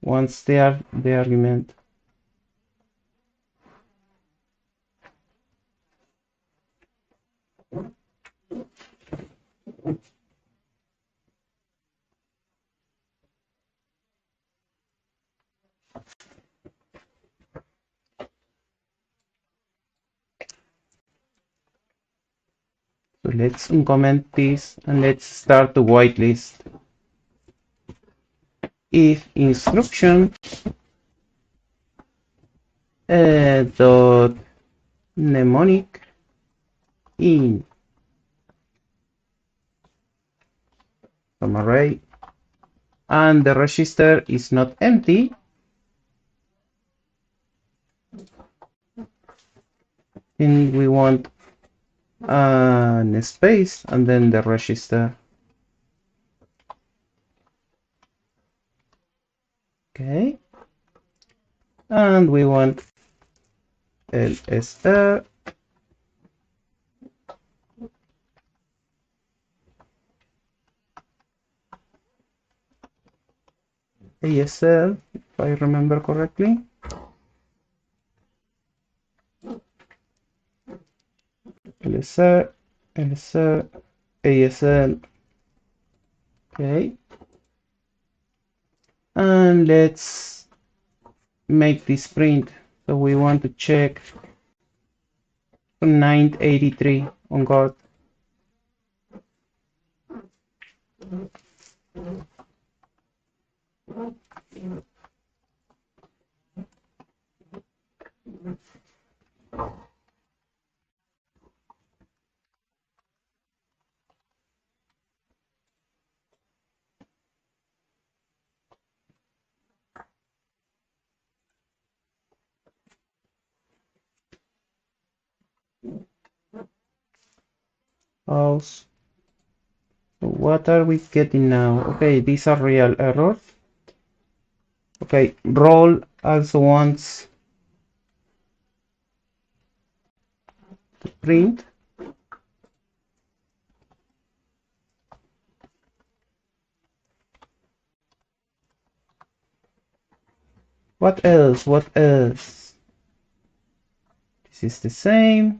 wants the argument. So let's uncomment this and let's start the whitelist. If instruction dot mnemonic in some array and the register is not empty, then we want a space and then the register. Okay, and we want LSR ASL, if I remember correctly. LSR, LSR, ASL. Okay. And let's make this print. So we want to check 983 on God. Else. So what are we getting now? Okay, these are real errors. Okay, roll also wants to print. What else? What else? This is the same.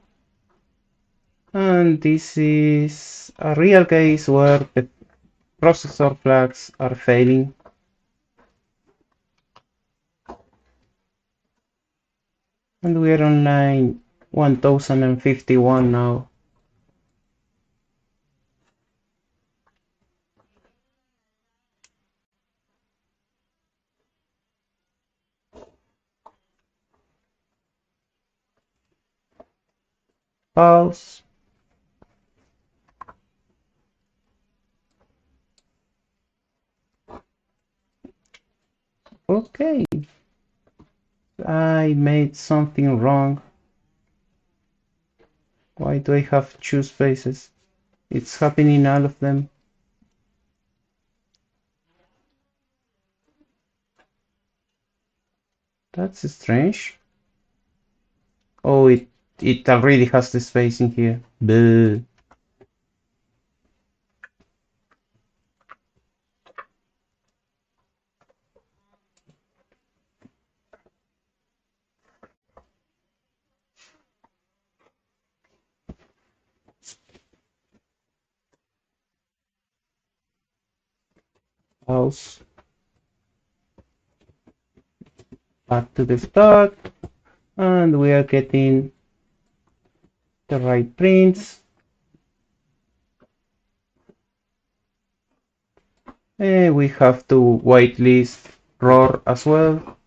And this is a real case where the processor flags are failing. And we're on line 1051 now. Pause. Okay, I made something wrong. Why do I have two spaces? It's happening in all of them. That's strange. Oh, it already has the space in here. Boo. Pause. Back to the start. And we are getting the right prints. And we have to whitelist roar as well.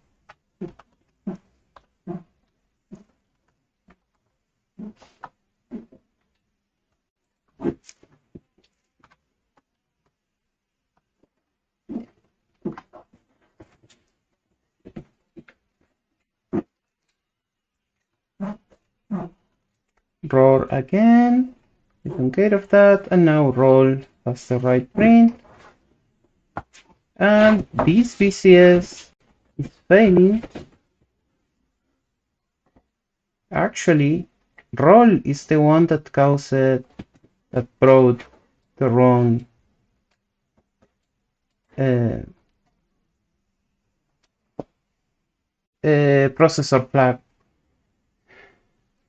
Roar again. We don't get of that. And now roll has the right print. And this VCS is failing. Actually, roll is the one that brought the wrong processor flag.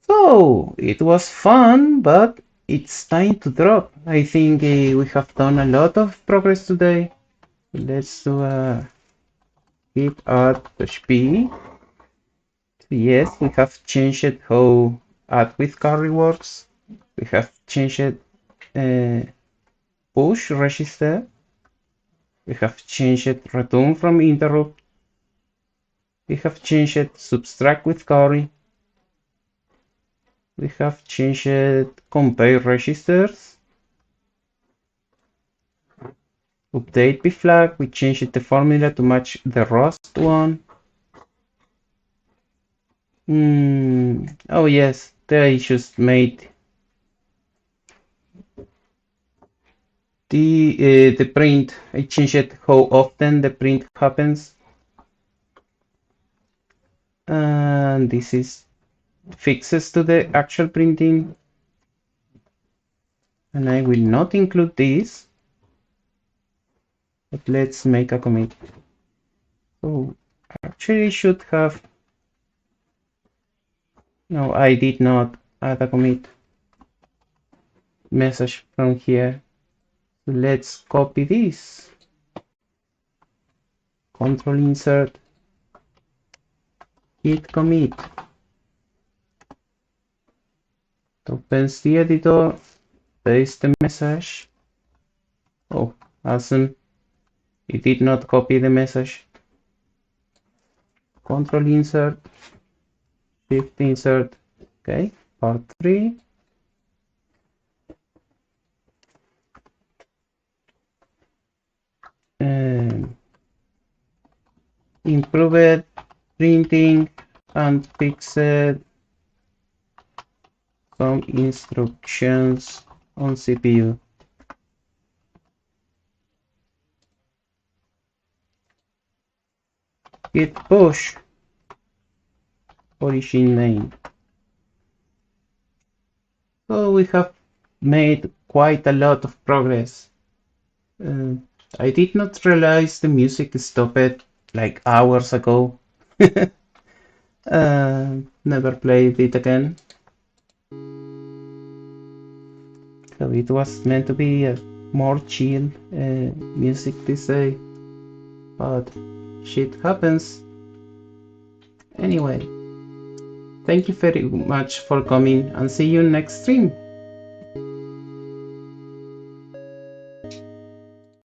So it was fun, but it's time to drop. I think we have done a lot of progress today. Let's do a hit add HP. Yes, we have changed how add with carry works. We have changed push register. We have changed return from interrupt. We have changed subtract with carry. We have changed compare registers. Update bflag. We changed the formula to match the Rust one. Oh yes, they just made the print. I changed how often the print happens, and this is fixes to the actual printing. And I will not include this, but let's make a commit. So actually should have. No, I did not add a commit message from here. So let's copy this. Control insert, git commit. It opens the editor, paste the message. Oh, awesome. It did not copy the message. Control insert, shift insert. Okay, part 3. Improved printing and fixed some instructions on CPU. Git push origin name. So we have made quite a lot of progress. I did not realize the music stopped like hours ago. Never played it again. So it was meant to be a more chill music this day, but shit happens. Anyway, thank you very much for coming and see you next stream.